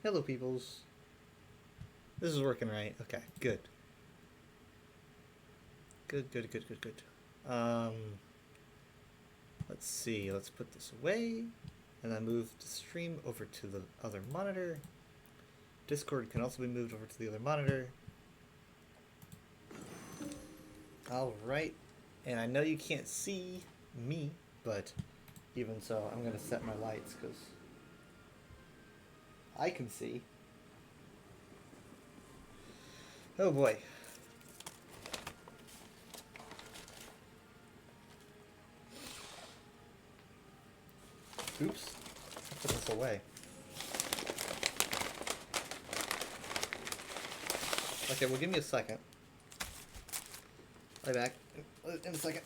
Hello, peoples. This is working right. Okay, good. Good. Um, let's see. Let's put this away. And then move the stream over to the other monitor. Discord can also be moved over to the other monitor. Alright. And I know you can't see me, but even so, I'm going to set my lights because I can see. Oh boy. Oops. Put this away. Okay, well, give me a second. I'll be back in a second.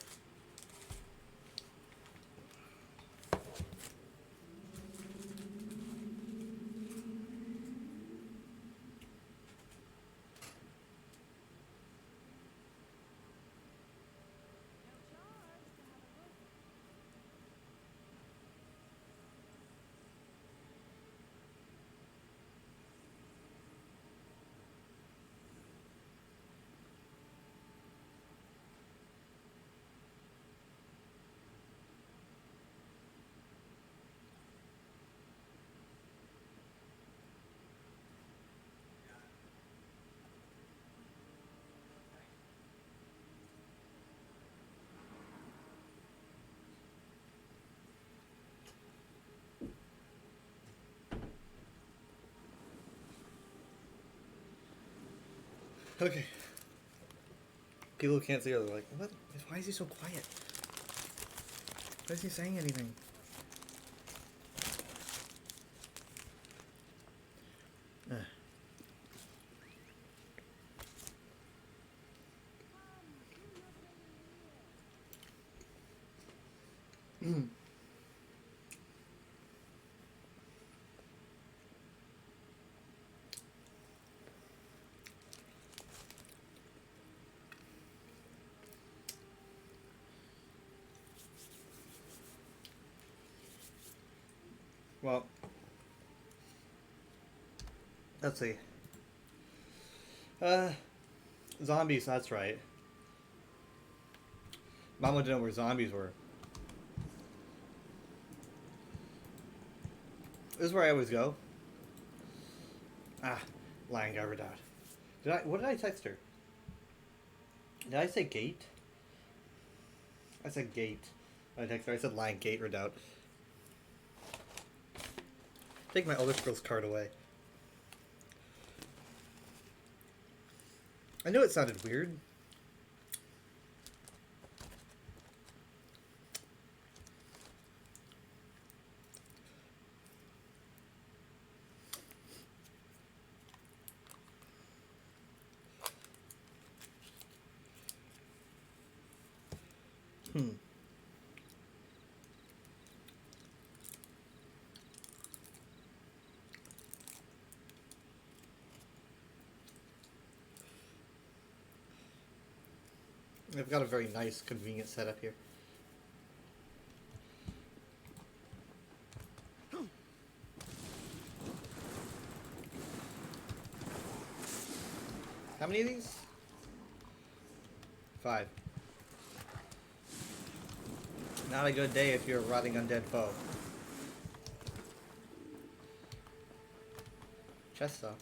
Okay. People who can't see are like, what? Why is he so quiet? Why is he saying anything? Well, let's see. Uh, Zombies, that's right. Mama didn't know where zombies were. This is where I always go. Ah, Lion got redoubt. What did I text her? Did I say gate? I said gate. I texted her, I said Lion Gate redoubt. Take my Elder Scrolls card away. I knew it sounded weird. I've got a very nice, convenient setup here. How many of these? 5. Not a good day if you're a rotting undead foe. Chest though.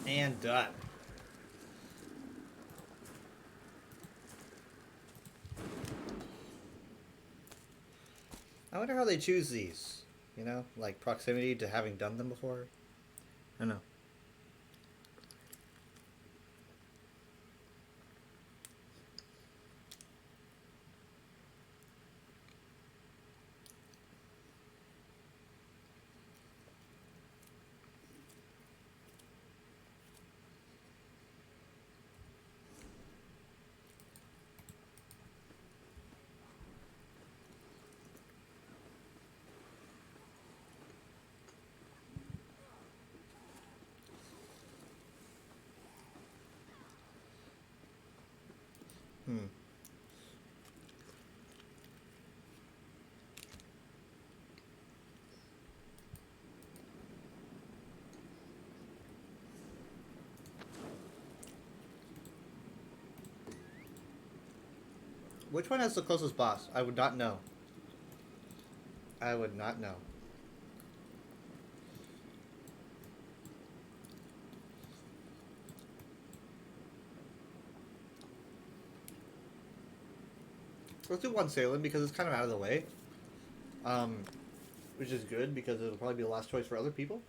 And done. I wonder how they choose these. You know, like proximity to having done them before. I don't know. Hmm. Which one has the closest boss? I would not know. I would not know. Let's do one Salem because it's kind of out of the way. Um, which is good because it'll probably be the last choice for other people.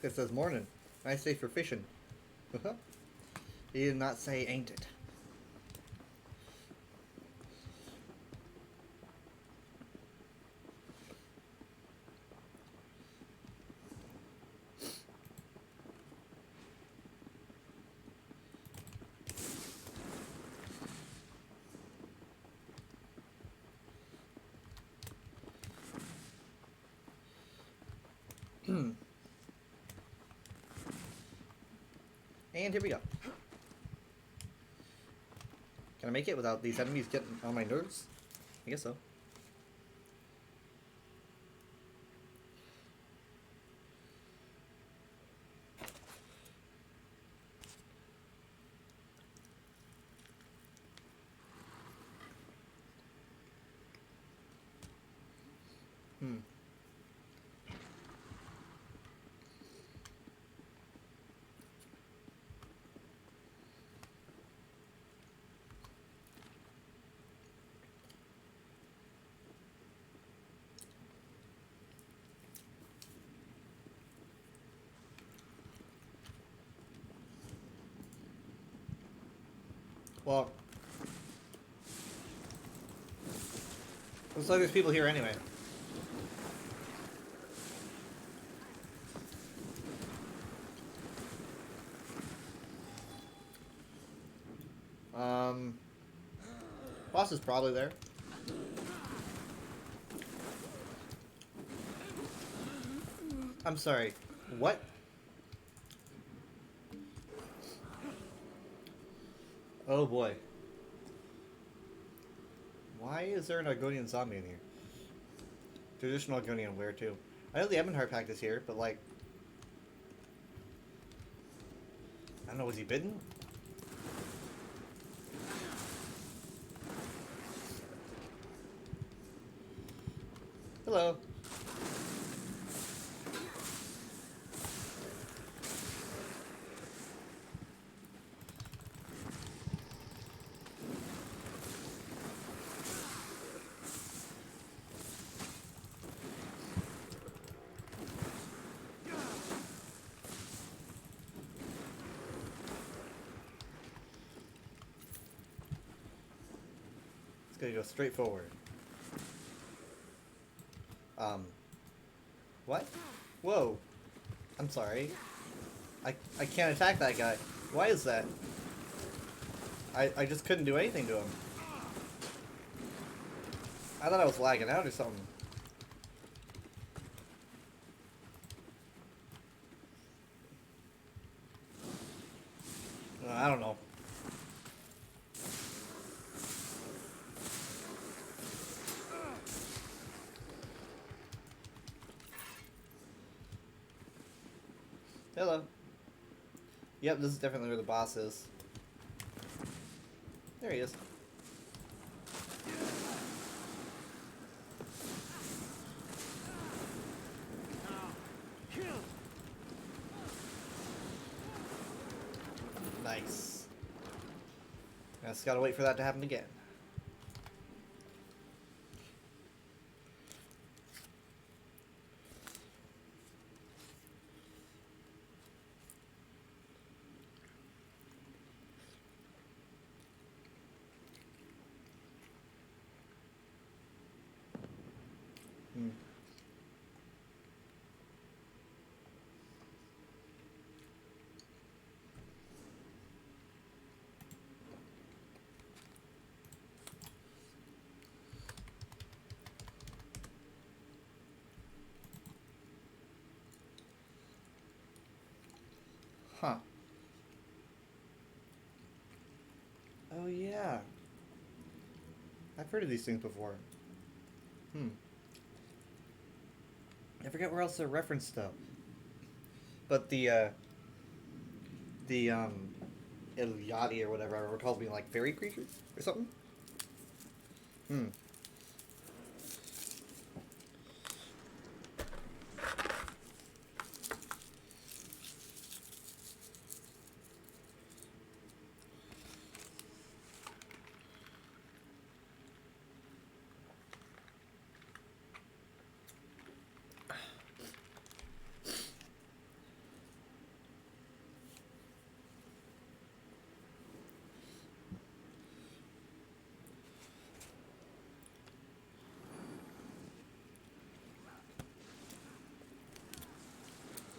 It says morning. Nice day for fishing. He did not say ain't it. And here we go. Can I make it without these enemies getting on my nerves? I guess so. Hmm. Well, looks like there's people here anyway. Um, boss is probably there. I'm sorry. What? Oh boy. Why is there an Argonian zombie in here? Traditional Argonian wear too. I know the Ebonheart Pact is here, but like, I don't know. Was he bitten? Hello. It's gonna go straight forward. What? Whoa. I'm sorry. I can't attack that guy. Why is that? I just couldn't do anything to him. I thought I was lagging out or something. I don't know. Hello. Yep, this is definitely where the boss is. There he is. Nice. I just gotta wait for that to happen again. Hmm. Huh. Oh yeah. I've heard of these things before. Hmm. I forget where else they're referenced though. But the Iliadi or whatever were called being like fairy creatures or something. Hmm.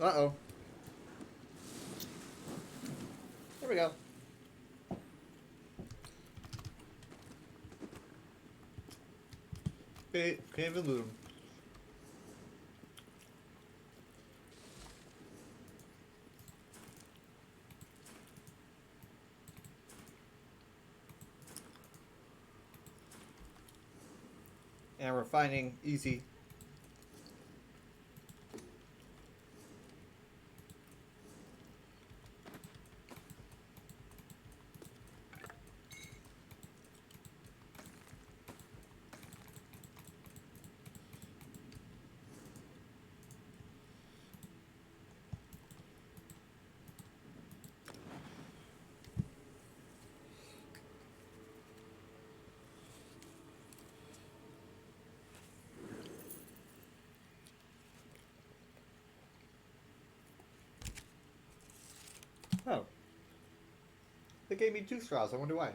Uh oh. There we go. Can't even loot them. And we're finding easy. Oh. They gave me 2 straws. I wonder why.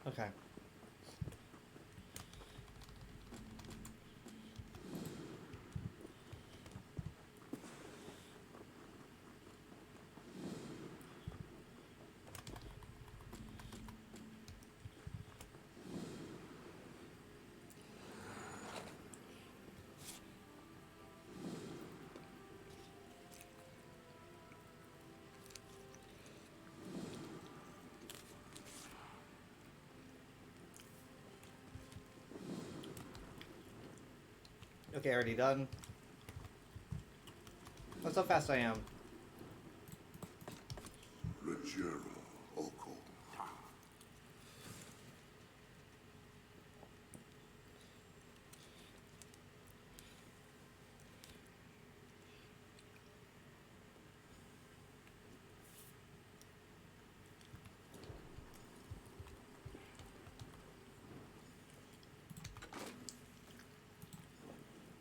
Okay. Okay, already done. That's how fast I am. Legera Oko.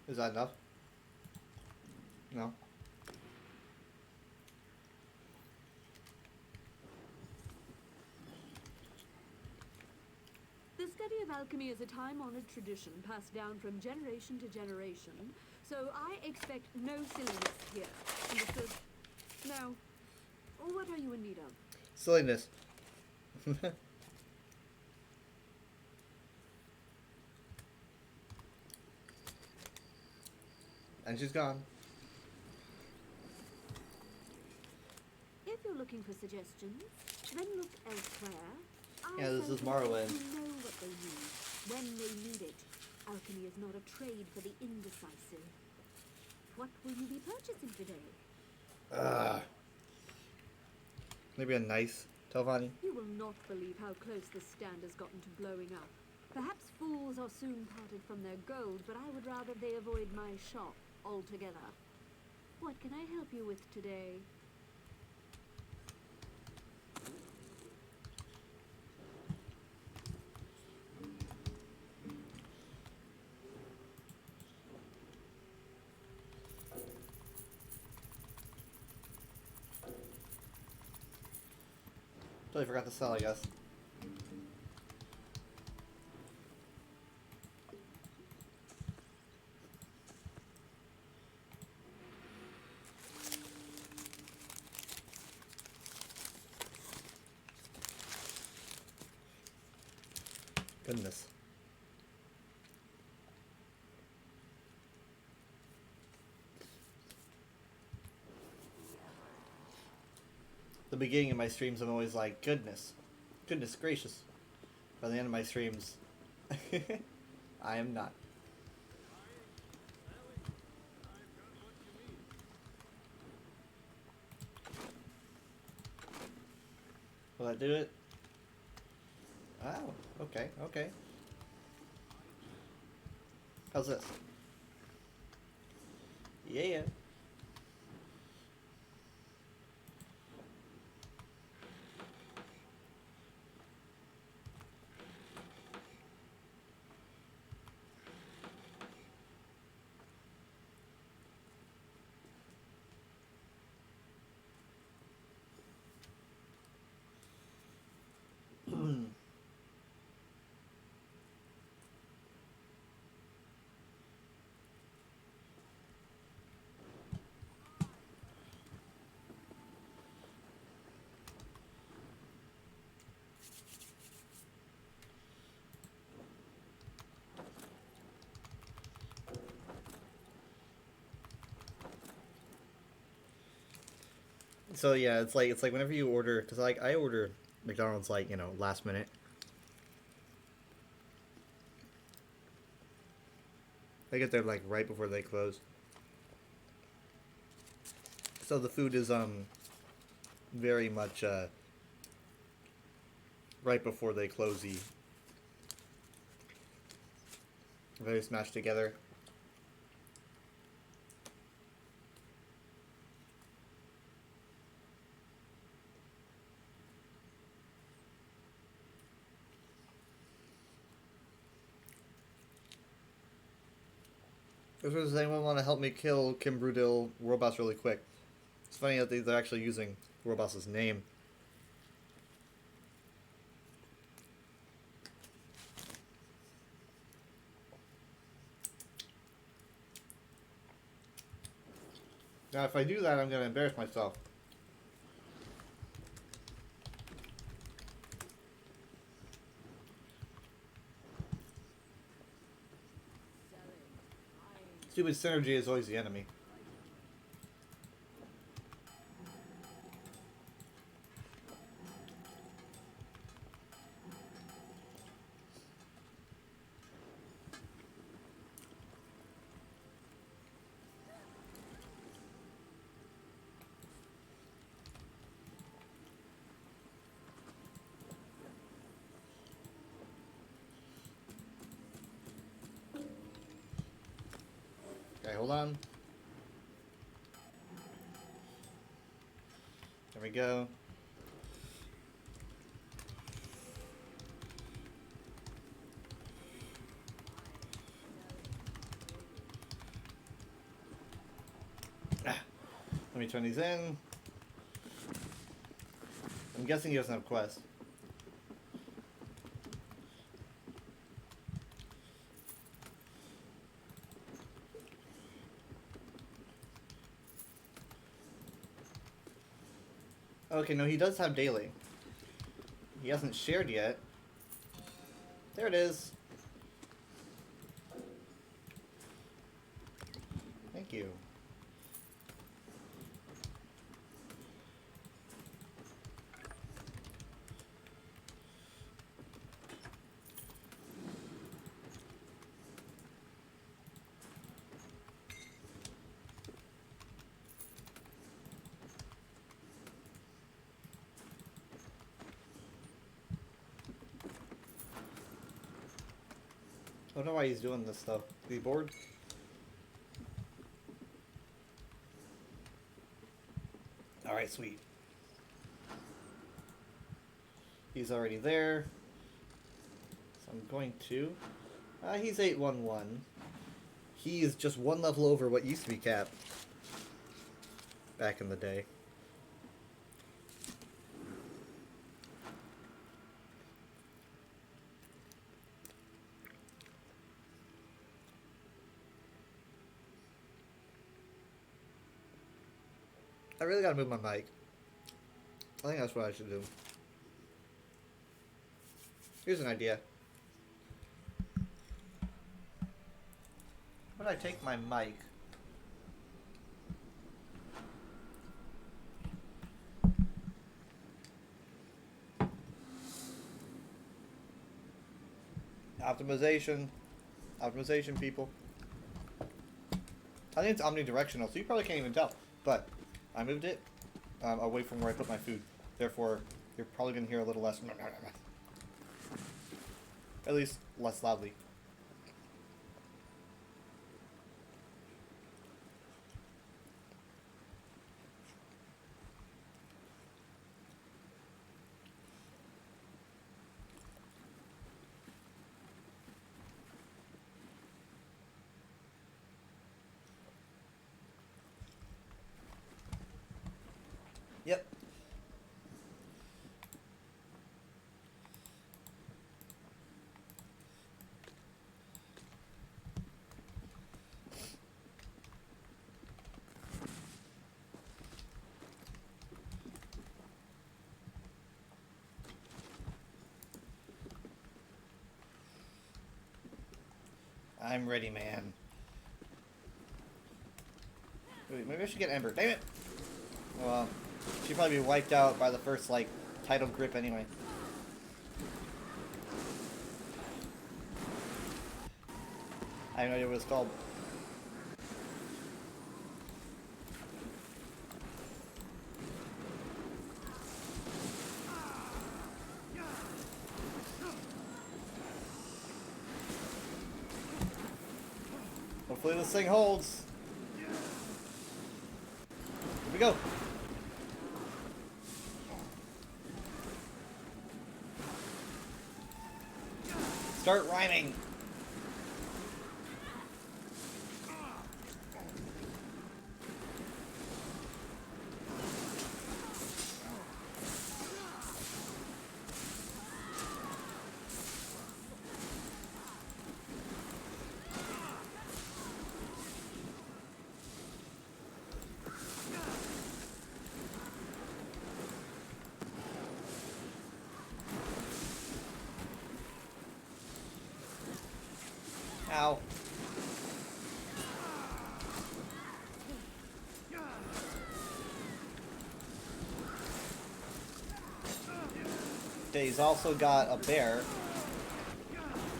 Is that enough? No. The study of alchemy is a time-honored tradition passed down from generation to generation, so I expect no silliness here. Understood? Now, what are you in need of? Silliness. And she's gone. If you're looking for suggestions, then look elsewhere. Yeah, this is I Morrowind. who know what they need, when they need it. Alchemy is not a trade for the indecisive. What will you be purchasing today? Maybe a nice Telvanni. You will will not believe how close this stand has gotten to blowing up. Perhaps fools are soon parted from their gold, but I would rather they avoid my shop altogether. What can I help you with today? Totally forgot to sell, I guess. Goodness. The beginning of my streams, I'm always like, goodness gracious. By the end of my streams, I am not. Will that do it? Oh, okay, okay. How's this? Yeah. So yeah, it's like whenever you order, because like I order McDonald's like, you know, last minute. I get there like right before they close. So the food is very much right before they close, very smashed together. Does anyone want to help me kill Kim Brudil Robots really quick? It's funny that they're actually using Robots' name. Now, if I do that, I'm going to embarrass myself. Stupid synergy is always the enemy. Okay, hold on. There we go. Let me turn these in. I'm guessing he doesn't have quests. Okay, no, he does have daily. He hasn't shared yet. There it is. Thank you. don't know why he's doing this though. Is he bored? Alright, sweet. He's already there. So I'm going to... he's 811. He is just one level over what used to be Cap. Back in the day. I really gotta move my mic. I think that's what I should do. Here's an idea. When I take my mic, optimization, people. I think it's omnidirectional, so you probably can't even tell. But I moved it away from where I put my food. Therefore, you're probably gonna hear a little less. At least less loudly. Yep. I'm ready, man. Wait, maybe I should get Ember. Damn it! Well, she'd probably be wiped out by the first, like, title grip anyway. I have no idea what it's called. Hopefully this thing holds. Here we go. Start rhyming. Ow. Okay, he's also got a bear.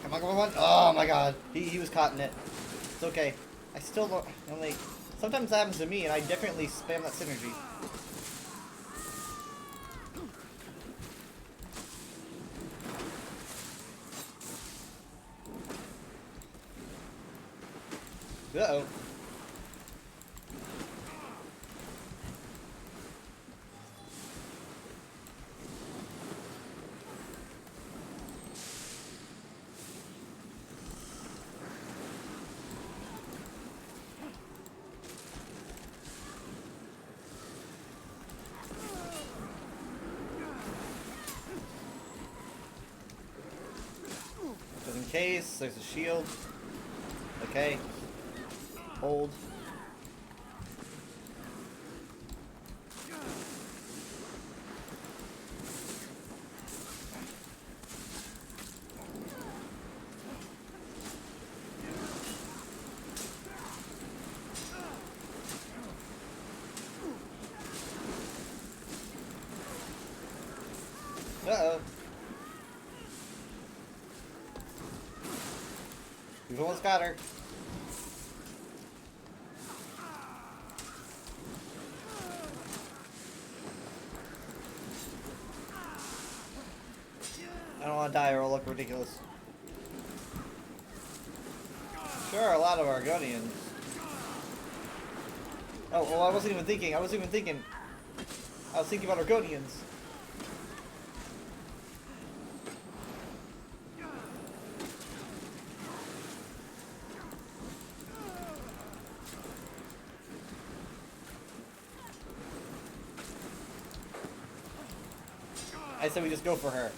Come on, come on, come on. Oh my god. He was caught in it. It's okay. I still don't... sometimes that happens to me, and I definitely spam that synergy. Uh-oh. Just in case, there's a shield. Okay. Hold. Uh-oh. We've almost got her. I don't want to die or I'll look ridiculous. There are a lot of Argonians. Oh, well, I wasn't even thinking. I was thinking about Argonians. I said we just go for her.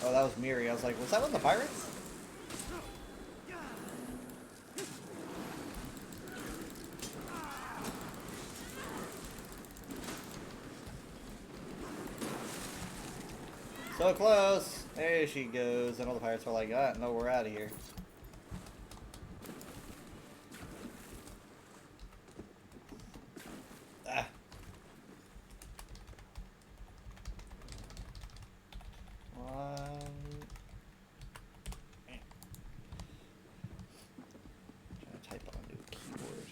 Oh, that was Miri. I was like, was that one of the pirates? So close! There she goes. And all the pirates are like, ah, no, we're out of here. Ah. Trying to type on a new keyboard.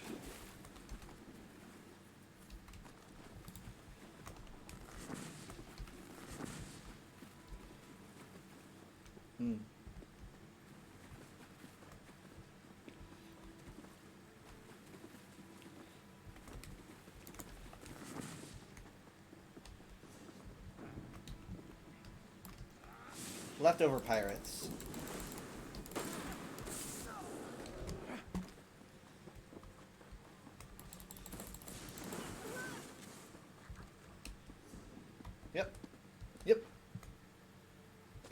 Hmm. Leftover pirates. Yep. Yep.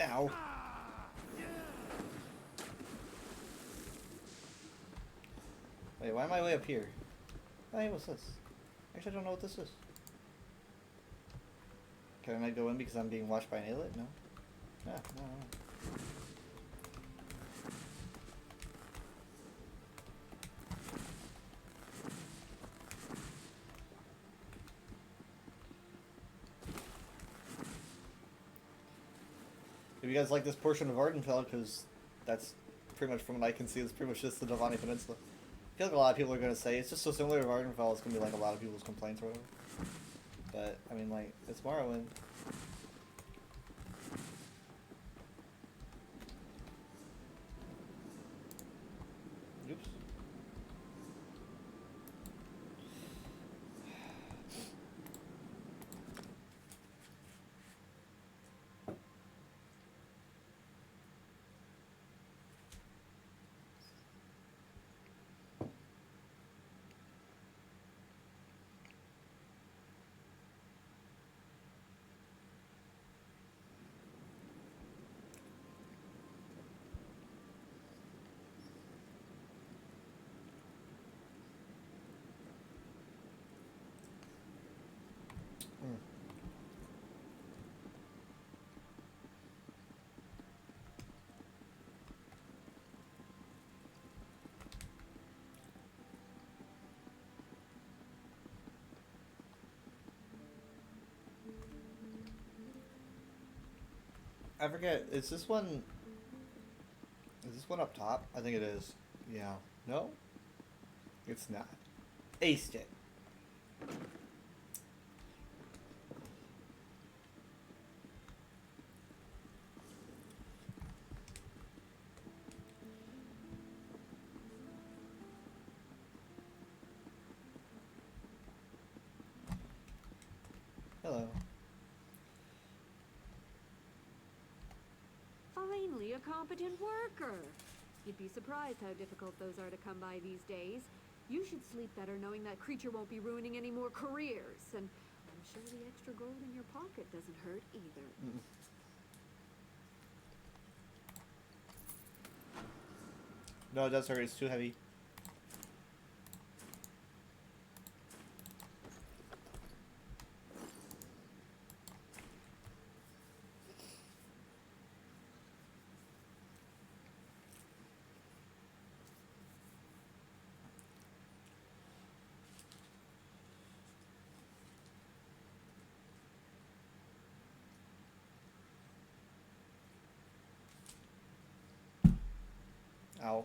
Ow. Wait, why am I way up here? Hey, what's this? Actually, I don't know what this is. Can I go in because I'm being watched by an alien? No. Yeah, no. If you guys like this portion of Ardenfell, because that's pretty much, from what I can see, it's pretty much just the Navani Peninsula. I feel like a lot of people are going to say it's just so similar to Ardenfell, it's going to be like a lot of people's complaints or whatever. But, I mean, like, it's Morrowind. Oops. I forget, is this one up top? I think it is. Yeah. No? It's not. Aced it. Hello. Finally, a competent worker. You'd be surprised how difficult those are to come by these days. You should sleep better knowing that creature won't be ruining any more careers. And I'm sure the extra gold in your pocket doesn't hurt either. No, it does hurt. It's too heavy. Ow.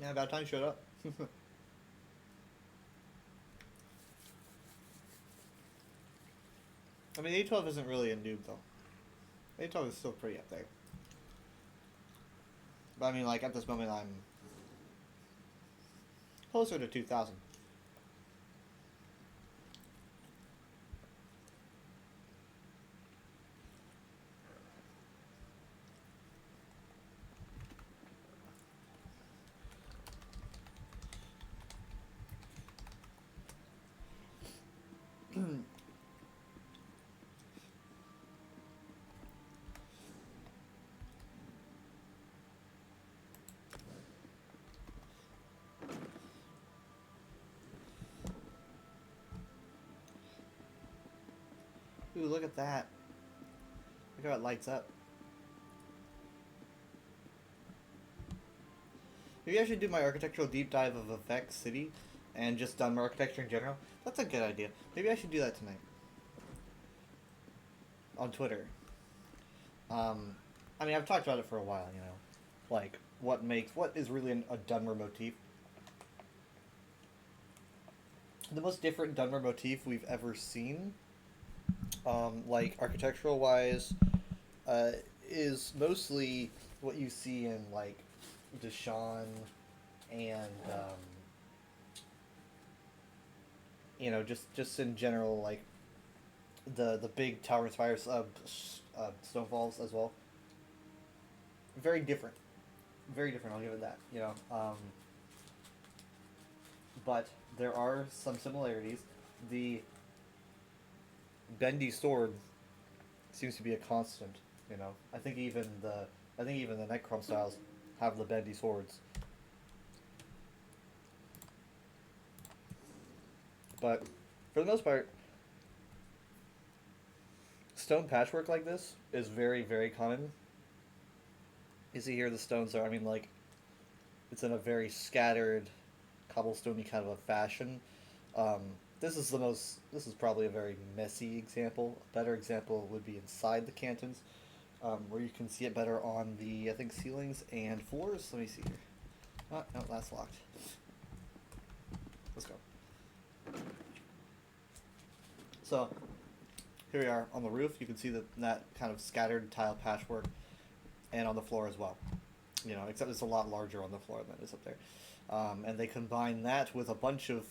Yeah, about time showed up. I mean, A12 isn't really a noob, though. A12 is still pretty up there. But I mean, like, at this moment, I'm closer to 2,000. Ooh, look at that. Look how it lights up. Maybe I should do my architectural deep dive of Vivec City and just Dunmer architecture in general. That's a good idea. Maybe I should do that tonight. On Twitter. I mean, I've talked about it for a while, you know. Like, what is really a Dunmer motif. The most different Dunmer motif we've ever seen, like, architectural-wise, is mostly what you see in, like, Deshaun and, you know, just in general, like, the big tower spires, Stonefalls as well. Very different. Very different, I'll give it that, you know. But there are some similarities. The bendy sword seems to be a constant, you know. I think even the Necrom styles have the bendy swords. But for the most part, stone patchwork like this is very, very common. You see here the stones are, I mean, like, it's in a very scattered, cobblestone-y kind of a fashion. This is probably a very messy example. A better example would be inside the cantons, where you can see it better on the, I think, ceilings and floors. Let me see here. Oh, no, that's locked. Let's go. So, here we are on the roof. You can see that kind of scattered tile patchwork, and on the floor as well. You know, except it's a lot larger on the floor than it is up there. And they combine that with a bunch of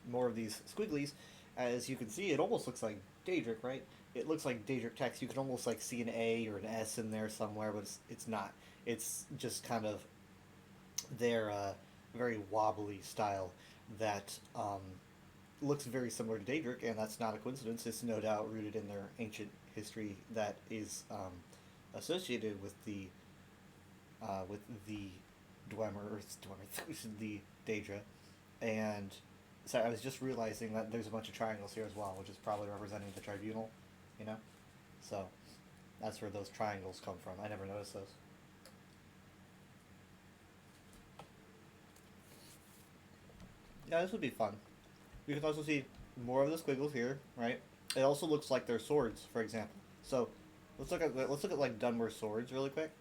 more of these squigglies. As you can see, it almost looks like Daedric, right? It looks like Daedric text. You can almost like see an A or an S in there somewhere, but it's not. It's just kind of their very wobbly style that looks very similar to Daedric, and that's not a coincidence. It's no doubt rooted in their ancient history that is associated with the Dwemer, or the Daedra. And so I was just realizing that there's a bunch of triangles here as well, which is probably representing the tribunal, you know? So that's where those triangles come from. I never noticed those. Yeah, this would be fun. You can also see more of the squiggles here, right? It also looks like they're swords, for example. So let's look at like Dunmer swords really quick.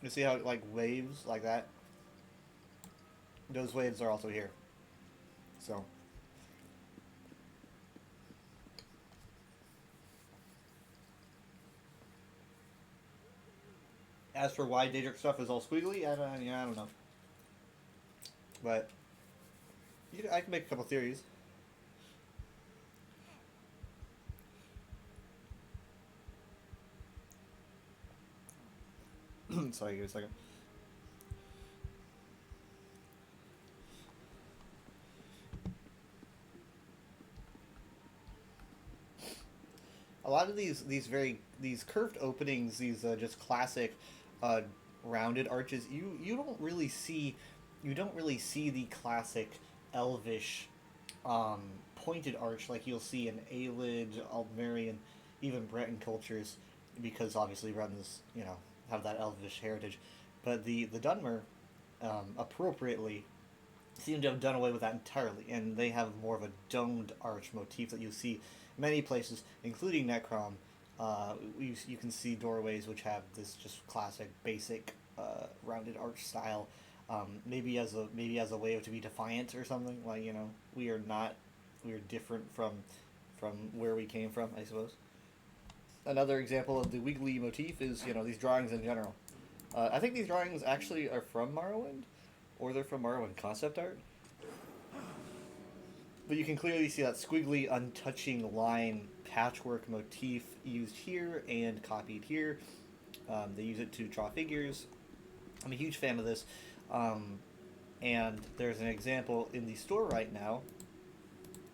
You see how it like waves like that? Those waves are also here. So as for why Daedric stuff is all squiggly, I don't know. But I can make a couple theories. Sorry, give me a second. A lot of these curved openings, these just classic rounded arches, you don't really see the classic elvish pointed arch like you'll see in Aelid, Aldmerian, even Breton cultures, because obviously Bretons, you know, have that elvish heritage. But the Dunmer, appropriately, seem to have done away with that entirely, and they have more of a domed arch motif that you see many places, including Necrom. You can see doorways which have this just classic, basic, rounded arch style. Maybe as a way to be defiant or something. Like, we are not, we are different from where we came from, I suppose. Another example of the wiggly motif is these drawings in general. I think these drawings actually are from Morrowind, or they're from Morrowind concept art. But you can clearly see that squiggly, untouching line patchwork motif used here and copied here. They use it to draw figures. I'm a huge fan of this. And there's an example in the store right now,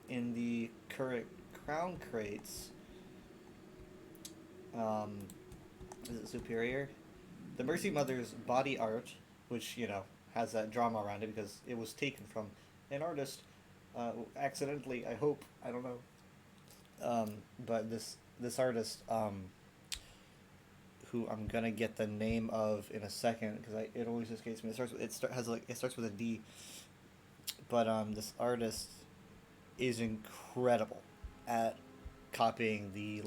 in the current crown crates. Is it Superior? The Mercy Mother's body art, which, has that drama around it because it was taken from an artist, accidentally, I hope, I don't know. But this artist, who I'm gonna get the name of in a second because it always escapes me. It starts with a D. But this artist is incredible at copying the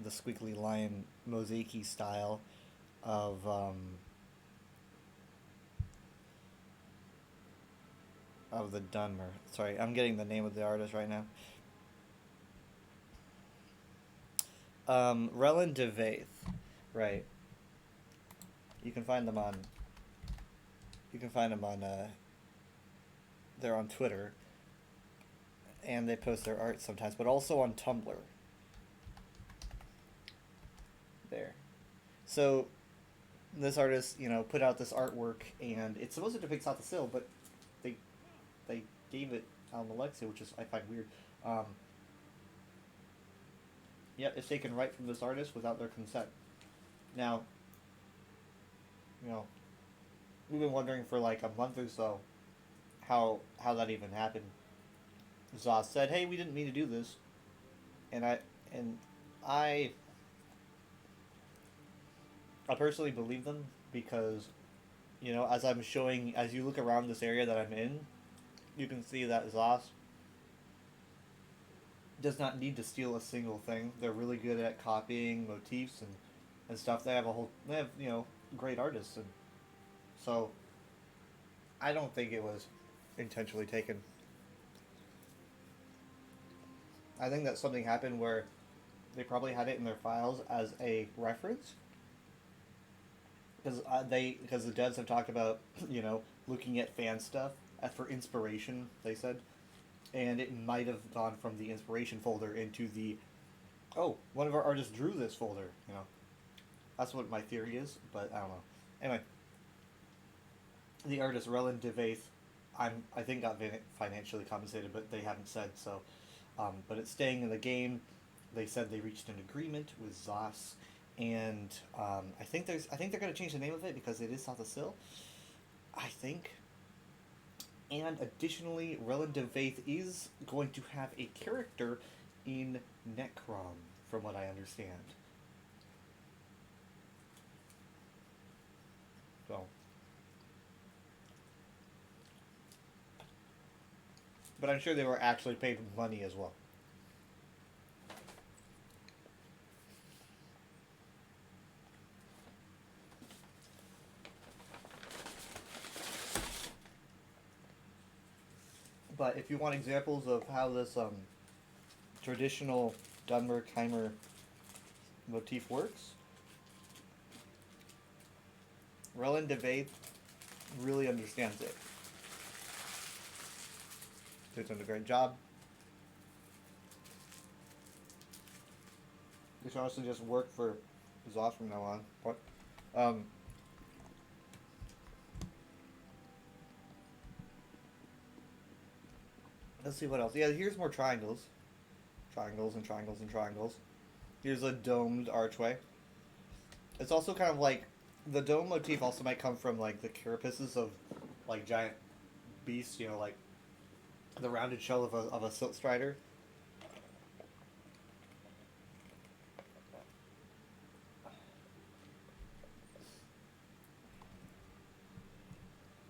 squiggly line mosaic-y style of the Dunmer. Sorry, I'm getting the name of the artist right now. Relin DeVaith, right? You can find them on. They're on Twitter, and they post their art sometimes, but also on Tumblr. There. So, this artist, put out this artwork, and it's supposed to depict Sotha Sil, but they gave it Almalexia, which is I find weird. Yep, it's taken right from this artist without their consent. Now, we've been wondering for like a month or so how that even happened. Zos said, "Hey, we didn't mean to do this," and I personally believe them because, as you look around this area that I'm in, you can see that Zos does not need to steal a single thing. They're really good at copying motifs and stuff. They have great artists, and so I don't think it was intentionally taken. I think that something happened where they probably had it in their files as a reference. Because the devs have talked about, looking at fan stuff for inspiration, they said. And it might have gone from the inspiration folder into the, one of our artists drew this folder, That's what my theory is, but I don't know. Anyway, the artist Relin DeVaith, I think got financially compensated, but they haven't said so. But it's staying in the game. They said they reached an agreement with Zos, and I think they're going to change the name of it because it is Sotha Sil, I think. And additionally, Relin DeVaith is going to have a character in Necrom, from what I understand. So. But I'm sure they were actually paid money as well. But if you want examples of how this traditional Dunmer-Keimer motif works, Relin DeVaith really understands it. He's done a great job. This should also just work for Zos from now on. What? Let's see what else. Yeah, here's more triangles. Triangles and triangles and triangles. Here's a domed archway. It's also kind of like, the dome motif also might come from like the carapaces of like giant beasts, like the rounded shell of a silt strider.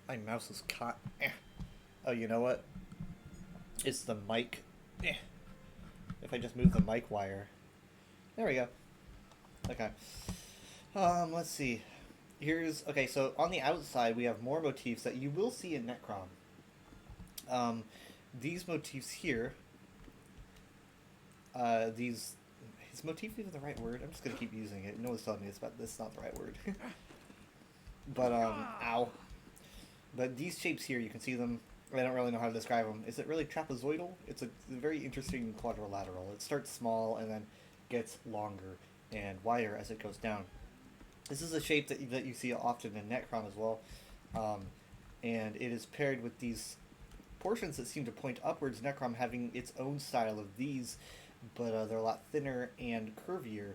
My mouse is caught. Oh, you know what? It's the mic. If I just move the mic wire. There we go. Okay. Let's see. Okay, so on the outside we have more motifs that you will see in Necrom. These motifs here, is motif even the right word? I'm just gonna keep using it. No one's telling me it's not the right word. But, ow. But these shapes here, you can see them. I don't really know how to describe them. Is it really trapezoidal? It's a very interesting quadrilateral. It starts small and then gets longer and wider as it goes down. This is a shape that you see often in Necrom as well. And it is paired with these portions that seem to point upwards, Necrom having its own style of these, but they're a lot thinner and curvier,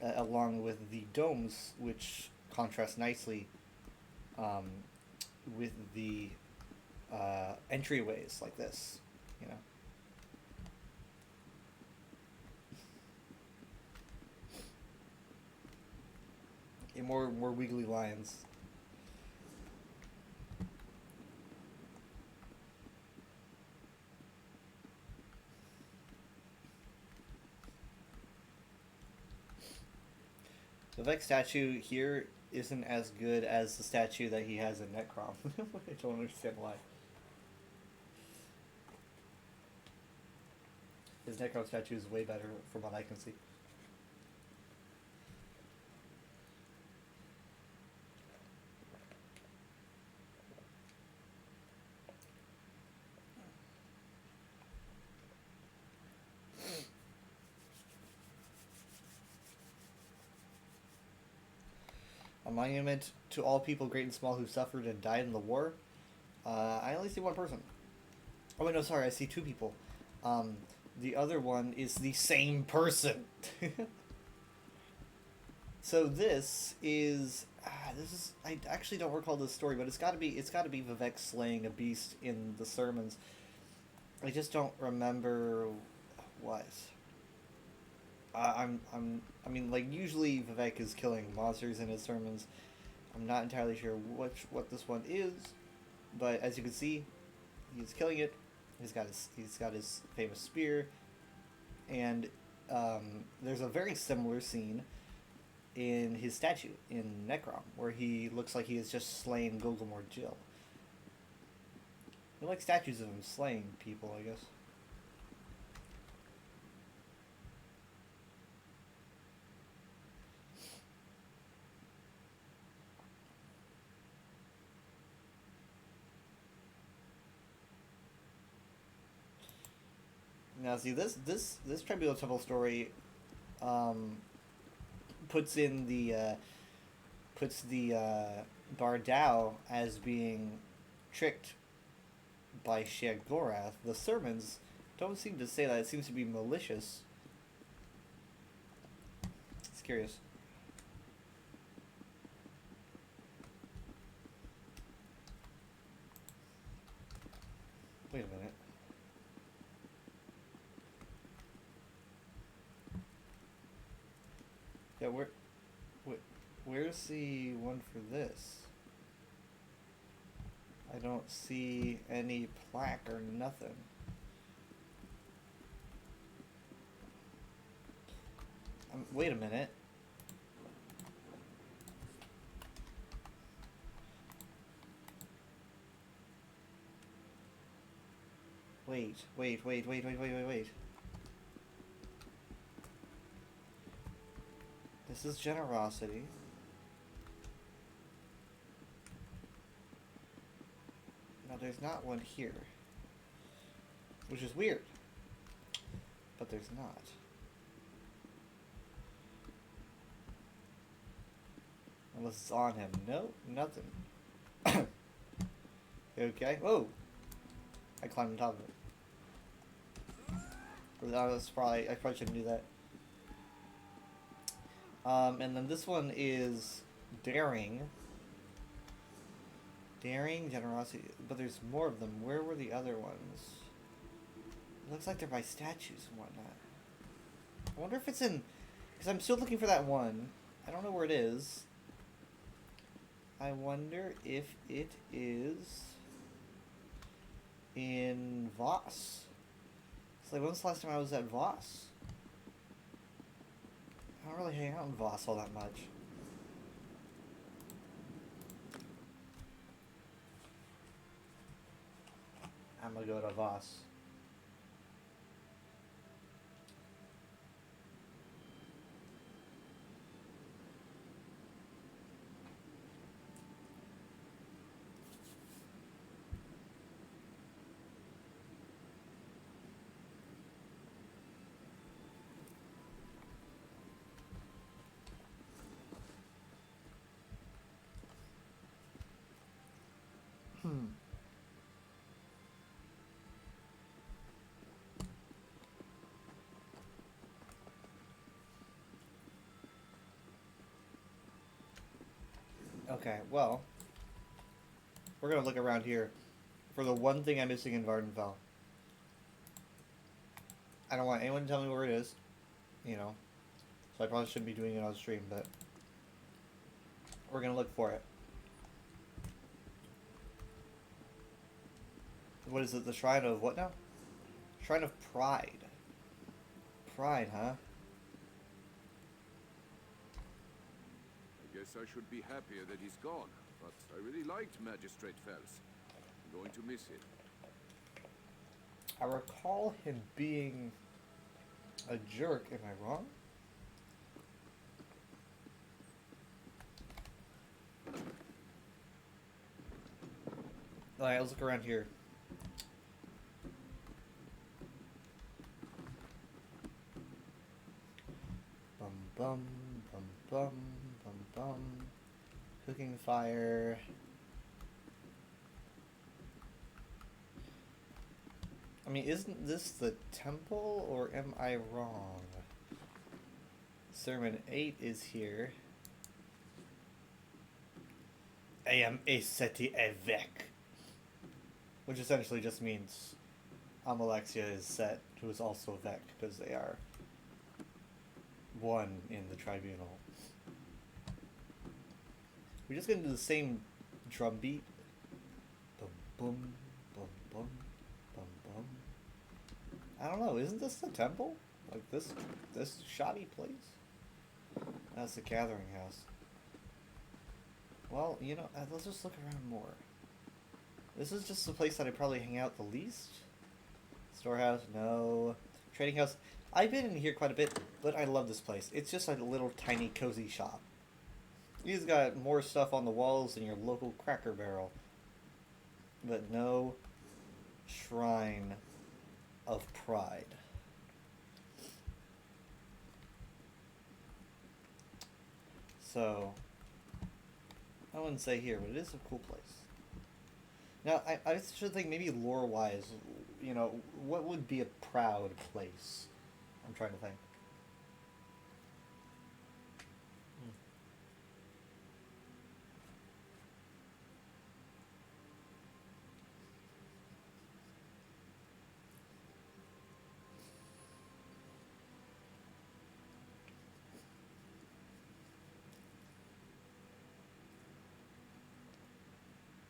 along with the domes, which contrast nicely with the entryways like this, you know. And more wiggly lines. The Vex statue here isn't as good as the statue that he has in Necrom. I don't understand why. His Necrom statue is way better from what I can see. A monument to all people, great and small, who suffered and died in the war. I only see one person. Oh wait, no, sorry, I see two people. The other one is the same person. So this is I actually don't recall this story, but it's got to be Vivek slaying a beast in the sermons. I just don't remember what. I mean, like, usually Vivek is killing monsters in his sermons. I'm not entirely sure what this one is, but as you can see, he's killing it. He's got his famous spear, and there's a very similar scene in his statue in Necrom, where he looks like he has just slain Gogomor Jill. I like statues of him slaying people, I guess. Now, see, this Tribunal Temple story puts the Bardao as being tricked by Sheogorath. The sermons don't seem to say that. It seems to be malicious. It's curious. Wait a minute. Yeah, where's the one for this? I don't see any plaque or nothing. Wait a minute. Wait. This is generosity. Now there's not one here. Which is weird. But there's not. Unless it's on him. No, nothing. Okay. Whoa! I climbed on top of it. I probably shouldn't do that. And then this one is daring. Daring, generosity, but there's more of them. Where were the other ones? It looks like they're by statues and whatnot. I wonder if it's in... Because I'm still looking for that one. I don't know where it is. I wonder if it is in Voss. It's like, when's the last time I was at Voss? I don't really hang out in Voss all that much. I'm gonna go to Voss. Okay, well, we're gonna look around here for the one thing I'm missing in Vardenfell. I don't want anyone to tell me where it is, you know, so I probably shouldn't be doing it on stream, but we're gonna look for it. What is it, the Shrine of what now? Shrine of Pride. Pride, huh? I guess I should be happier that he's gone, but I really liked Magistrate Fels. I'm going to miss him. I recall him being a jerk, am I wrong? Alright, let's look around here. Bum bum, bum bum, bum bum. Cooking fire. I mean, isn't this the temple, or am I wrong? Sermon 8 is here. I am a Seti Evek. Which essentially just means Alexia is Set, who is also Vec, because they are one in the tribunal. We just get into the same drum beat. Bum bum, bum bum, bum bum. I don't know, isn't this the temple? Like this shoddy place? That's the gathering house. Well, you know, let's just look around more. This is just the place that I probably hang out the least. Storehouse, no. Trading house. I've been in here quite a bit, but I love this place. It's just like a little tiny cozy shop. He's got more stuff on the walls than your local Cracker Barrel. But no Shrine of Pride. So, I wouldn't say here, but it is a cool place. Now, I should think maybe lore-wise, you know, what would be a proud place? I'm trying to think.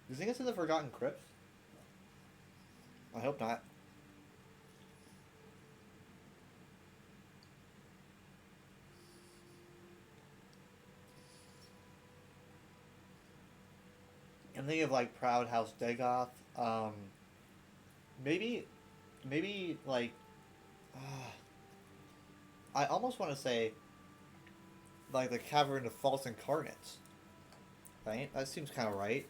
Do you think it's in the Forgotten Crypt? I hope not. I'm thinking of like Proud House Dagoth. Maybe like, I almost want to say like the Cavern of False Incarnates. Right? That seems kind of right.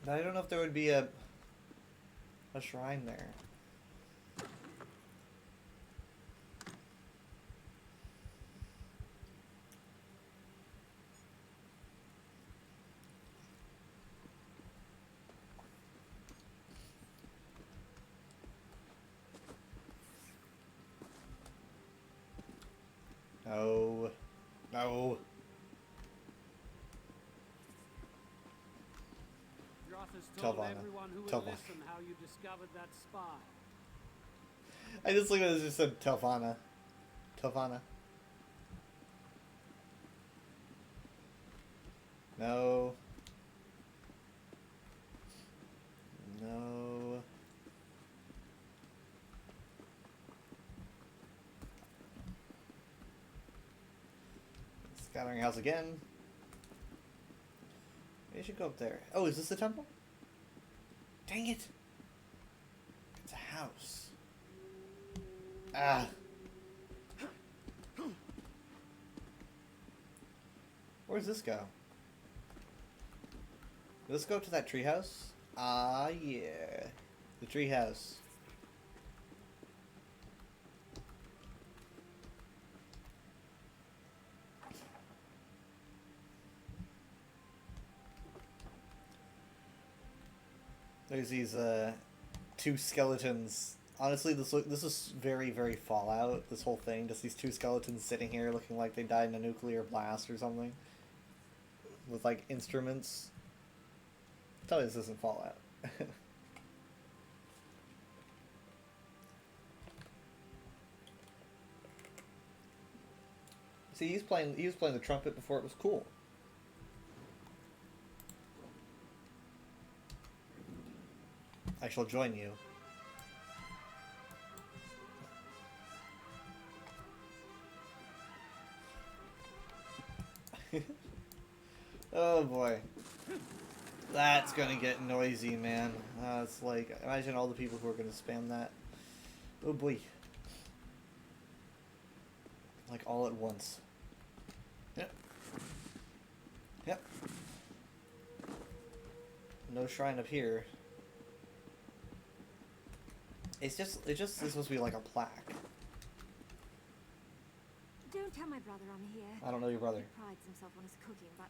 I don't know if there would be a shrine there. No. No. just told Telvanna. everyone who would Telvanna. listen how you discovered that spy. I just looked at it and just said Telvanna. Telvanna. No. No. Scattering house again. Maybe I should go up there. Oh, is this the temple? Dang it! It's a house. Ah. Where does this go? Let's go to that treehouse. Ah, yeah. The treehouse. There's these two skeletons. Honestly, this is very, very Fallout. This whole thing, just these two skeletons sitting here looking like they died in a nuclear blast or something, with like instruments. Tell me this isn't Fallout. See, he was playing the trumpet before it was cool. I shall join you. Oh boy. That's gonna get noisy, man. It's like, imagine all the people who are gonna spam that. Oh boy. Like all at once. Yep. Yep. No shrine up here. It's supposed to be like a plaque. Don't tell my brother I'm here. I don't know your brother. He prides himself on his cooking, but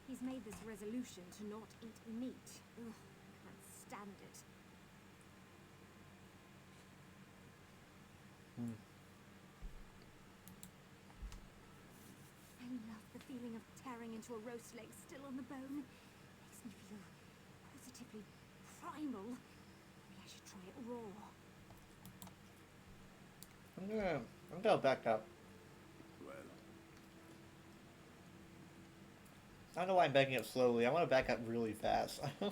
he's made this resolution to not eat meat. Ugh, can't stand it. I love the feeling of tearing into a roast leg still on the bone. Makes me feel positively primal. Maybe I should try it raw. I'm gonna back up. Well, I don't know why I'm backing up slowly. I want to back up really fast. Lost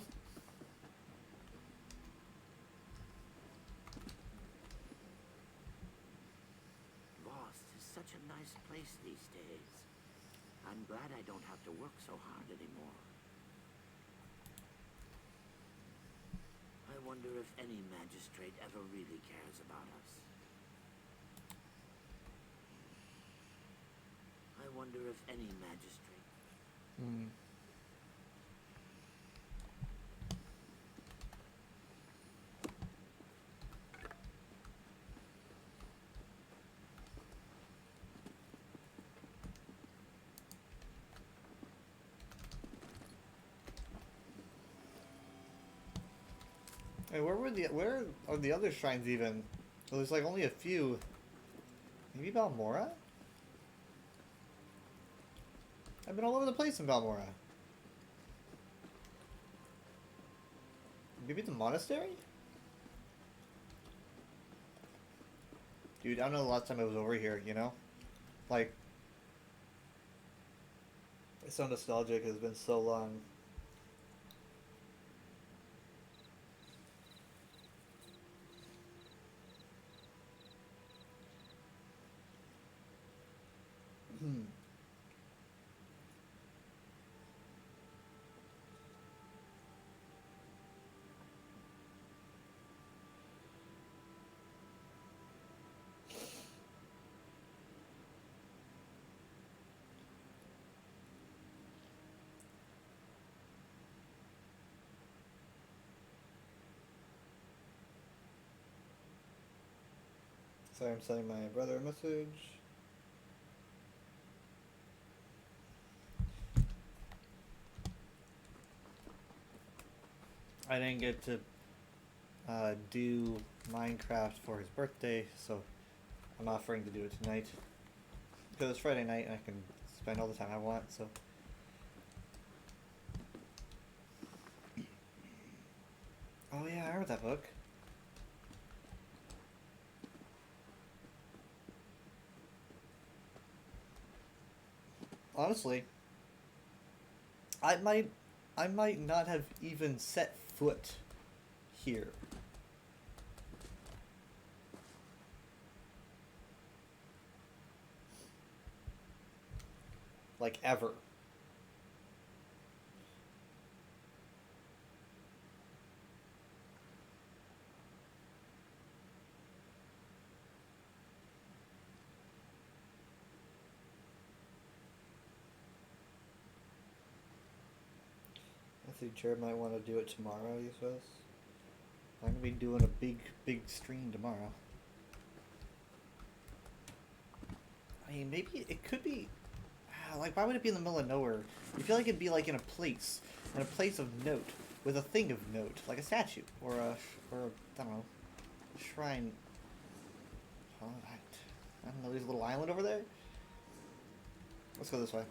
is such a nice place these days. I'm glad I don't have to work so hard anymore. I wonder if any magistrate ever really cares about us. I wonder if any magistrate... Hmm. Hey, where are the other shrines even? Well, there's like only a few. Maybe Balmora? I've been all over the place in Balmora. Maybe the monastery? Dude, I don't know the last time I was over here, you know? Like, it's so nostalgic, it's been so long. Sorry, I'm sending my brother a message. I didn't get to do Minecraft for his birthday, so I'm offering to do it tonight. Because it's Friday night and I can spend all the time I want, so. Oh yeah, I read that book. Honestly, I might not have even set foot here. Like ever. I think Jared might want to do it tomorrow, he says. I'm gonna be doing a big stream tomorrow. I mean, maybe it could be... like, why would it be in the middle of nowhere? You feel like it'd be, like, in a place of note, with a thing of note, like a statue, or a I don't know, shrine. Oh, I don't know, there's a little island over there? Let's go this way.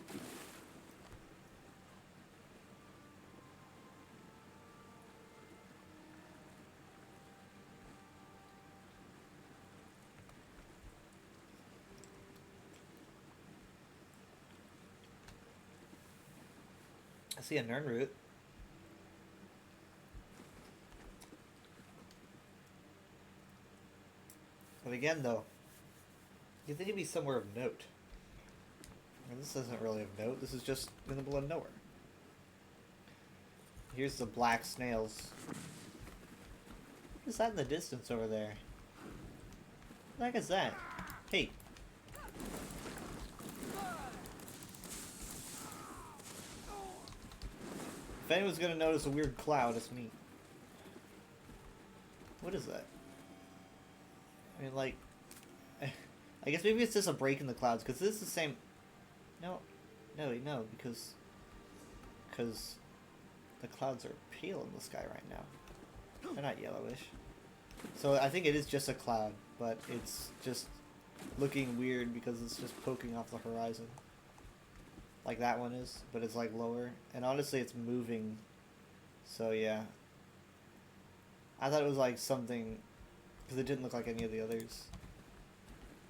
I see a Nern root. But again, though, you think it'd be somewhere of note. I mean, this isn't really of note. This is just in the middle of nowhere. Here's the black snails. What is that in the distance over there? What the heck is that? Hey. If anyone's gonna notice a weird cloud, it's me. What is that? I mean, like... I guess maybe it's just a break in the clouds, because this is the same... No, because the clouds are pale in the sky right now. They're not yellowish. So I think it is just a cloud, but it's just looking weird because it's just poking off the horizon. Like that one is, but it's like lower. And honestly, it's moving. So yeah. I thought it was like something, because it didn't look like any of the others.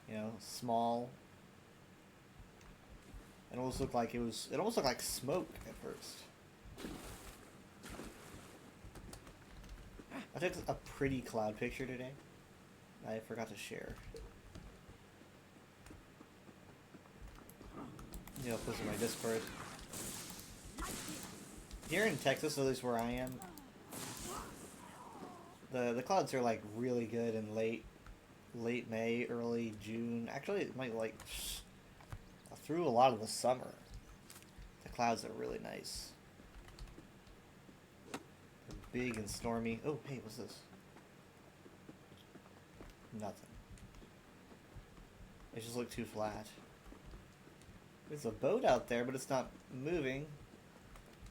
You know, small. It almost looked like it almost looked like smoke at first. I took a pretty cloud picture today. I forgot to share. Yeah, I'll post it in my Discord. Here in Texas, at least where I am, the clouds are like really good in late May, early June. Actually, it might like through a lot of the summer. The clouds are really nice. They're big and stormy. Oh, hey, what's this? Nothing. It just looked too flat. There's a boat out there, but it's not moving.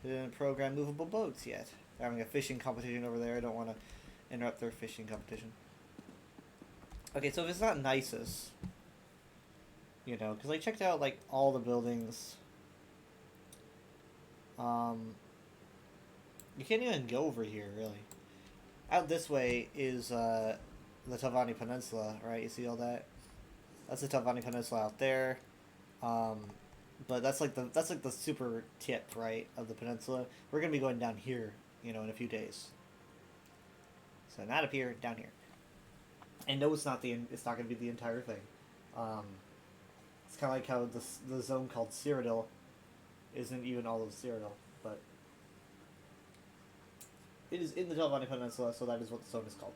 They didn't program movable boats yet. They're having a fishing competition over there. I don't want to interrupt their fishing competition. Okay, so if it's not nicest, you know, because I checked out, like, all the buildings. You can't even go over here, really. Out this way is, the Telvanni Peninsula, right? You see all that? That's the Telvanni Peninsula out there. But that's like the super tip, right, of the peninsula. We're gonna be going down here, you know, in a few days. So not up here, down here. And no, it's not gonna be the entire thing. It's kind of like how the zone called Cyrodiil isn't even all of Cyrodiil, but it is in the Telvanni Peninsula, so that is what the zone is called.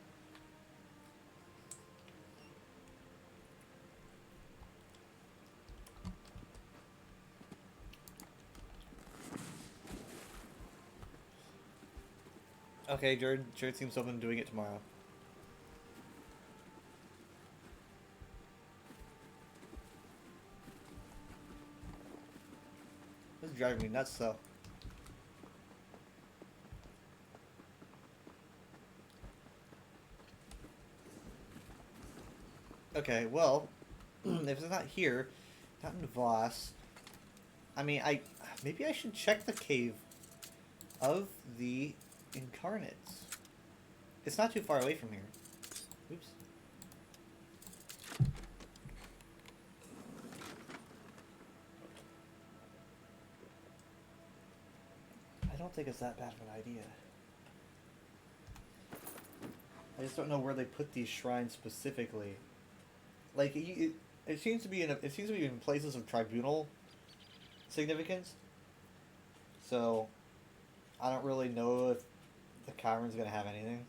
Okay, Jared seems open to doing it tomorrow. This is driving me nuts, though. Okay, well, if it's not here, not in Voss, I mean, maybe I should check the cave of the Incarnates. It's not too far away from here. Oops. I don't think it's that bad of an idea. I just don't know where they put these shrines specifically. Like it seems to be in places of tribunal significance. So I don't really know if the cavern's gonna have anything.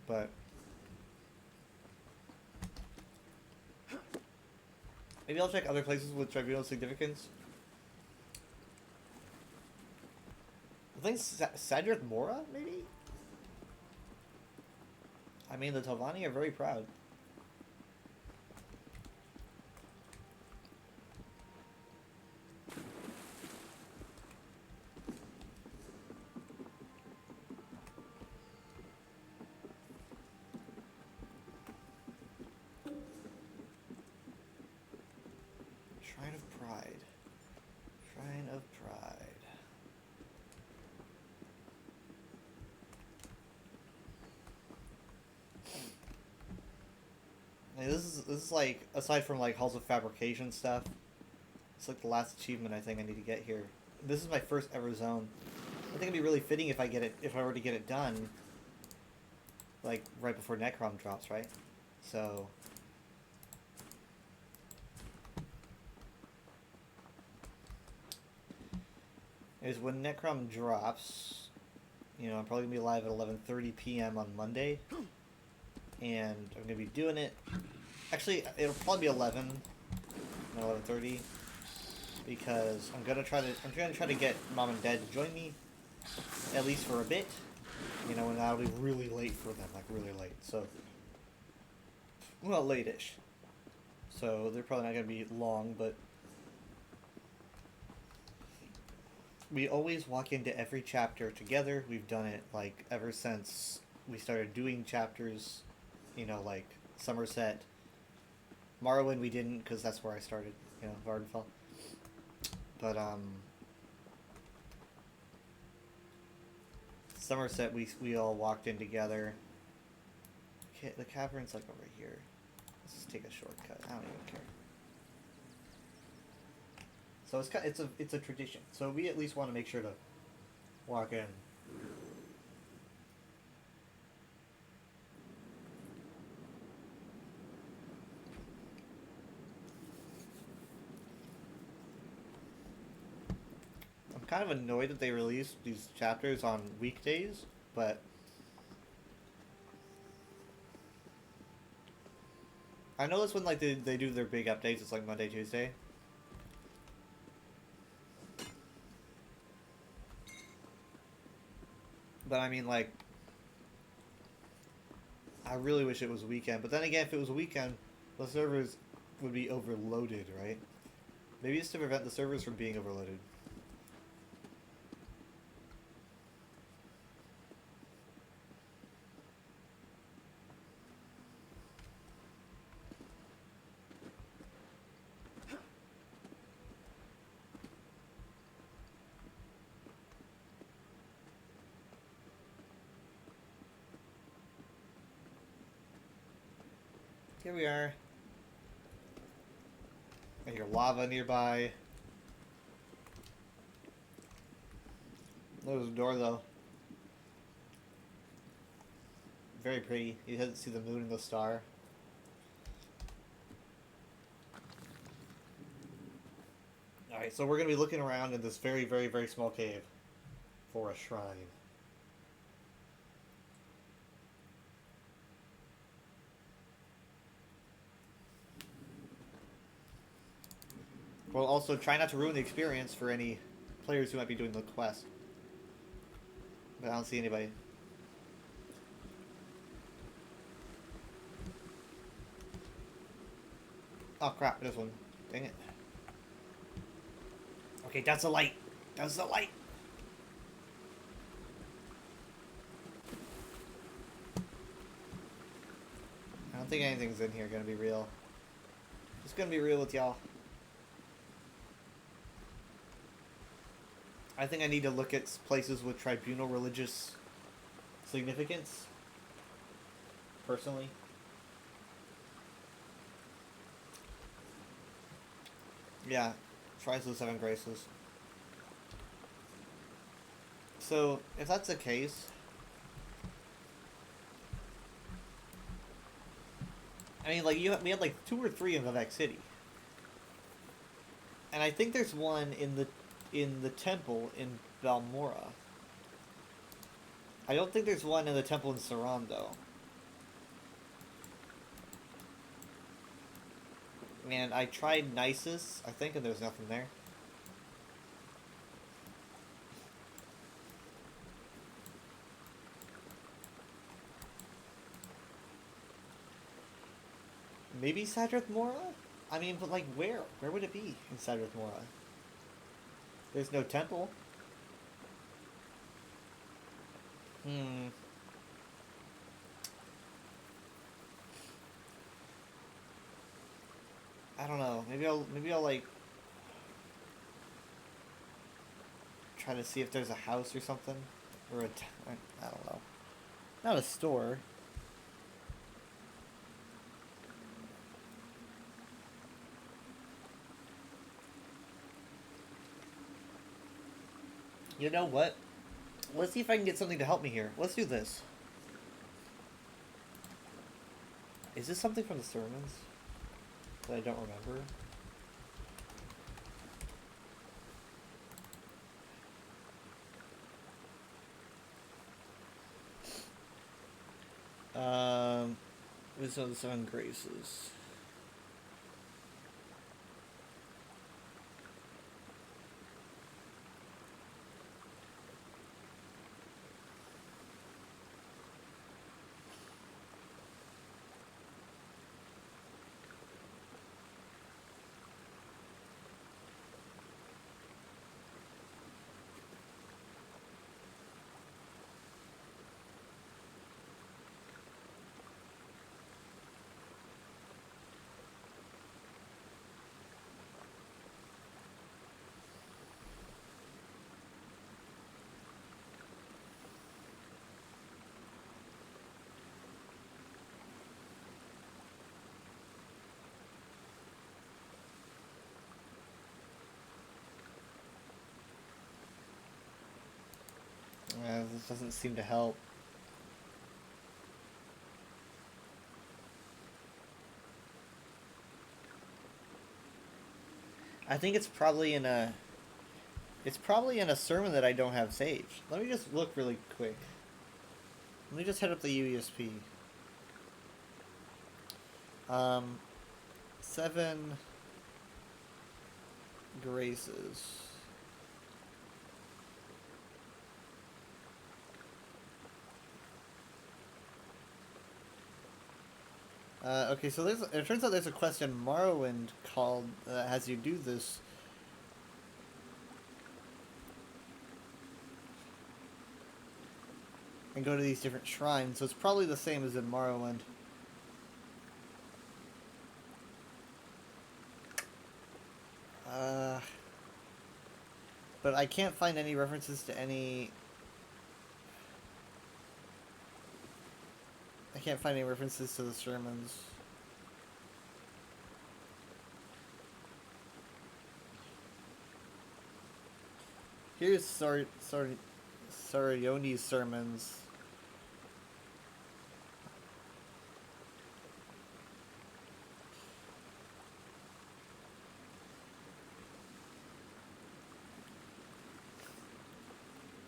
But maybe I'll check other places with tribunal significance. I think Sadrith Mora, maybe? I mean, the Telvanni are very proud. Shrine of Pride. Shrine of Pride. Like, this is like, aside from like Halls of Fabrication stuff, it's like the last achievement I think I need to get here. This is my first ever zone. I think it'd be really fitting if I were to get it done, like right before Necrom drops, right? So is when Necrom drops, you know, I'm probably gonna be live at 11:30 p.m. on Monday, and I'm gonna be doing it. Actually, it'll probably be 11, not 11:30, because I'm gonna try to get Mom and Dad to join me, at least for a bit. You know, and that'll be really late for them, like really late. So, well, late-ish. So they're probably not gonna be long, but we always walk into every chapter together. We've done it like ever since we started doing chapters, you know, like Somerset. Morrowind we didn't, because that's where I started, you know, Vardenfell. But Somerset we all walked in together. Okay, the cavern's like over here. Let's just take a shortcut. I don't even care. So it's a tradition. So we at least want to make sure to walk in. I'm kind of annoyed that they released these chapters on weekdays, but I know that's when like they do their big updates. It's like Monday, Tuesday. But I mean, like, I really wish it was a weekend. But then again, if it was a weekend, the servers would be overloaded, right? Maybe it's to prevent the servers from being overloaded. Here we are. I hear lava nearby. There's a door though. Very pretty. You can see the moon and the star. Alright, so we're going to be looking around in this very, very, very small cave for a shrine. We'll also try not to ruin the experience for any players who might be doing the quest. But I don't see anybody. Oh crap, this one. Dang it. Okay, that's a light. That's the light. I don't think anything's in here gonna be real. Just gonna be real with y'all. I think I need to look at places with tribunal religious significance. Personally. Yeah, Shrines of the Seven Graces. So, if that's the case, I mean, like, we had like 2 or 3 in Vivek City. And I think there's one in the temple in Balmora. I don't think there's one in the temple in Saran, though. And I tried Nisus, I think, and there's nothing there. Maybe Sadrith Mora? I mean, but like where? Where would it be in Sadrith Mora? There's no temple. I don't know. Maybe I'll like try to see if there's a house or something, or I don't know. Not a store. You know what? Let's see if I can get something to help me here. Let's do this. Is this something from the sermons that I don't remember? Wisdom of the Seven Graces. This doesn't seem to help. I think it's probably in a... It's probably in a sermon that I don't have saved. Let me just look really quick. Let me just head up the UESP. 7 Graces. Okay, so it turns out there's a quest in Morrowind called, has you do this. And go to these different shrines, so it's probably the same as in Morrowind. But I can't find any references to any... I can't find any references to the sermons. Here's Sarioni's sermons.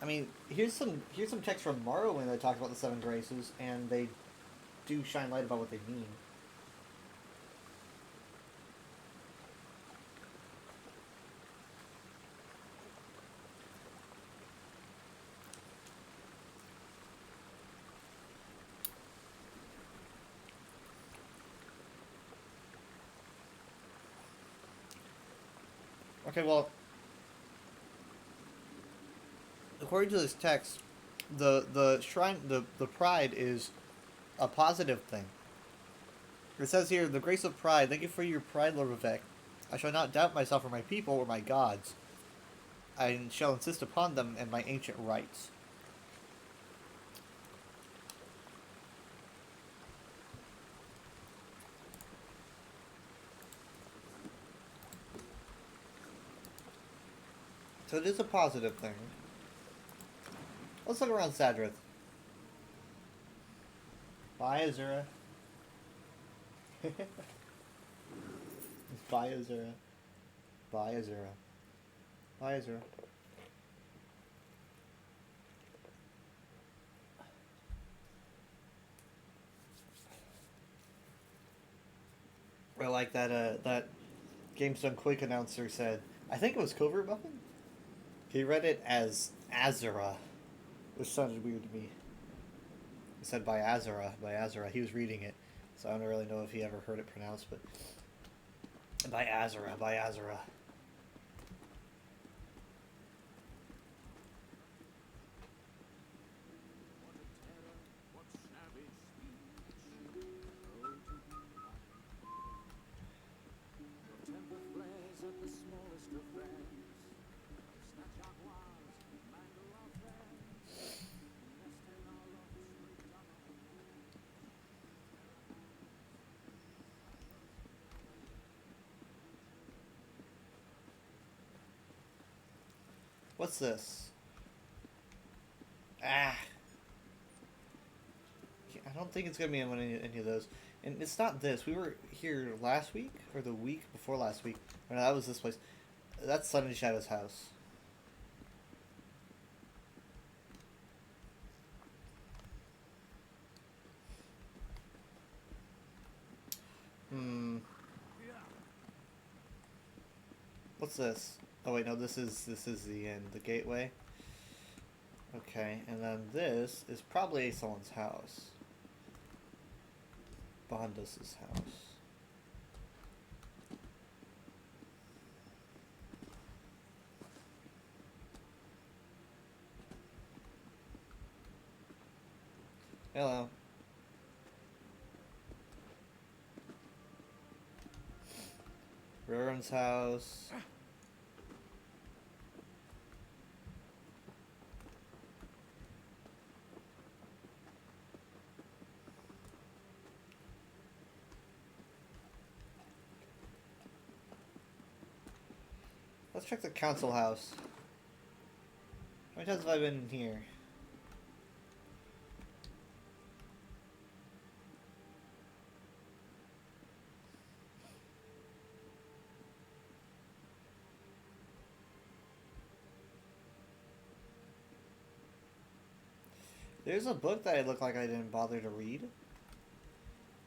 I mean, here's some text from Morrowind that talks about the Seven Graces, and they do shine light about what they mean. Okay, well, according to this text, the shrine, the pride is a positive thing. It says here, the grace of pride. Thank you for your pride, Lord Vivek. I shall not doubt myself or my people or my gods. I shall insist upon them and my ancient rights. So it is a positive thing. Let's look around Sadrith. Bye, Azura. Bye, Azura. Bye, Azura. Bye, Azura. Or like that GameStone Quick announcer said, I think it was Covert Muffin? He read it as Azura, which sounded weird to me. He said by Azura. He was reading it, so I don't really know if he ever heard it pronounced, but by Azura. What's this? Ah. I don't think it's going to be on any of those. And it's not this. We were here last week, or the week before last week. Oh, no, that was this place. That's Sun and Shadow's house. What's this? Oh wait, no, this is the end, the gateway. Okay, and then this is probably someone's house. Bondus's house. Hello. Rurin's house. Let's check the council house. How many times have I been in here? There's a book that it looked like I didn't bother to read.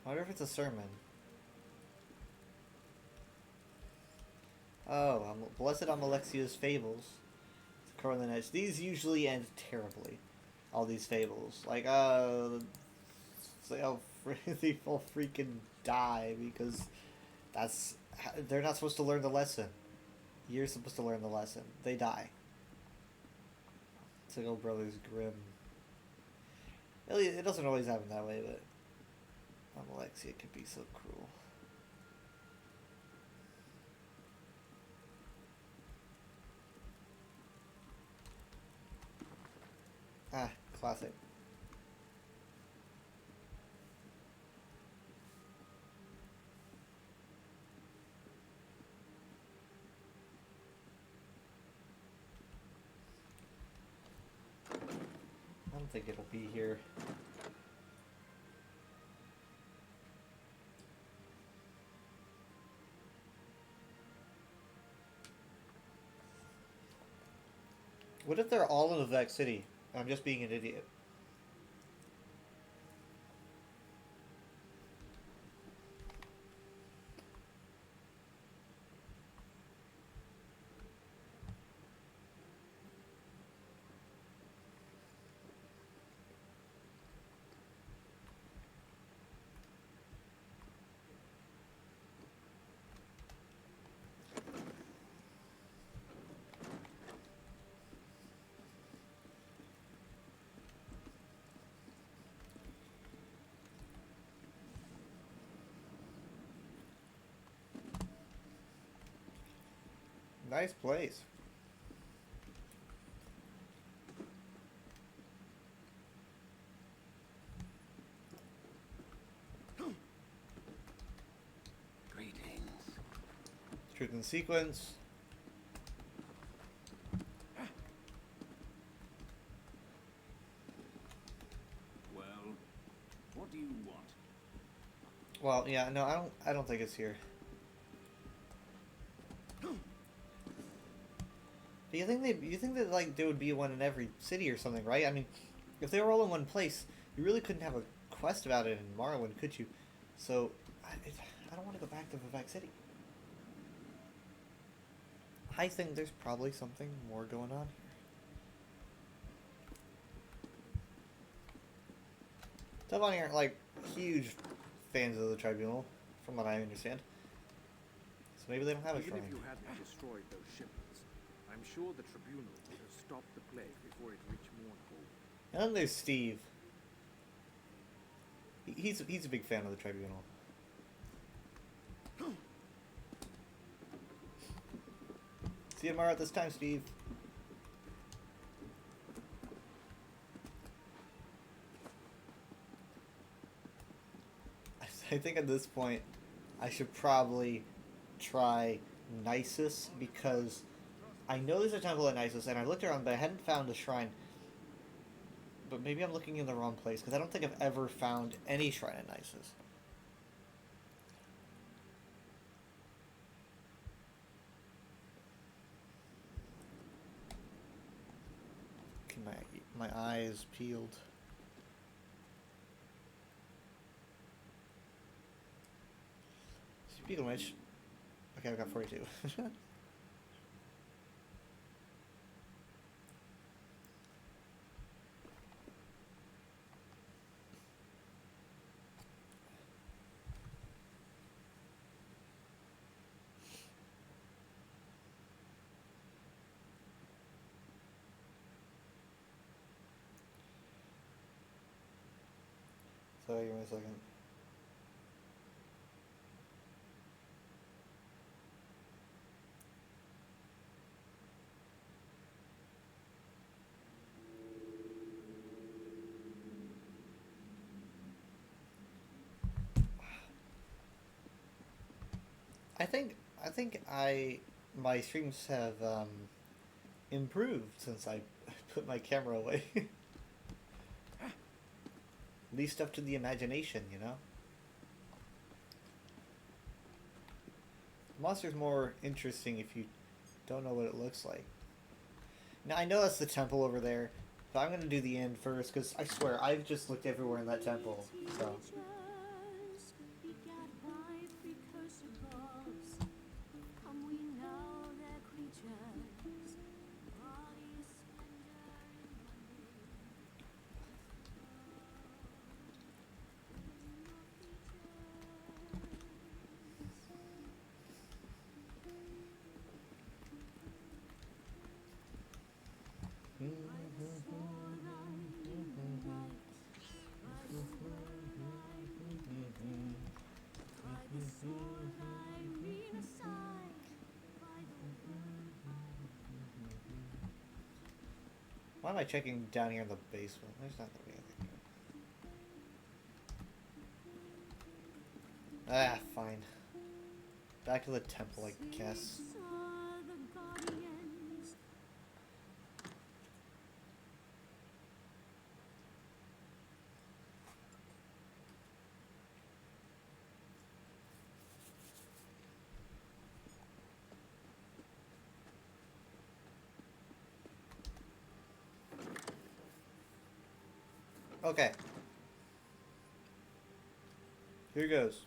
I wonder if it's a sermon. Oh, Blessed Amalexia's Fables. Core of the Nights. These usually end terribly. All these fables. Like, they'll freaking die because they're not supposed to learn the lesson. You're supposed to learn the lesson. They die. It's like old Brothers Grimm. It doesn't always happen that way, but Amalexia can be so cruel. Ah, classic. I don't think it'll be here. What if they're all in Vivec City? I'm just being an idiot. Nice place. Truth in sequence. Well, what do you want? Well, yeah, no, I don't think it's here. But you think that like there would be one in every city or something, right? I mean, if they were all in one place, you really couldn't have a quest about it in Morrowind, could you? So, I don't want to go back to Vivek City. I think there's probably something more going on here. Tevani aren't like huge fans of the Tribunal, from what I understand. So maybe they don't have a Even shrine. if you hadn't destroyed those shipments, I'm sure the Tribunal would have stopped the plague before it reached Mournhold. And then there's Steve. He's a big fan of the Tribunal. See you tomorrow at this time, Steve. I think at this point, I should probably try Nisus, because I know there's a temple at Nisus, and I looked around, but I hadn't found a shrine. But maybe I'm looking in the wrong place, because I don't think I've ever found any shrine at Nisus. Okay, my eye is peeled. Speaking of which, okay, I've got 42. So, give me a second. I think my streams have improved since I put my camera away. Leave stuff to the imagination, you know? Monster's more interesting if you don't know what it looks like. Now, I know that's the temple over there, but I'm going to do the end first, because I swear, I've just looked everywhere in that temple, so... Why am I checking down here in the basement? There's not gonna be anything. Ah, fine. Back to the temple, I guess. Okay. Here goes.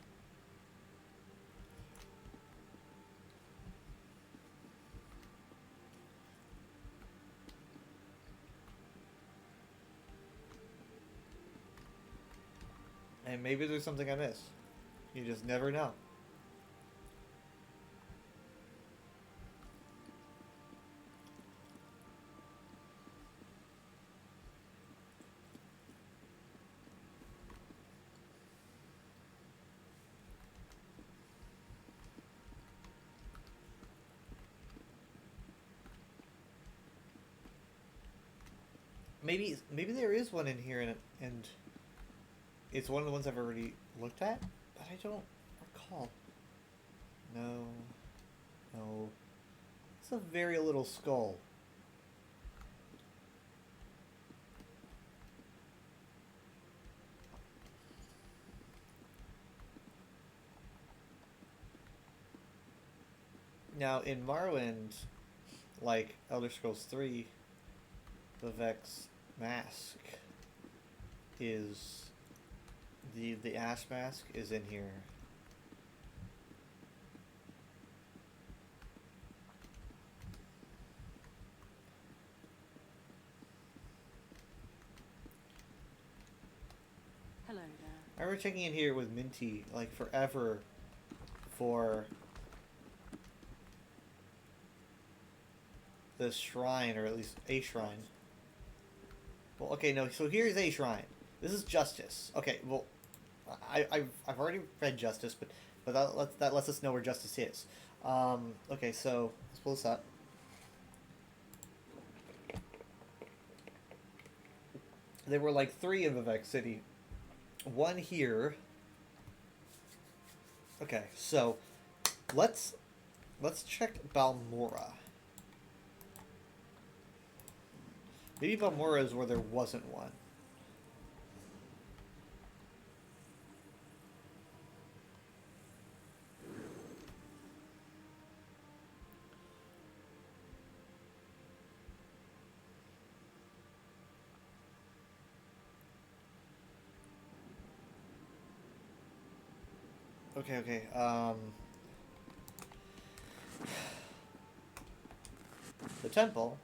And maybe there's something I missed. You just never know. Maybe there is one in here, and it's one of the ones I've already looked at, but I don't recall. No. a very little skull. Now, in Morrowind, like Elder Scrolls 3, the Vex mask is... The Ash mask is in here. Hello there. I remember checking in here with Minty, like, forever for the shrine, or at least a shrine. Well, okay, no, so here's a shrine. This is Justice. Okay, well, I've already read Justice, but that lets us know where Justice is. Okay, so let's pull this up. There were like 3 in Vivek City. 1 here. Okay, so let's check Balmora. Maybe Balmora is where there wasn't one. Okay. The temple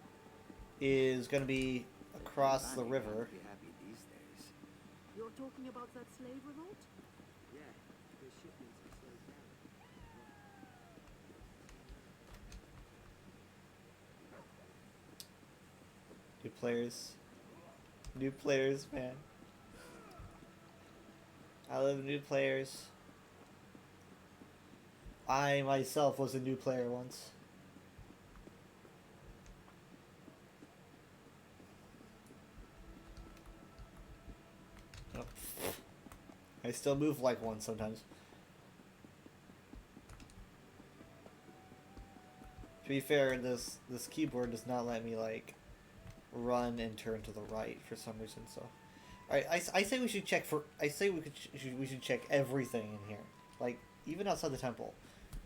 is going to be across the river. Be happy these days. You're talking about that slave revolt? Yeah, the shipments are slowed down. New players, man. I love new players. I myself was a new player once. Oh. I still move like one sometimes. To be fair, this keyboard does not let me like run and turn to the right for some reason. So, all right, I say we should check for. I say we should check everything in here, like even outside the temple.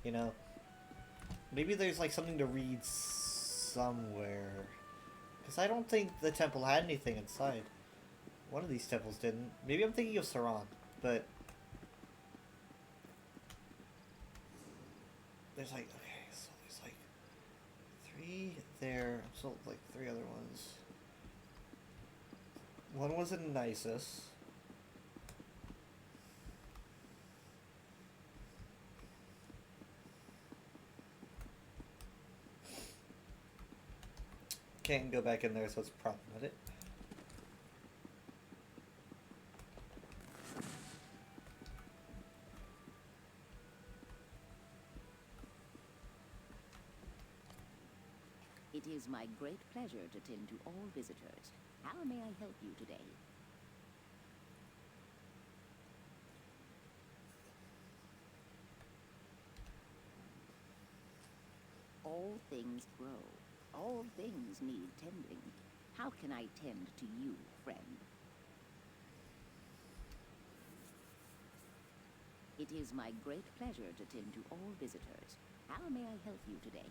You know, maybe there's like something to read somewhere, because I don't think the temple had anything inside. One of these temples didn't. Maybe I'm thinking of Saran, but there's like, okay, so there's like 3 there. So like 3 other ones. One was in Nisus. Can't go back in there, so it's problematic. It is my great pleasure to tend to all visitors. How may I help you today? All things grow. All things need tending. How can I tend to you, friend? It is my great pleasure to tend to all visitors. How may I help you today?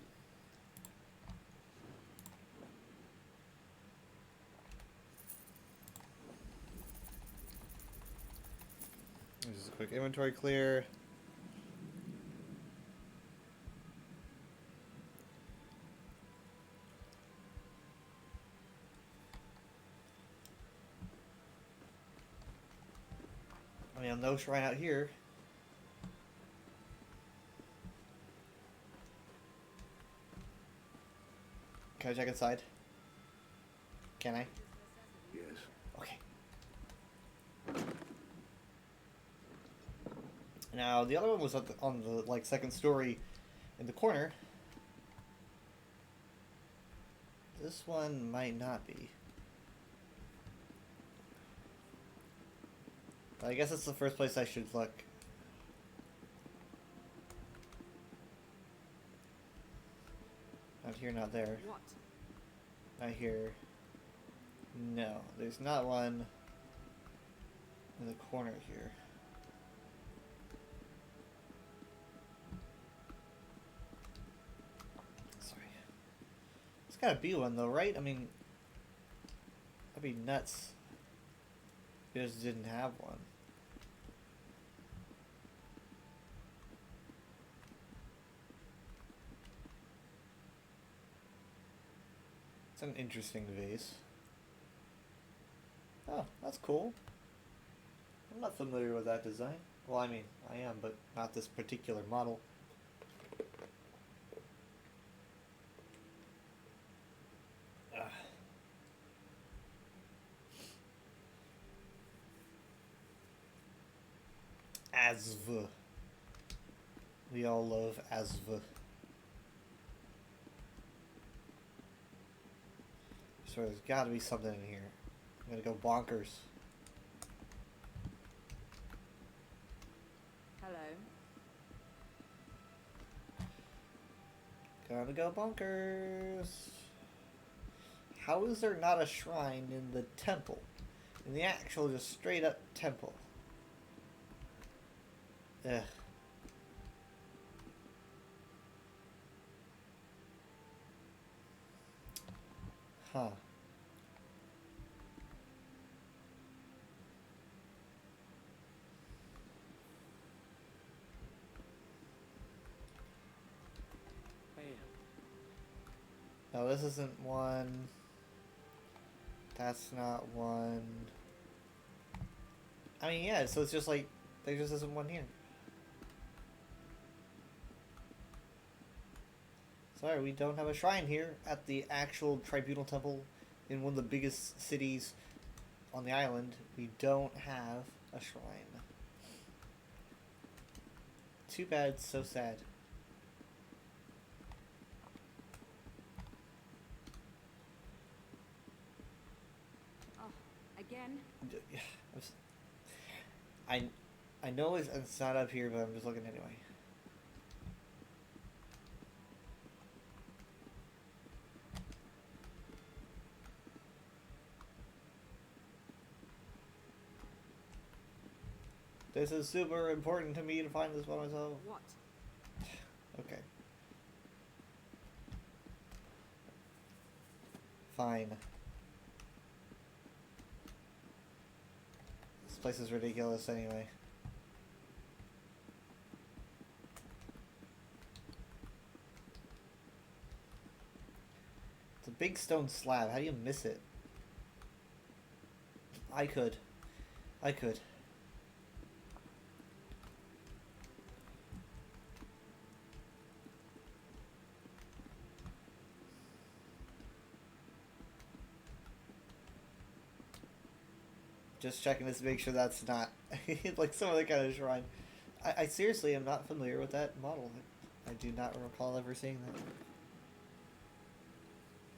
Just a quick inventory clear. I mean, no shrine out here. Can I check inside? Can I? Yes. Okay. Now the other one was on the like second story in the corner. This one might not be. I guess it's the first place I should look. Not here, not there. What? Not here. No, there's not one in the corner here. Sorry. There's gotta be one though, right? I mean, that'd be nuts. If you just didn't have one. It's an interesting vase. Oh, that's cool. I'm not familiar with that design. Well, I mean, I am, but not this particular model. Ah. Asv. We all love Asv. So there's gotta be something in here. I'm gonna go bonkers. Hello. Gotta go bonkers. How is there not a shrine in the temple? In the actual, just straight up temple. Ugh. Huh. Bam. No, this isn't one. That's not one. I mean, yeah, so it's just like, there just isn't one here. Sorry, we don't have a shrine here at the actual Tribunal Temple in one of the biggest cities on the island. We don't have a shrine. Too bad, so sad. Oh, again? I know it's not up here, but I'm just looking anyway. This is super important to me to find this by myself. What? Okay. Fine. This place is ridiculous anyway. It's a big stone slab. How do you miss it? I could. I could. Just checking to make sure that's not like some other kind of shrine. I seriously am not familiar with that model. I do not recall ever seeing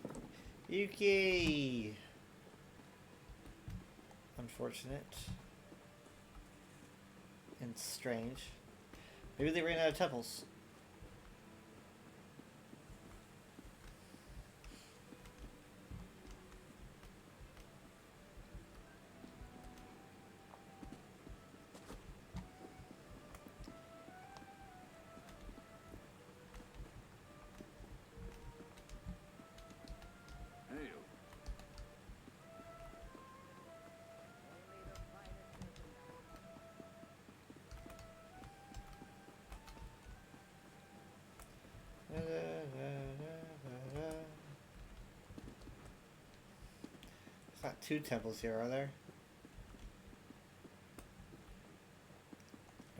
that. Yuki! Unfortunate. And strange. Maybe they ran out of temples. Hail. There's not two temples here, are there?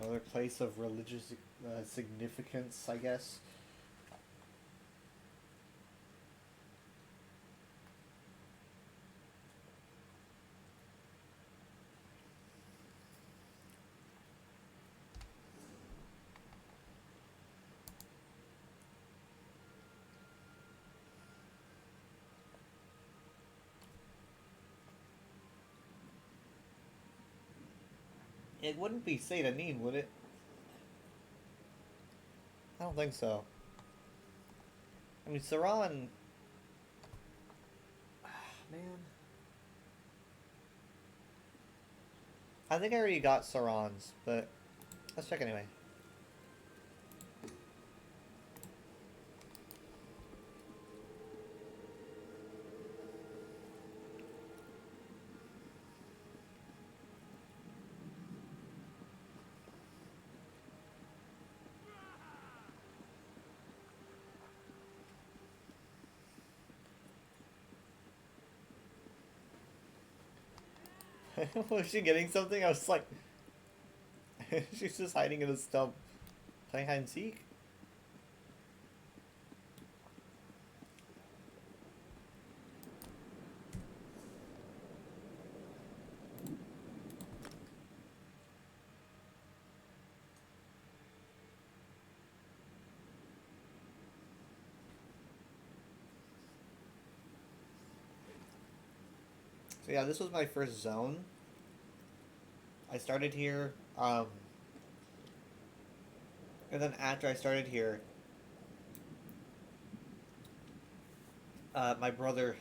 Another place of religious significance, I guess. It wouldn't be Satanin, would it? I don't think so. I mean, Saran... Man. I think I already got Saran's, but let's check anyway. Was she getting something? I was like... She's just hiding in a stump. Playing hide and seek? So yeah, this was my first zone. I started here, and then after I started here, my brother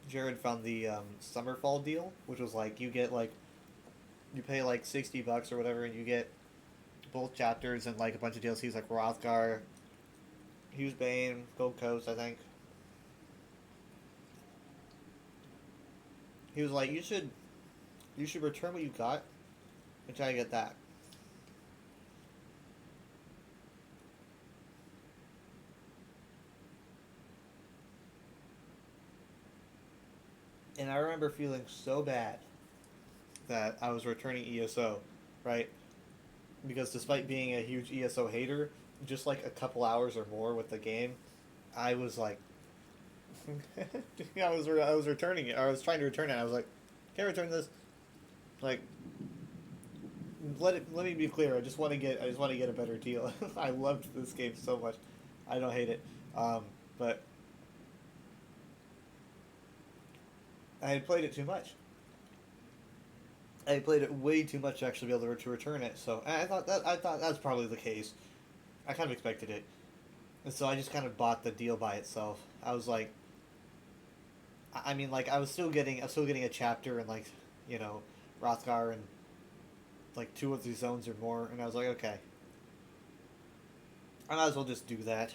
Jared found the Summerfall deal, which was like you get like you pay like $60 or whatever, and you get both chapters and like a bunch of DLCs like Rothgar, Hughes Bane, Gold Coast, I think. He was like, you should return what you got and try to get that. And I remember feeling so bad that I was returning ESO, right? Because despite being a huge ESO hater, just like a couple hours or more with the game, I was like, I was returning it. Or I was trying to return it. I was like, can I return this? Like, let me be clear. I just want to get a better deal. I loved this game so much. I don't hate it, but I had played it too much. I had played it way too much to actually be able to return it. So I thought that's probably the case. I kind of expected it, and so I just kind of bought the deal by itself. I was like, I mean, like I was still getting a chapter and like, you know, Rothgar and like 2 of these zones or more, and I was like, okay, I might as well just do that,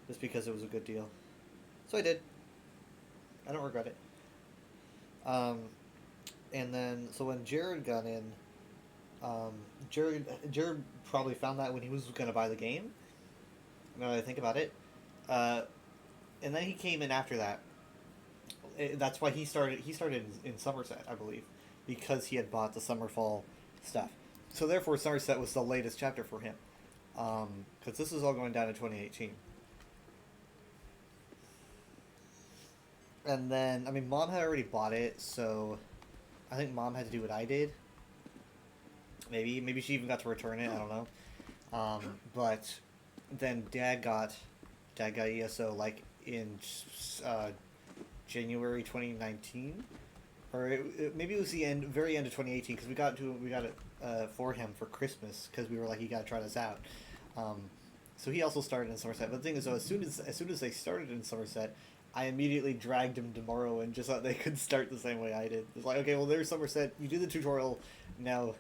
just because it was a good deal. So I did. I don't regret it. And then so when Jared got in, Jared probably found that when he was gonna buy the game. Now that I think about it, and then he came in after that. That's why he started in Somerset, I believe, because he had bought the Summerfall stuff. So therefore, Somerset was the latest chapter for him, because this is all going down in 2018. And then, I mean, Mom had already bought it, so I think Mom had to do what I did. Maybe she even got to return it. I don't know. But then Dad got ESO like in January 2019, or maybe it was the very end of 2018, because we got it for him for Christmas, because we were like, you gotta try this out. So he also started in Somerset. But the thing is, though, as soon as they started in Somerset, I immediately dragged him to Morrowind and just thought they could start the same way I did. It's like, okay, well, there's Somerset. You do the tutorial. Now,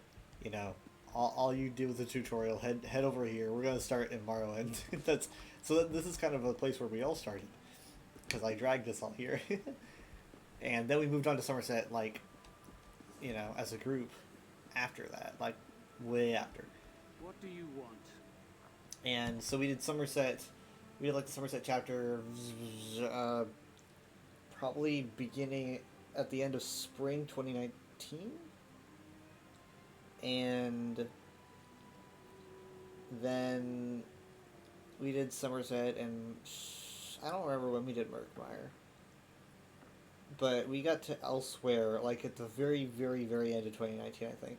you know, all you do with the tutorial, head over here. We're gonna start in Morrowind. This is kind of a place where we all started, because I dragged us all here. And then we moved on to Somerset, like, you know, as a group after that, like, way after. What do you want? And so we did Somerset. We did like the Somerset chapter, probably beginning at the end of spring 2019, and then we did Somerset, and I don't remember when we did Murkmire, but we got to Elsewhere like at the very, very, very end of 2019, I think,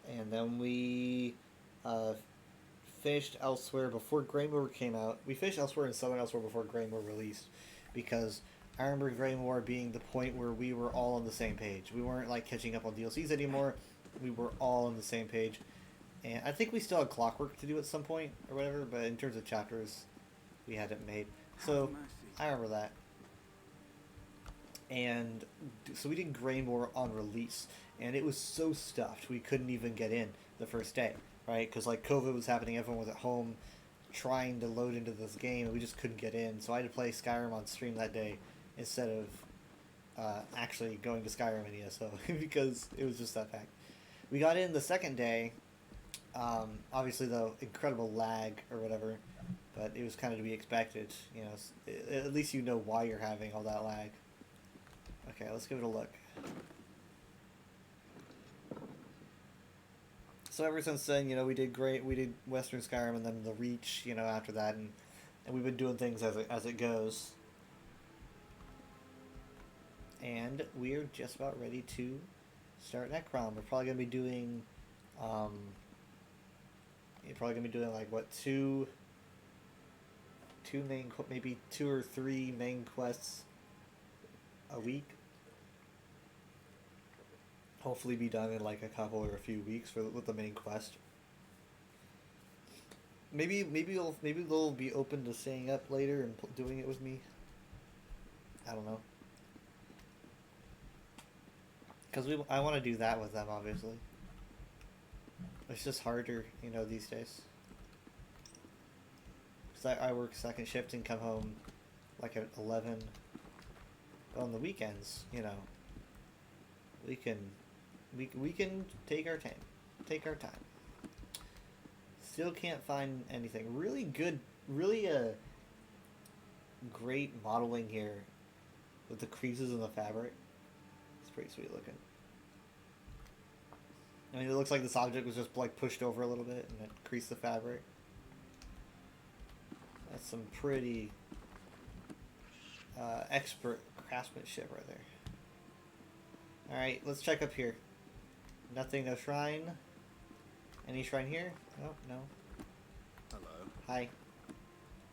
and then we finished Elsewhere before Greymoor came out. We finished Elsewhere and Southern Elsewhere before Greymoor released, because I remember Greymoor being the point where we were all on the same page. We weren't like catching up on DLCs anymore. We were all on the same page, and I think we still had Clockwork to do at some point or whatever. But in terms of chapters, we had it made. So I remember that. And so we did Greymore on release, and it was so stuffed we couldn't even get in the first day, right? Because like COVID was happening, everyone was at home trying to load into this game, and we just couldn't get in. So I had to play Skyrim on stream that day instead of actually going to Skyrim in ESO because it was just that packed. We got in the second day. Obviously, though, incredible lag or whatever, but it was kind of to be expected. You know, at least you know why you're having all that lag. Okay, let's give it a look. So ever since then, you know, we did great. We did Western Skyrim and then the Reach, you know, after that, and we've been doing things as it goes. And we're just about ready to start Necrom. We're probably gonna be doing, you're probably gonna be doing like what two main, maybe 2 or 3 main quests a week. Hopefully be done in like a couple or a few weeks with the main quest. Maybe they'll be open to staying up later and doing it with me. I don't know. Because I want to do that with them, obviously. It's just harder, you know, these days. Because I work second shift and come home like at 11. But on the weekends, you know, we can take our time. Take our time. Still can't find anything. Really good, really great modeling here with the creases in the fabric. It's pretty sweet looking. I mean, it looks like this object was just like pushed over a little bit and it creased the fabric. That's some pretty expert craftsmanship right there. Alright, let's check up here. Nothing, no shrine. Any shrine here? No, no. Hello. Hi.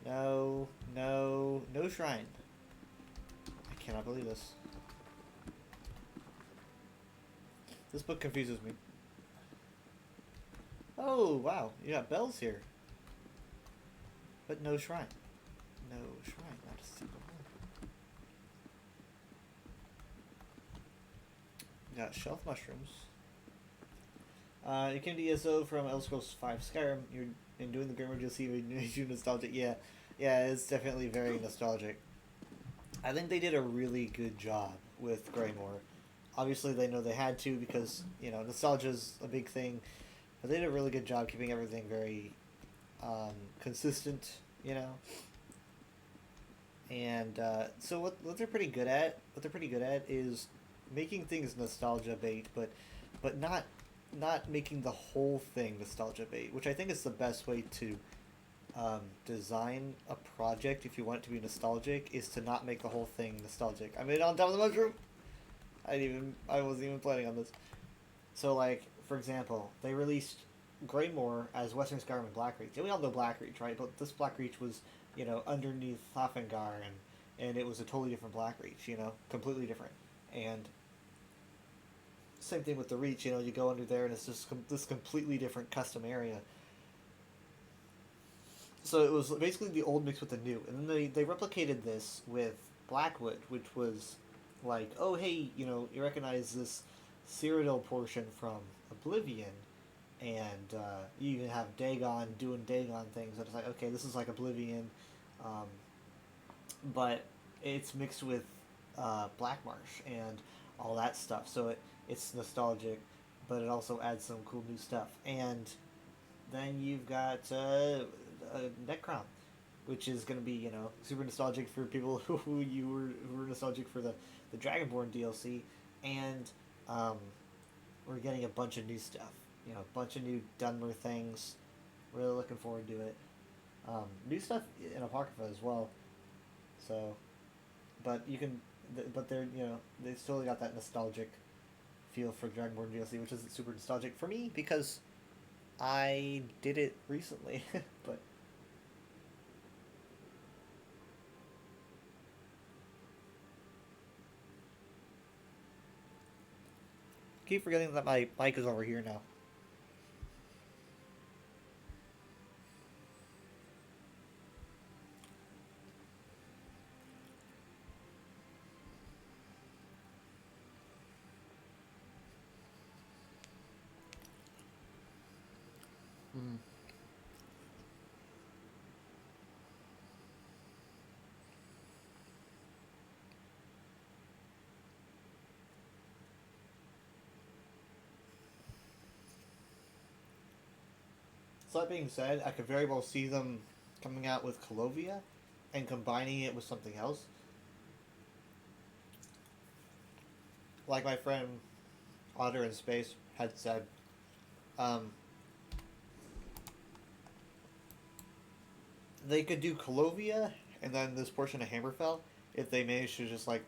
No, no, no shrine. I cannot believe this. This book confuses me. Oh, wow. You got bells here. But no shrine. No shrine. Not a single one. You got shelf mushrooms. You came to ESO from Elder Scrolls V Skyrim. You're doing the Grimoire DLC made you nostalgic. Yeah, it's definitely very nostalgic. I think they did a really good job with Grimoire. Obviously, they know they had to because, you know, nostalgia is a big thing. But they did a really good job keeping everything very consistent, you know. And so what they're pretty good at, is making things nostalgia bait, but not making the whole thing nostalgia bait, which I think is the best way to design a project if you want it to be nostalgic, is to not make the whole thing nostalgic. I made it on top of the mushroom. I wasn't even planning on this. So, like, for example, they released Greymoor as Western Skyrim and Blackreach. And we all know Blackreach, right? But this Blackreach was, you know, underneath Thafengar, and it was a totally different Blackreach, you know, completely different. And same thing with the Reach, you know, you go under there and it's just this completely different custom area. So it was basically the old mixed with the new. And then they replicated this with Blackwood, which was like, oh, hey, you know, you recognize this Cyrodiil portion from Oblivion, and you even have Dagon doing Dagon things. And it's like, okay, this is like Oblivion, but it's mixed with Blackmarsh and all that stuff. So it's nostalgic, but it also adds some cool new stuff. And then you've got Necrom, which is going to be, you know, super nostalgic for people who were nostalgic for the Dragonborn DLC, and we're getting a bunch of new stuff, you know, a bunch of new Dunmer things. Really looking forward to it. New stuff in Apocrypha as well. So, but they're, you know, they still got that nostalgic feel for Dragonborn DLC, which isn't super nostalgic for me because I did it recently, but. Keep forgetting that my mic is over here now. So that being said, I could very well see them coming out with Colovia and combining it with something else. Like my friend Otter in Space had said, they could do Colovia and then this portion of Hammerfell. If they manage to just like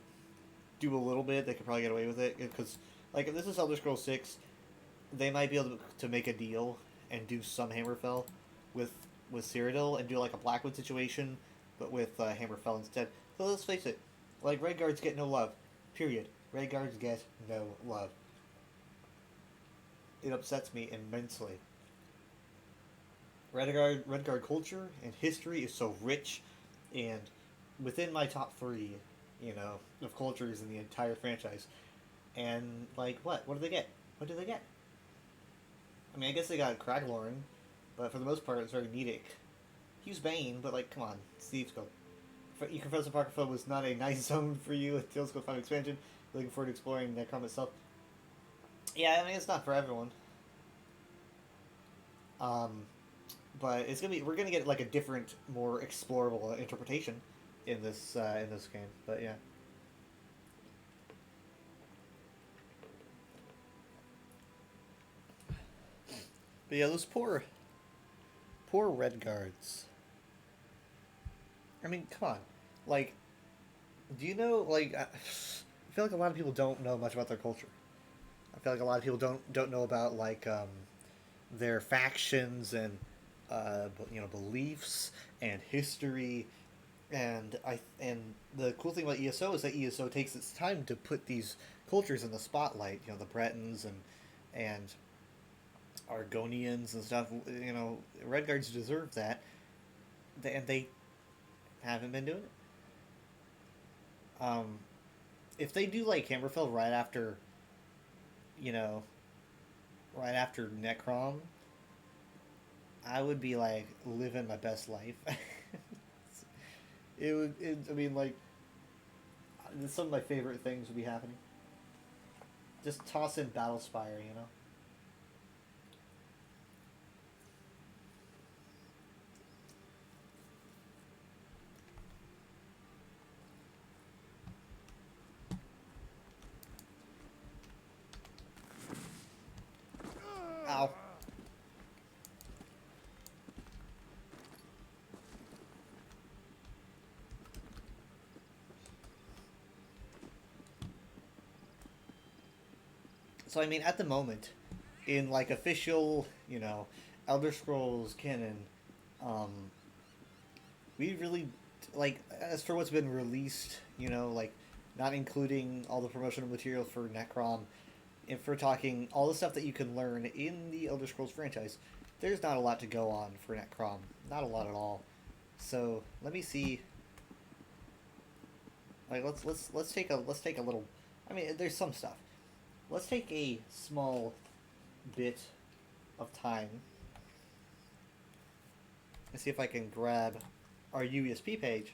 do a little bit, they could probably get away with it. Because like if this is Elder Scrolls 6, they might be able to make a deal and do some Hammerfell with Cyrodiil and do like a Blackwood situation, but with Hammerfell instead. So let's face it, like Redguards get no love. Period. Redguards get no love. It upsets me immensely. Redguard culture and history is so rich, and within my top 3, you know, of cultures in the entire franchise. And like, what do they get? What do they get? I mean, I guess they got Kraglorin, but for the most part, it's very Nedic. Use Bane, but like, come on, Steve's go. You Confess Apocrypha was not a nice zone for you with Tales of 5 expansion. Looking forward to exploring Necrom itself. Yeah, I mean, it's not for everyone. But it's gonna be, we're gonna get like a different, more explorable interpretation in this game. But yeah. But yeah, those poor Redguards. I mean, come on. Like, do you know, like, I feel like a lot of people don't know much about their culture. I feel like a lot of people don't know about, like, their factions and, you know, beliefs and history. And the cool thing about ESO is that ESO takes its time to put these cultures in the spotlight. You know, the Bretons and Argonians and stuff. You know, Redguards deserve that, and they haven't been doing it. If they do like Hammerfell right after, you know, right after Necrom, I would be like living my best life. I mean, like, some of my favorite things would be happening. Just toss in Battlespire, you know. Ow. So, I mean, at the moment, in, like, official, you know, Elder Scrolls canon, we really, like, as for what's been released, you know, like, not including all the promotional material for Necrom, if we're talking all the stuff that you can learn in the Elder Scrolls franchise, there's not a lot to go on for Necrom. Not a lot at all. So, let me see. Like, let's take a little, I mean, there's some stuff. Let's take a small bit of time and see if I can grab our UESP page.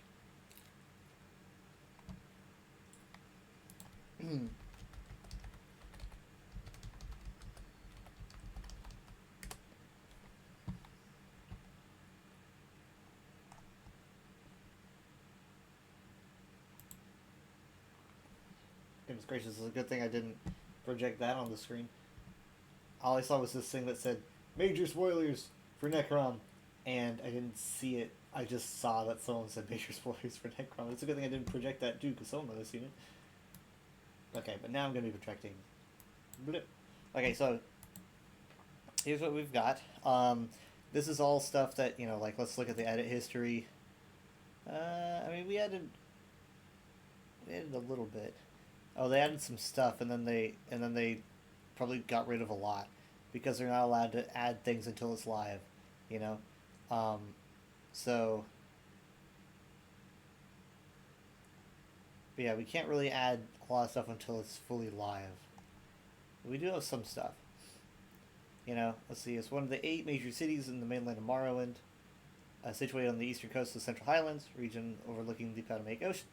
Goodness gracious, it's a good thing I didn't project that on the screen. All I saw was this thing that said, major spoilers for Necrom, and I didn't see it. I just saw that someone said major spoilers for Necrom. It's a good thing I didn't project that too, because someone might have seen it. Okay, but now I'm going to be projecting. Blip. Okay, so here's what we've got. This is all stuff that, you know, like, let's look at the edit history. I mean, we added a little bit. Oh, they added some stuff, and then they probably got rid of a lot because they're not allowed to add things until it's live, you know. So, but yeah, we can't really add a lot of stuff until it's fully live. We do have some stuff. You know, let's see. It's one of the 8 major cities in the mainland of Morrowind, situated on the eastern coast of the Central Highlands region, overlooking the Potomac Ocean.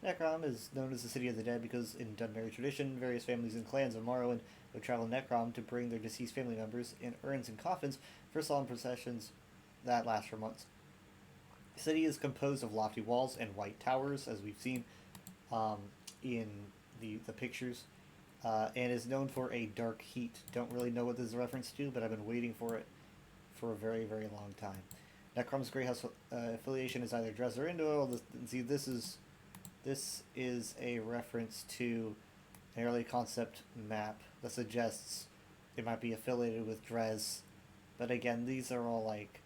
Necrom is known as the City of the Dead because, in Dunbury tradition, various families and clans of Morrowind would travel to Necrom to bring their deceased family members in urns and coffins for solemn processions that last for months. The city is composed of lofty walls and white towers, as we've seen in the pictures, and is known for a dark heat. Don't really know what this is a reference to, but I've been waiting for it for a very, very long time. Necrom's Greathouse affiliation is either Dres or Indole. See, this is a reference to an early concept map that suggests it might be affiliated with Dres. But again, these are all like...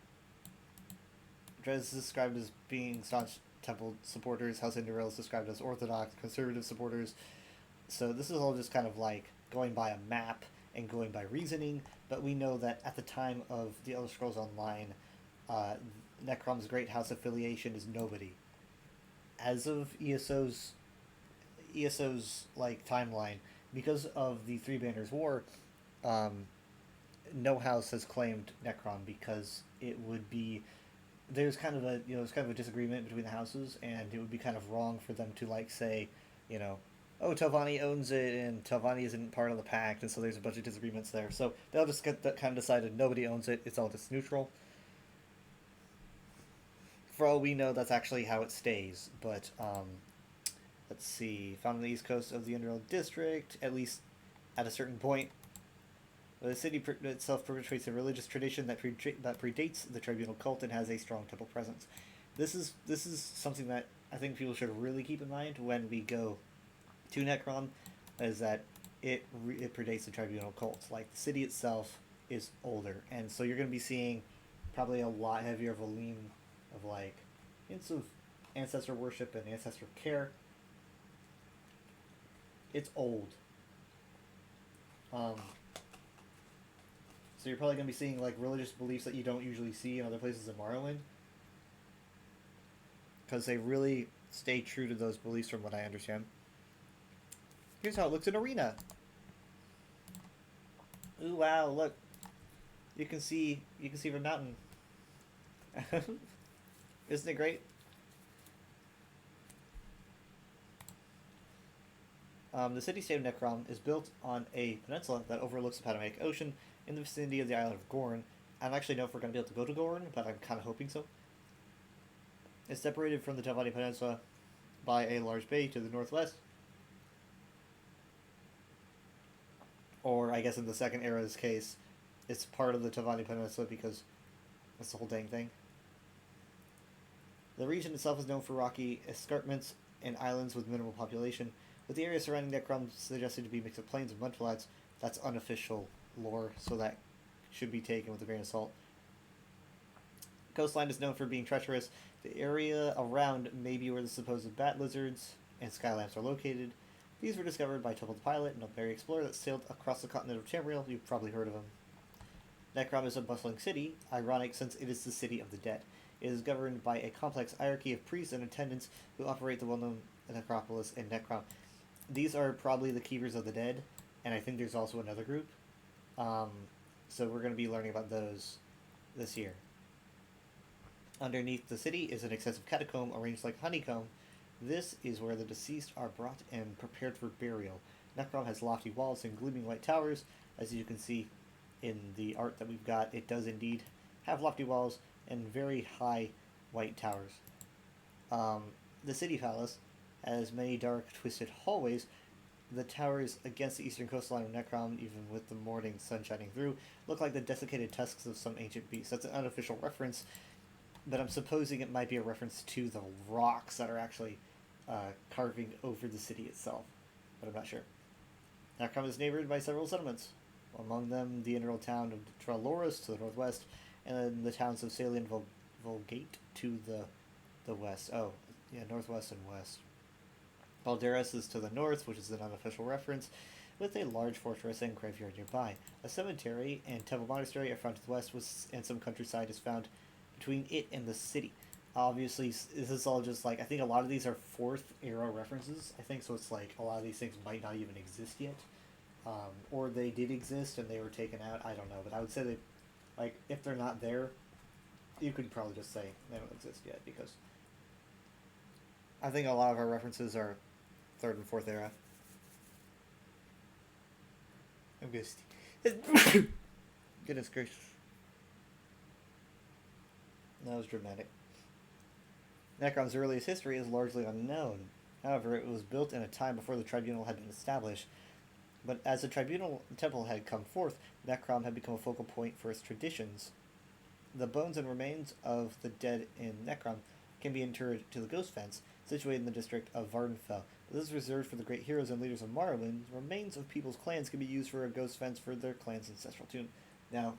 Dres is described as being staunch temple supporters. House Indoril is described as orthodox, conservative supporters. So this is all just kind of like going by a map and going by reasoning. But we know that at the time of the Elder Scrolls Online, Necrom's Great House affiliation is nobody. As of ESO's like timeline, because of the Three Banners War, no house has claimed Necrom because it would be... There's kind of a there's kind of a disagreement between the houses, and it would be kind of wrong for them to like say, oh, Telvanni owns it, and Telvanni isn't part of the pact, and so there's a bunch of disagreements there. So they'll just get that kind of decided nobody owns it. It's all just neutral. For all we know, that's actually how it stays. But let's see, found on the east coast of the Underworld District, at least at a certain point. The city itself perpetuates a religious tradition that predates the tribunal cult and has a strong temple presence. This is something that I think people should really keep in mind when we go to Necrom, is that it predates the tribunal cult. Like, the city itself is older, and so you're going to be seeing probably a lot heavier volume of like hints of ancestor worship and ancestor care. It's old. So you're probably going to be seeing like religious beliefs that you don't usually see in other places in Morrowind, because they really stay true to those beliefs from what I understand. Here's how it looks in Arena. Ooh, wow, look. You can see the mountain. Isn't it great? The city-state of Necrom is built on a peninsula that overlooks the Potomac Ocean in the vicinity of the island of Gorn. I don't actually know if we're going to be able to go to Gorn, but I'm kind of hoping so. It's separated from the Telvanni Peninsula by a large bay to the northwest. Or, I guess in the second era's case, it's part of the Telvanni Peninsula because that's the whole dang thing. The region itself is known for rocky escarpments and islands with minimal population, with the area surrounding Necrom suggested to be a mix of plains and mudflats. That's unofficial lore, so that should be taken with a grain of salt. The coastline is known for being treacherous. The area around may be where the supposed bat lizards and skylamps are located. These were discovered by Topal the Pilot, an Elberry explorer that sailed across the continent of Tamriel. You've probably heard of him. Necrom is a bustling city, ironic since it is the city of the dead. It is governed by a complex hierarchy of priests and attendants who operate the well-known necropolis in Necrom. These are probably the Keepers of the Dead, and I think there's also another group. So we're going to be learning about those this year. Underneath the city is an excessive catacomb arranged like honeycomb. This is where the deceased are brought and prepared for burial. Necrom has lofty walls and gleaming white towers. As you can see in the art that we've got, it does indeed have lofty walls and very high white towers. The city palace has many dark, twisted hallways. The towers against the eastern coastline of Necrom, even with the morning sun shining through, look like the desiccated tusks of some ancient beast. That's an unofficial reference, but I'm supposing it might be a reference to the rocks that are actually carving over the city itself, but I'm not sure. Necrom is neighbored by several settlements, among them the integral town of Traloris to the northwest, and then the towns of Salient and Vulgate to the west. Oh, yeah, northwest and west. Balderas is to the north, which is an unofficial reference, with a large fortress and graveyard nearby. A cemetery and temple monastery are found to the west, and some countryside is found between it and the city. Obviously, this is all just like, I think a lot of these are 4th era references, I think, so it's like a lot of these things might not even exist yet. Or they did exist and they were taken out, I don't know, but I would say they, like, if they're not there, you could probably just say they don't exist yet, because I think a lot of our references are 3rd and 4th era. I'm just... Goodness gracious. That was dramatic. Necrom's earliest history is largely unknown. However, it was built in a time before the tribunal had been established. But as the tribunal temple had come forth, Necrom had become a focal point for its traditions. The bones and remains of the dead in Necrom can be interred to the Ghost Fence, situated in the district of Vardenfell. This is reserved for the great heroes and leaders of Morrowind. Remains of people's clans can be used for a Ghost Fence for their clan's ancestral tomb. Now,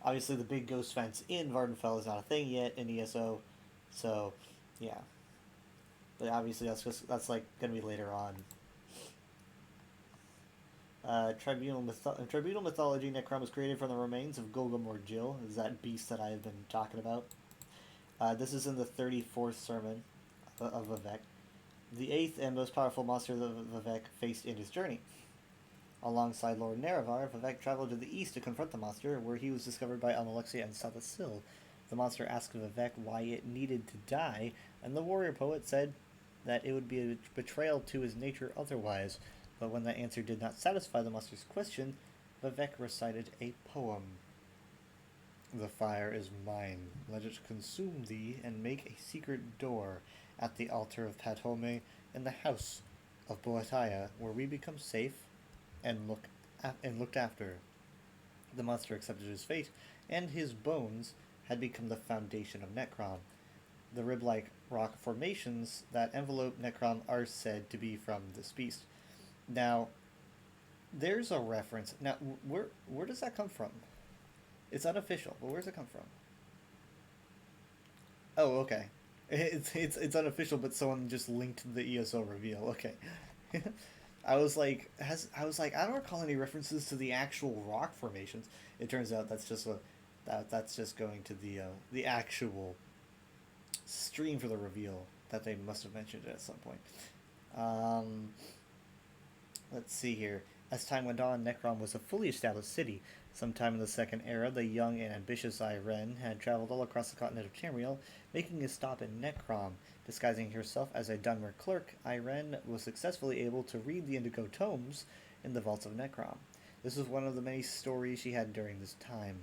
obviously the big Ghost Fence in Vardenfell is not a thing yet in ESO, so yeah. But obviously that's like gonna be later on. Tribunal mythology. Necrom was created from the remains of Golgum Jill, is that beast that I have been talking about. This is in the 34th sermon of Vivec. The 8th and most powerful monster that Vivec faced in his journey. Alongside Lord Nerevar, Vivec traveled to the east to confront the monster, where he was discovered by Almalexia and Savasil. The monster asked Vivec why it needed to die, and the warrior poet said that it would be a betrayal to his nature otherwise. But when that answer did not satisfy the monster's question, Vivec recited a poem. The fire is mine. Let it consume thee, and make a secret door at the altar of Patome in the house of Boethiah, where we become safe and looked after. The monster accepted his fate, and his bones had become the foundation of Necrom. The rib-like rock formations that envelope Necrom are said to be from this beast. Now, there's a reference. Now, where does that come from? It's unofficial, but where's it come from? Oh, okay. It's unofficial, but someone just linked the ESO reveal. Okay. I was like, I don't recall any references to the actual rock formations. It turns out that's just that's just going to the actual stream for the reveal that they must have mentioned it at some point. Let's see here. As time went on, Necrom was a fully established city. Sometime in the Second Era, the young and ambitious Irene had traveled all across the continent of Tamriel, making a stop in Necrom. Disguising herself as a Dunmer clerk, Irene was successfully able to read the Indigo Tomes in the vaults of Necrom. This was one of the many stories she had during this time.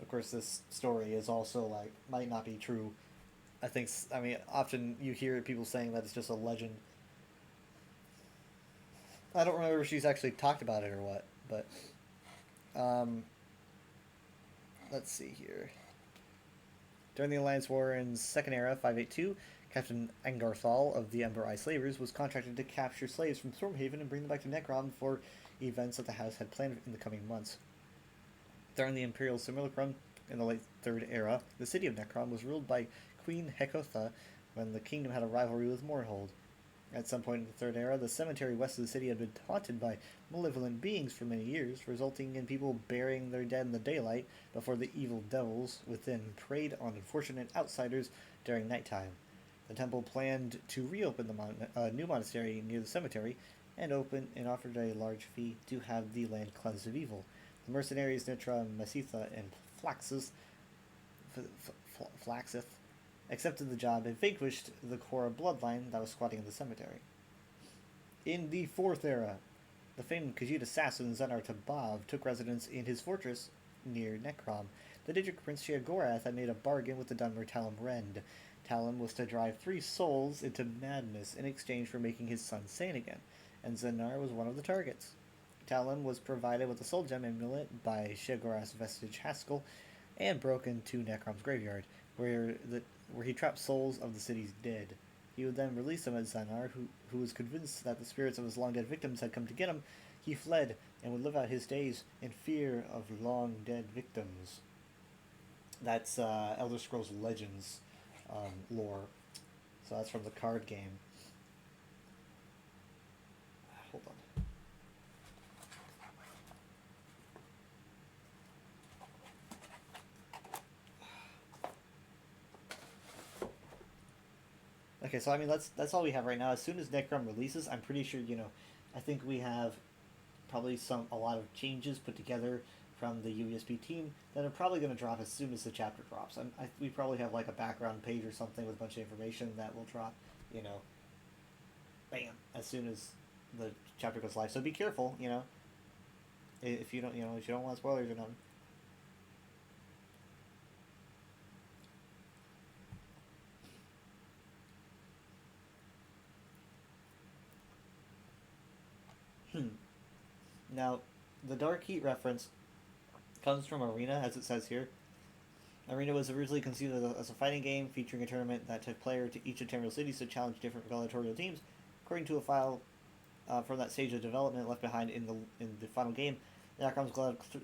Of course, this story is also, like, might not be true. I mean, often you hear people saying that it's just a legend. I don't remember if she's actually talked about it or what, but, let's see here. During the Alliance War in Second Era, 582, Captain Angarthal of the Ember Eye Slavers was contracted to capture slaves from Stormhaven and bring them back to Necrom for events that the House had planned in the coming months. During the Imperial Simulacrum in the late Third Era, the city of Necrom was ruled by Queen Hekotha when the kingdom had a rivalry with Morhold. At some point in the Third Era, the cemetery west of the city had been haunted by malevolent beings for many years, resulting in people burying their dead in the daylight before the evil devils within preyed on unfortunate outsiders during nighttime. The temple planned to reopen the new monastery near the cemetery and offered a large fee to have the land cleansed of evil. The mercenaries Nitra, Mesitha, and Flaxith accepted the job and vanquished the Korra bloodline that was squatting in the cemetery. In the Fourth Era, the famed Khajiit assassin Zenar Tabov took residence in his fortress near Necrom. The Daedric Prince Sheogorath had made a bargain with the Dunmer Talon Rend. Talon was to drive 3 souls into madness in exchange for making his son sane again, and Zenar was one of the targets. Talon was provided with a soul gem amulet by Sheogorath's vestige Haskell and broken to Necrom's graveyard, where he trapped souls of the city's dead. He would then release them as Zenar, who was convinced that the spirits of his long-dead victims had come to get him. He fled and would live out his days in fear of long-dead victims. That's Elder Scrolls Legends lore. So that's from the card game. Hold on. Okay, so I mean that's all we have right now. As soon as Necrom releases, I'm pretty sure, I think we have probably a lot of changes put together from the UESP team that are probably going to drop as soon as the chapter drops. We probably have like a background page or something with a bunch of information that will drop, you know, bam, as soon as the chapter goes live. So be careful, you know, if you don't, you know, if you don't want spoilers or nothing. Now, the Dark Heat reference comes from Arena, as it says here. Arena was originally conceived as a fighting game featuring a tournament that took players to each of Tamriel cities to challenge different gladiatorial teams. According to a file from that stage of development left behind in the final game, Necrom's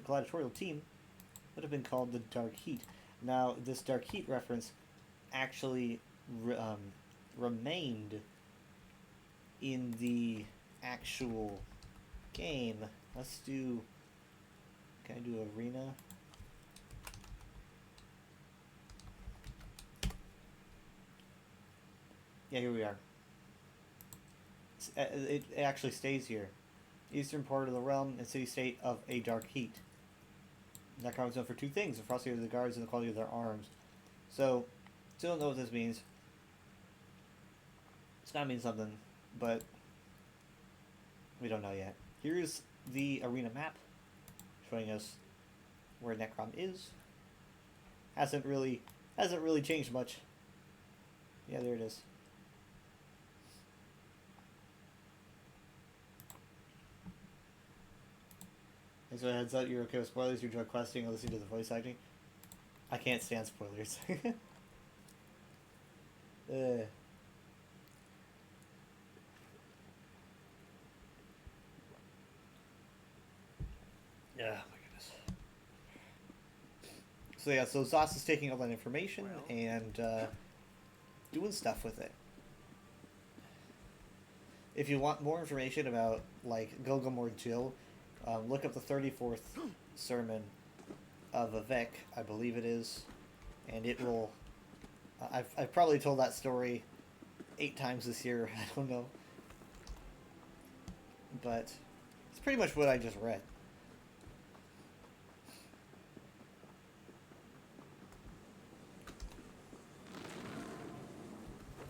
gladiatorial team would have been called the Dark Heat. Now, this Dark Heat reference actually remained in the actual game. Let's do... Can I do Arena? Yeah, here we are. It actually stays here. Eastern part of the realm and city-state of a Dark Heat. Necrom is known for two things: the ferocity of the guards and the quality of their arms. So, still don't know what this means. It's gotta mean something, but we don't know yet. Here's the arena map, showing us where Necrom is. Hasn't really changed much. Yeah, there it is. And so heads up, you're okay with spoilers, you enjoy questing and listening to the voice acting. I can't stand spoilers. Yeah, my goodness. So yeah, so Zos is taking all that information and doing stuff with it. If you want more information about like Gilgamore Jill, look up the 34th sermon of Vivek, I believe it is, and it will. I've probably told that story 8 times this year. I don't know, but it's pretty much what I just read.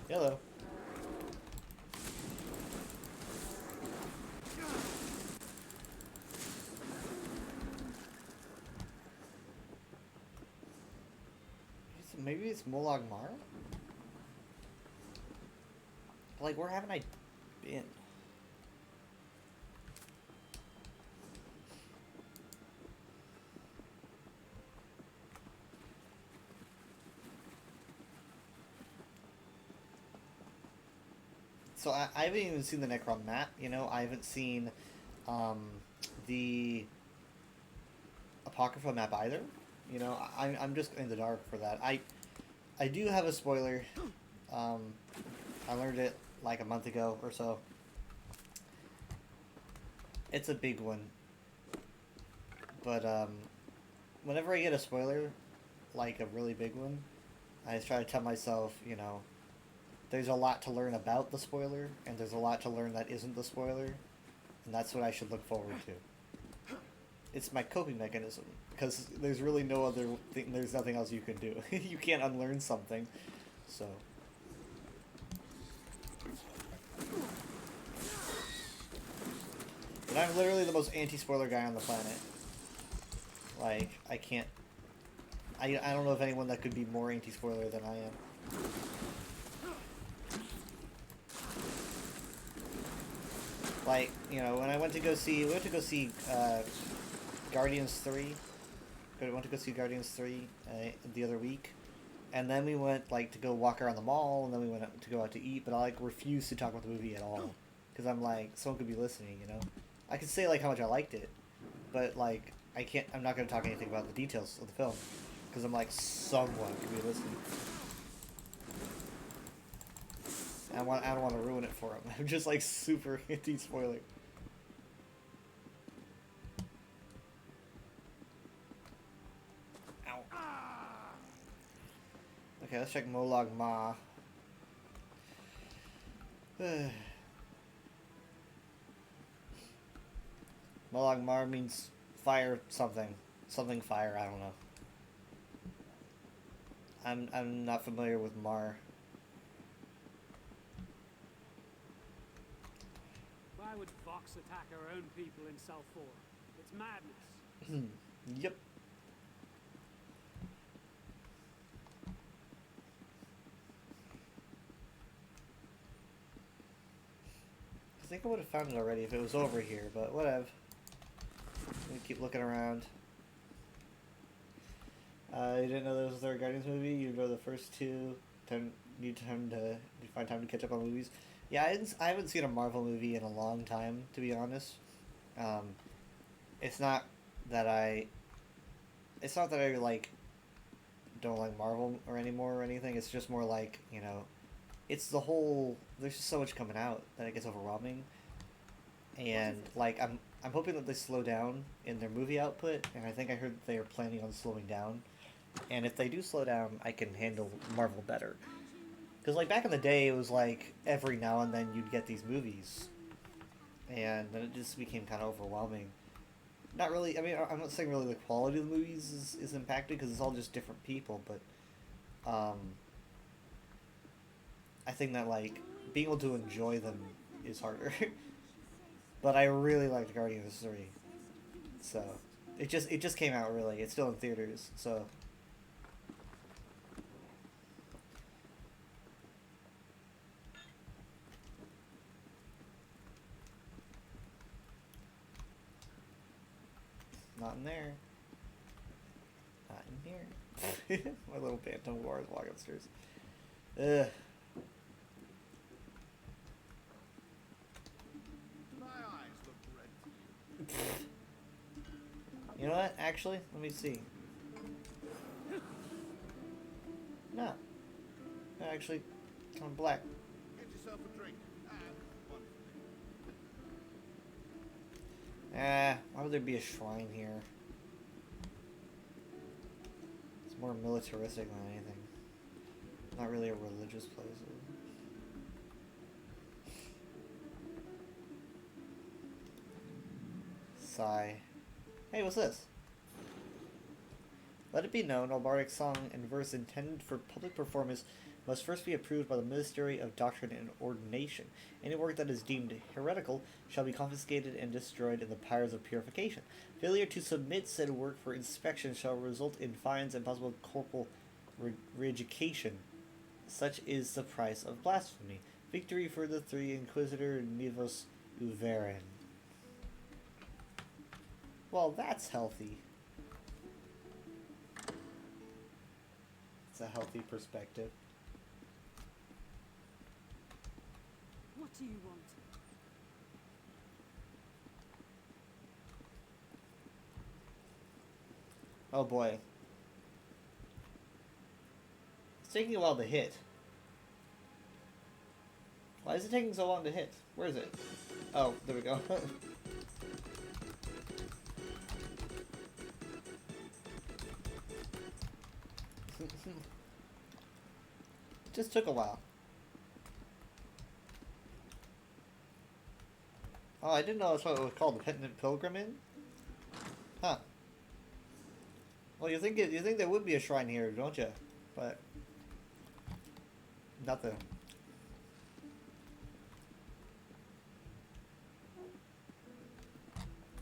Hello. Maybe it's Molag Mar? Like, where haven't I been? So I haven't even seen the Necrom map, you know, I haven't seen the Apocrypha map either. You know, I'm just in the dark for that. I do have a spoiler. I learned it like a month ago or so. It's a big one. But whenever I get a spoiler, like a really big one, I just try to tell myself, you know, there's a lot to learn about the spoiler, and there's a lot to learn that isn't the spoiler, and that's what I should look forward to. It's my coping mechanism, because there's really no other thing, there's nothing else you can do. You can't unlearn something, so. And I'm literally the most anti-spoiler guy on the planet. Like, I can't, I don't know of anyone that could be more anti-spoiler than I am. Like, you know, when I went to go see, Guardians 3. I went to go see Guardians 3 the other week. And then we went, like, to go walk around the mall, and then we went out to go out to eat, but I, like, refused to talk about the movie at all. Because I'm like, someone could be listening, you know? I could say, like, how much I liked it, but, like, I'm not going to talk anything about the details of the film. Because I'm like, someone could be listening. I don't want to ruin it for him. I'm just like super anti-spoiler. Ow. Okay, let's check Molag Ma. Molag Mar means fire something. something fire. I don't know. I'm not familiar with Mar. Why would Vox attack our own people in South 4? It's madness. Yep. I think I would have found it already if it was over here, but whatever. Let me keep looking around. You didn't know there was a third Guardians movie? You know the first two. Need time to find time to catch up on movies. Yeah, I haven't seen a Marvel movie in a long time, to be honest. It's not that I like don't like Marvel or anymore or anything. It's just more like, you know, it's the whole. There's just so much coming out that it gets overwhelming. And like I'm hoping that they slow down in their movie output, and I think I heard that they are planning on slowing down. And if they do slow down, I can handle Marvel better. Because like back in the day, it was like every now and then you'd get these movies, and then it just became kind of overwhelming. Not really. I mean, I'm not saying really the quality of the movies is impacted because it's all just different people, but I think that like being able to enjoy them is harder. But I really liked Guardians 3, so it just came out really. It's still in theaters, so. Not in there. Not in here. My little phantom war is walking upstairs. Ugh. My eyes look red to you. You know what? Actually, let me see. No. Actually, I'm black. Get yourself a drink. And one for me. Why would there be a shrine here? It's more militaristic than anything. Not really a religious place. Sigh. Hey, what's this? Let it be known, all bardic song and verse intended for public performance must first be approved by the Ministry of Doctrine and Ordination. Any work that is deemed heretical shall be confiscated and destroyed in the pyres of purification. Failure to submit said work for inspection shall result in fines and possible corporal re-education. Such is the price of blasphemy. Victory for the three Inquisitor Nivos Uveren. Well, that's healthy. It's a healthy perspective. What do you want? Oh boy. It's taking a while to hit. Why is it taking so long to hit? Where is it? Oh, there we go. Just took a while. Oh, I didn't know that's what it was called, the Penitent Pilgrim Inn? Huh. Well, you think there would be a shrine here, don't you? But nothing.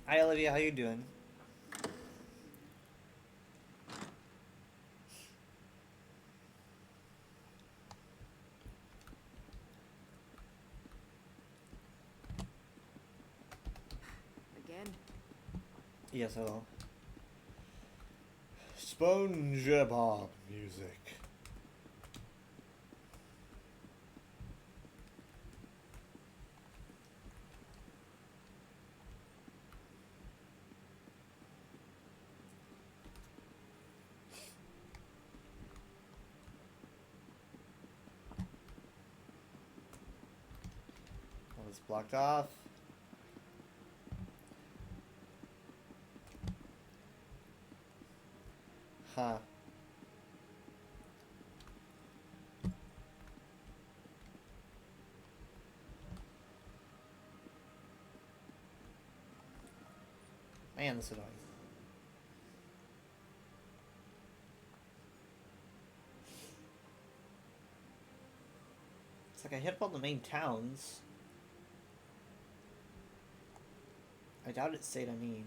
Hi Olivia, how you doing? Again? Yes, hello. SpongeBob music. Well, it's blocked off. Huh. Man, this is annoying. It's like I hit up all the main towns. I doubt it's Saint Amin.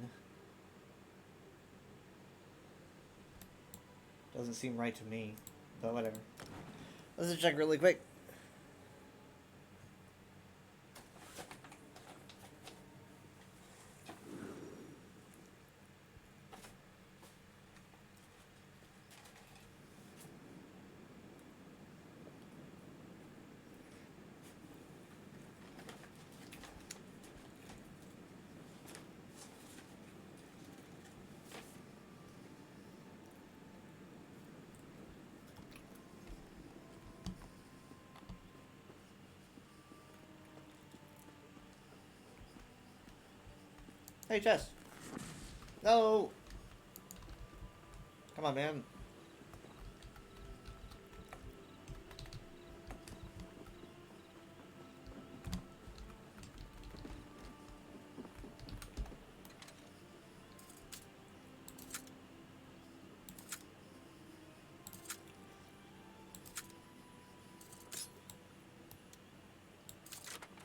Doesn't seem right to me, but whatever. Let's just check really quick. Hey, Jess. No. Come on, man.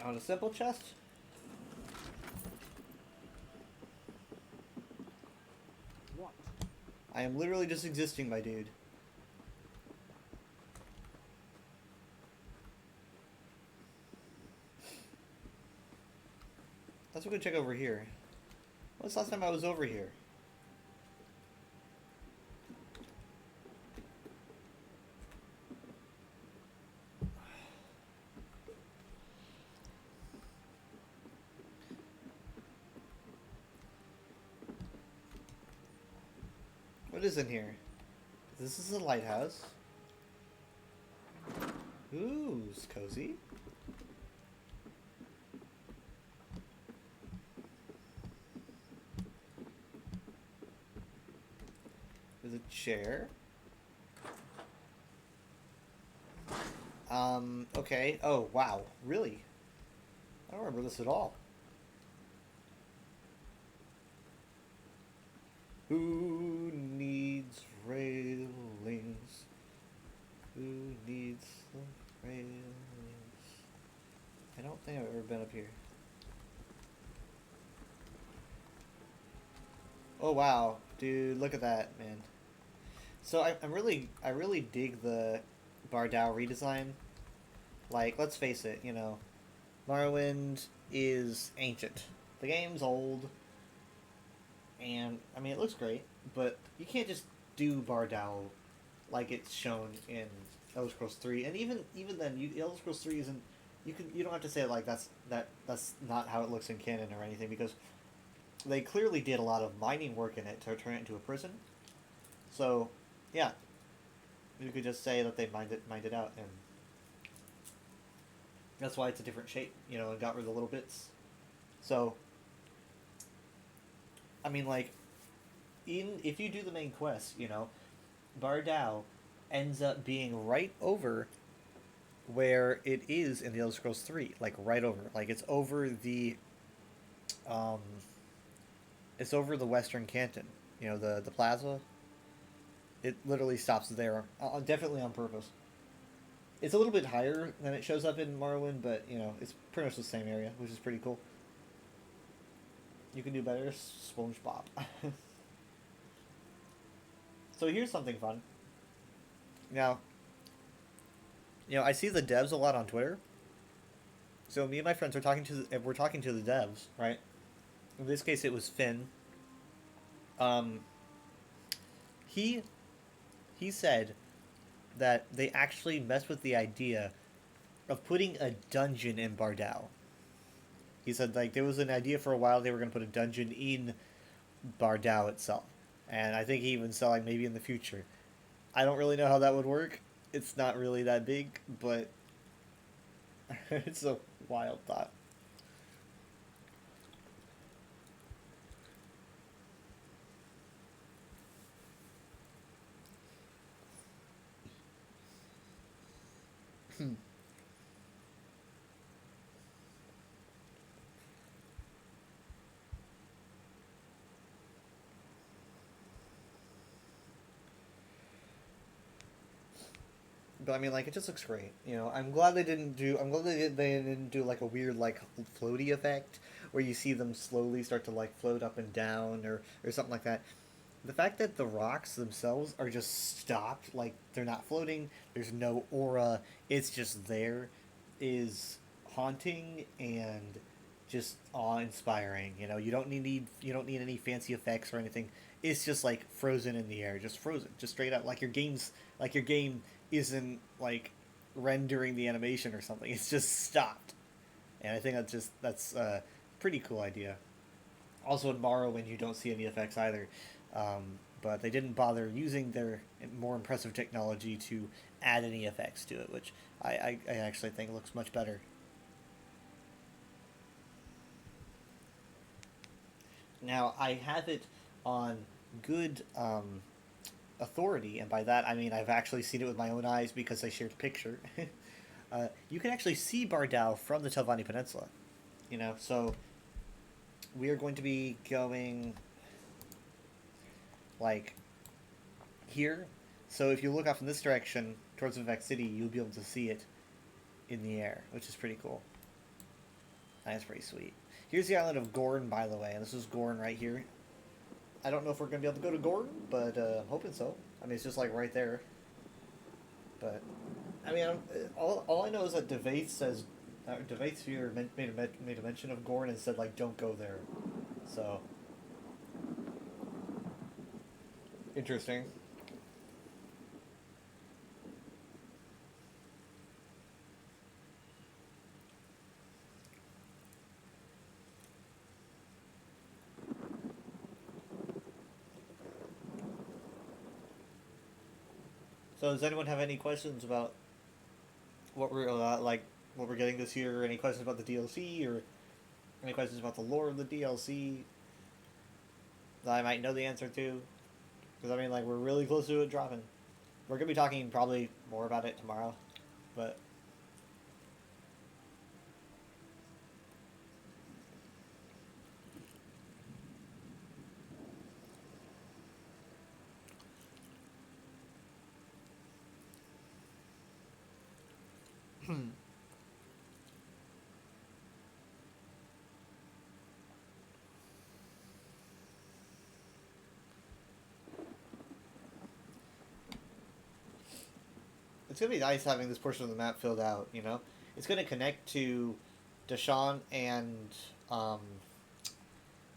On a simple chest? What? I am literally just existing, my dude. Let's go check over here. When's the last time I was over here? What is in here? This is a lighthouse. Ooh, it's cozy. There's a chair. Okay. Oh, wow. Really? I don't remember this at all. Who needs railings? Who needs the railings? I don't think I've ever been up here. Oh wow, dude, look at that, man. So I really dig the Bardau redesign. Like, let's face it, you know, Morrowind is ancient. The game's old. And, I mean, it looks great, but you can't just do Bardau like it's shown in Elder Scrolls 3. And even then, Elder Scrolls 3 isn't... You don't have to say it like that's not how it looks in canon or anything, because they clearly did a lot of mining work in it to turn it into a prison. So, yeah. You could just say that they mined it out, and that's why it's a different shape, you know, and got rid of the little bits. So... I mean, like, if you do the main quest, you know, Bardau ends up being right over where it is in the Elder Scrolls 3. Like, right over. Like, it's over the Western Canton. You know, the plaza. It literally stops there. Definitely on purpose. It's a little bit higher than it shows up in Morrowind, but, you know, it's pretty much the same area, which is pretty cool. You can do better, SpongeBob. So here's something fun. Now, you know, I see the devs a lot on Twitter. So me and my friends are talking to the devs, right? In this case, it was Finn. He said that they actually messed with the idea of putting a dungeon in Bardau. He said, like, there was an idea for a while they were going to put a dungeon in Bardau itself. And I think he even said, like, maybe in the future. I don't really know how that would work. It's not really that big, but it's a wild thought. But I mean, like, it just looks great. You know, I'm glad they didn't do. I'm glad they didn't do like a weird like floaty effect where you see them slowly start to like float up and down or something like that. The fact that the rocks themselves are just stopped, like they're not floating. There's no aura. It's just there, is haunting and just awe-inspiring. You know, you don't need any fancy effects or anything. It's just like frozen in the air, just frozen, just straight up. Like your game isn't like rendering the animation or something. It's just stopped, and I think that's a pretty cool idea. Also in Morrowind, you don't see any effects either, but they didn't bother using their more impressive technology to add any effects to it, which I actually think looks much better. Now, I have it on good authority, and by that I mean I've actually seen it with my own eyes because I shared a picture. You can actually see Bardal from the Telvanni Peninsula, you know, so we are going to be going like here. So if you look off in this direction towards Vivec City, you'll be able to see it in the air, which is pretty cool. That's pretty sweet. Here's the island of Gorn, by the way, and this is Gorn right here. I don't know if we're going to be able to go to Gorn, but I'm hoping so. I mean, it's just like right there. But, I mean, all I know is that Devaith says, Devaith here made a mention of Gorn and said, like, don't go there. So, interesting. So does anyone have any questions about what we're what we're getting this year? Or any questions about the DLC, or any questions about the lore of the DLC that I might know the answer to? Because I mean, like, we're really close to it dropping. We're gonna be talking probably more about it tomorrow, but. It's gonna be nice having this portion of the map filled out, you know? It's gonna connect to Deshaun and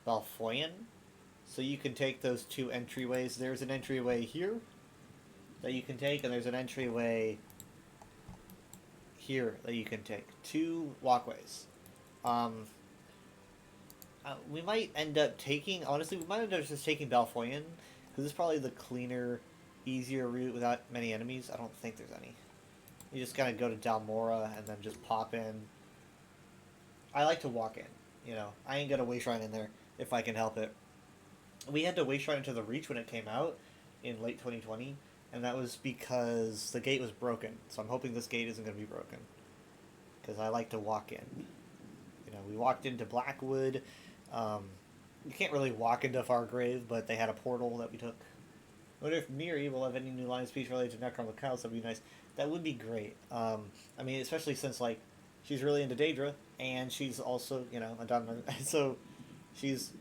Valfoyan. So you can take those two entryways. There's an entryway here that you can take, and there's an entryway here that you can take. Two walkways. We might end up taking, honestly, we might end up just taking Balfoyan, because it's probably the cleaner, easier route without many enemies. I don't think there's any. You just gotta go to Dalmora and then just pop in. I like to walk in, you know. I ain't gonna waste ride in there if I can help it. We had to waste ride into the Reach when it came out in late 2020, and that was because the gate was broken. So I'm hoping this gate isn't gonna be broken, because I like to walk in. You know, we walked into Blackwood. You can't really walk into Fargrave, but they had a portal that we took. I wonder if Miri will have any new line of speech related to Necromocalis. That'd be nice. That would be great. I mean, especially since, like, she's really into Daedra, and she's also, you know, a dominant. So she's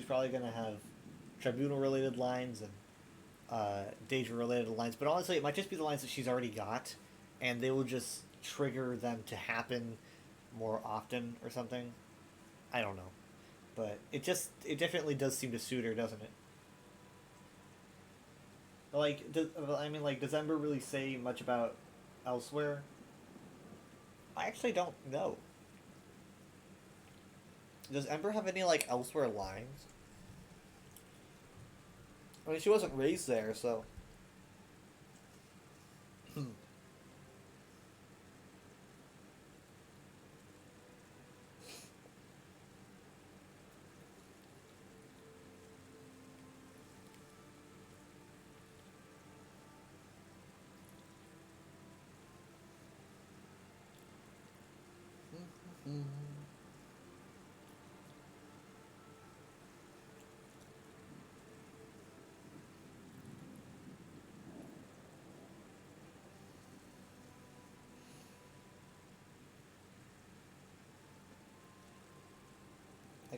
probably going to have Tribunal-related lines and Daedra-related lines. But honestly, it might just be the lines that she's already got, and they will just trigger them to happen more often or something. I don't know. But it definitely does seem to suit her, doesn't it? Like, does Ember really say much about elsewhere? I actually don't know. Does Ember have any, like, elsewhere lines? I mean, she wasn't raised there, so.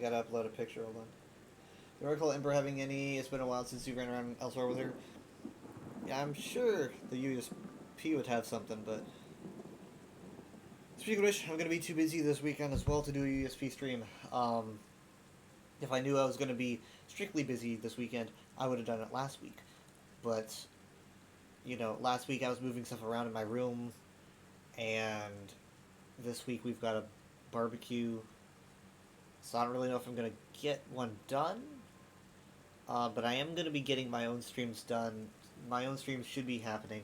gotta upload a picture, hold on. Do you recall Ember having any? It's been a while since you ran around elsewhere with her. Yeah, I'm sure the USP would have something, but... Speaking of which, I'm gonna be too busy this weekend as well to do a USP stream. If I knew I was gonna be strictly busy this weekend, I would have done it last week. But, you know, last week I was moving stuff around in my room, and this week we've got a barbecue, so I don't really know if I'm gonna get one done. But I am gonna be getting my own streams done. My own streams should be happening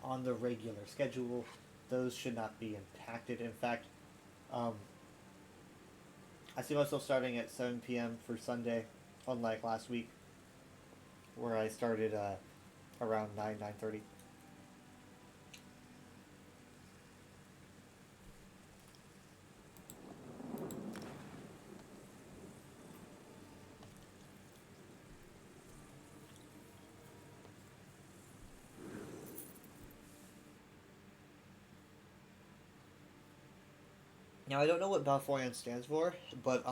on the regular schedule. Those should not be impacted. In fact, I see myself starting at 7 p.m. for Sunday, unlike last week, where I started around 9:30. Now, I don't know what Balfoyan stands for, but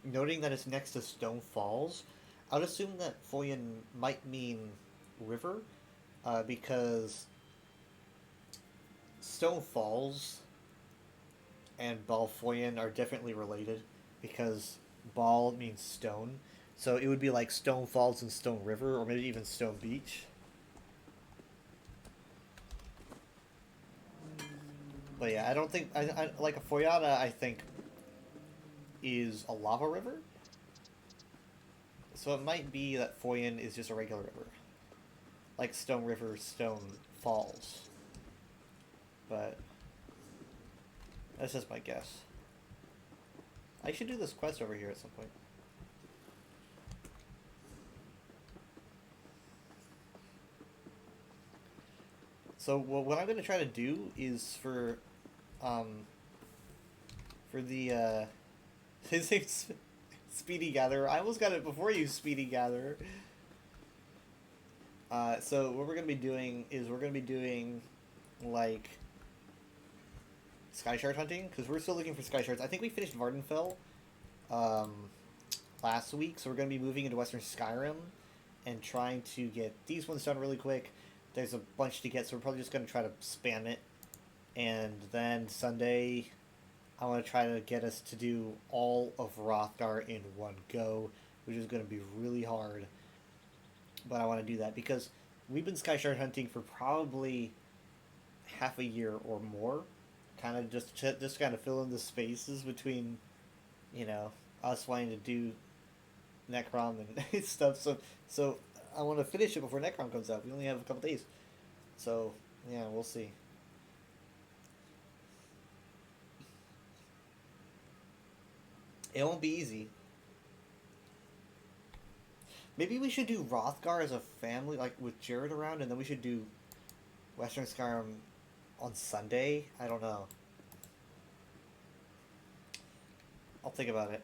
noting that it's next to Stone Falls, I would assume that Foyan might mean river, because Stone Falls and Balfoyan are definitely related, because Bal means stone, so it would be like Stone Falls and Stone River, or maybe even Stone Beach. But yeah, I don't think I like a Foyana. I think is a lava river, so it might be that Foyan is just a regular river, like Stone River, Stone Falls. But that's just my guess. I should do this quest over here at some point. So what I'm gonna try to do is for the his name's Speedy Gatherer. I almost got it before you, Speedy Gatherer. So what we're gonna be doing is we're gonna be doing like sky shard hunting, because we're still looking for sky shards. I think we finished Vardenfell last week, so we're gonna be moving into Western Skyrim and trying to get these ones done really quick. There's a bunch to get, so we're probably just gonna try to spam it. And then Sunday, I want to try to get us to do all of Hrothgar in one go, which is going to be really hard. But I want to do that because we've been sky shard hunting for probably half a year or more, kind of just kind of fill in the spaces between, you know, us wanting to do Necrom and stuff. So I want to finish it before Necrom comes out. We only have a couple days, so yeah, we'll see. It won't be easy. Maybe we should do Hrothgar as a family, like with Jared around, and then we should do Western Skyrim on Sunday. I don't know. I'll think about it.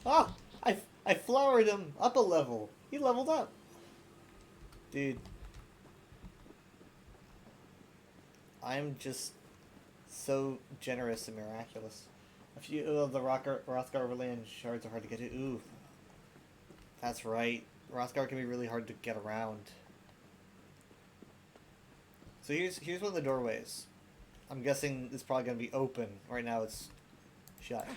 Ah! I flowered him up a level. He leveled up. Dude. I'm just so generous and miraculous. A few of the Hrothgar Verlaine shards are hard to get to. Ooh. That's right. Hrothgar can be really hard to get around. So here's one of the doorways. I'm guessing it's probably going to be open. Right now it's shut.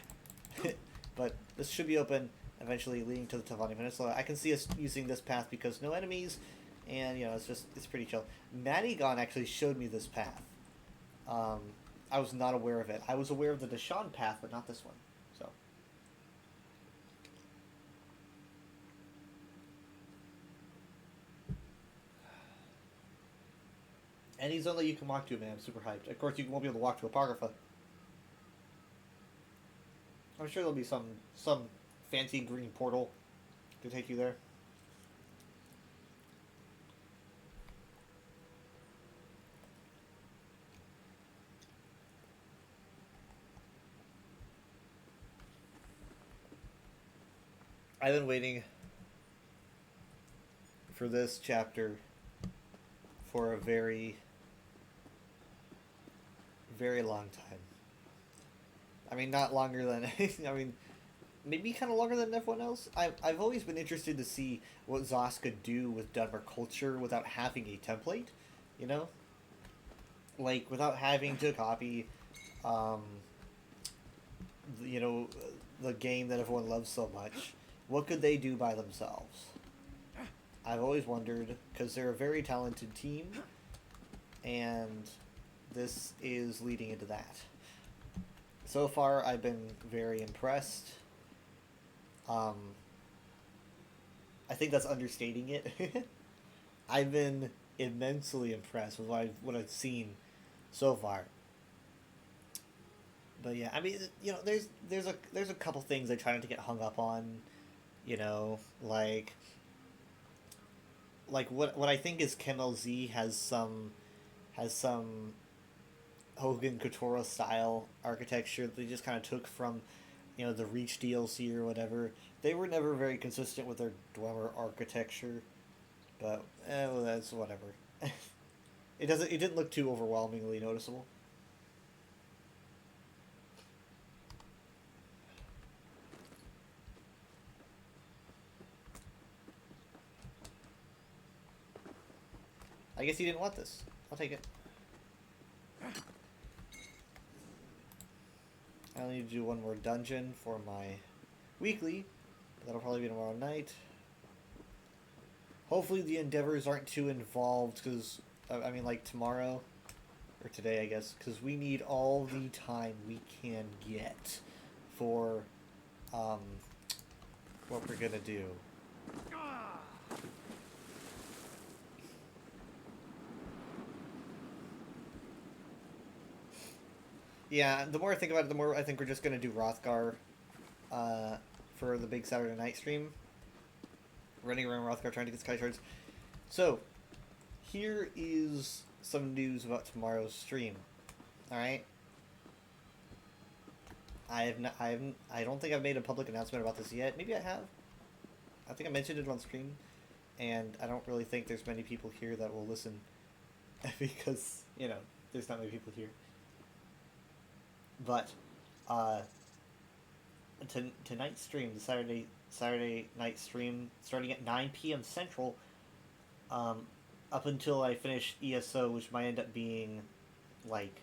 But this should be open eventually, leading to the Tavani Peninsula. I can see us using this path because no enemies, and you know, it's pretty chill. Madigan actually showed me this path. I was not aware of it. I was aware of the Deshaun path, but not this one. So. Any zone that you can walk to, man, I'm super hyped. Of course, you won't be able to walk to Apocrypha. I'm sure there'll be some fancy green portal to take you there. I've been waiting for this chapter for a very, very long time. I mean, not longer than I mean, maybe kind of longer than everyone else. I've always been interested to see what Zos could do with Dunmer culture without having a template, you know? Like, without having to copy, you know, the game that everyone loves so much. What could they do by themselves? I've always wondered, because they're a very talented team, and this is leading into that. So far, I've been very impressed. I think that's understating it. I've been immensely impressed with what I've seen so far. But yeah, I mean, you know, there's a couple things I try not to get hung up on, you know, like what I think is Kendall Z has some Hogan Couture style architecture that they just kind of took from, you know, the Reach DLC or whatever. They were never very consistent with their Dwemer architecture, but well, that's whatever. It didn't look too overwhelmingly noticeable. I guess you didn't want this. I'll take it. I only need to do one more dungeon for my weekly. That'll probably be tomorrow night. Hopefully the endeavors aren't too involved, because, I mean, like tomorrow, or today, I guess, because we need all the time we can get for, what we're gonna do. Yeah, the more I think about it, the more I think we're just going to do Rothgar for the big Saturday night stream. Running around Rothgar trying to get Sky Shards. So, here is some news about tomorrow's stream. Alright? I don't think I've made a public announcement about this yet. Maybe I have. I think I mentioned it on stream. And I don't really think there's many people here that will listen. Because, you know, there's not many people here. But tonight's stream, the Saturday night stream, starting at 9 p.m. Central, up until I finish ESO, which might end up being like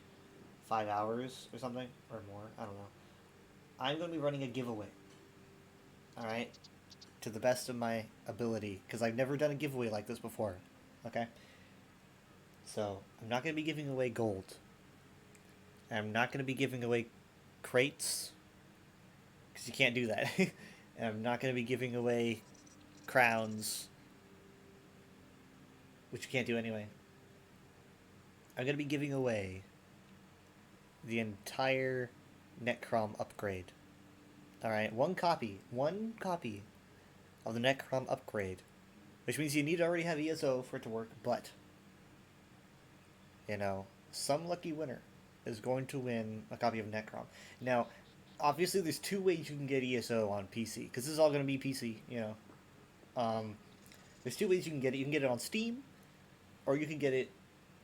5 hours or something, or more, I don't know. I'm going to be running a giveaway. Alright? To the best of my ability, because I've never done a giveaway like this before. Okay? So, I'm not going to be giving away gold. I'm not going to be giving away crates, because you can't do that. And I'm not going to be giving away crowns, which you can't do anyway. I'm going to be giving away the entire Necrom upgrade. Alright, one copy of the Necrom upgrade, which means you need to already have ESO for it to work, but, you know, some lucky winner is going to win a copy of Necrom. Now, obviously, there's two ways you can get ESO on PC, because this is all going to be PC, you know. There's two ways you can get it. You can get it on Steam, or you can get it,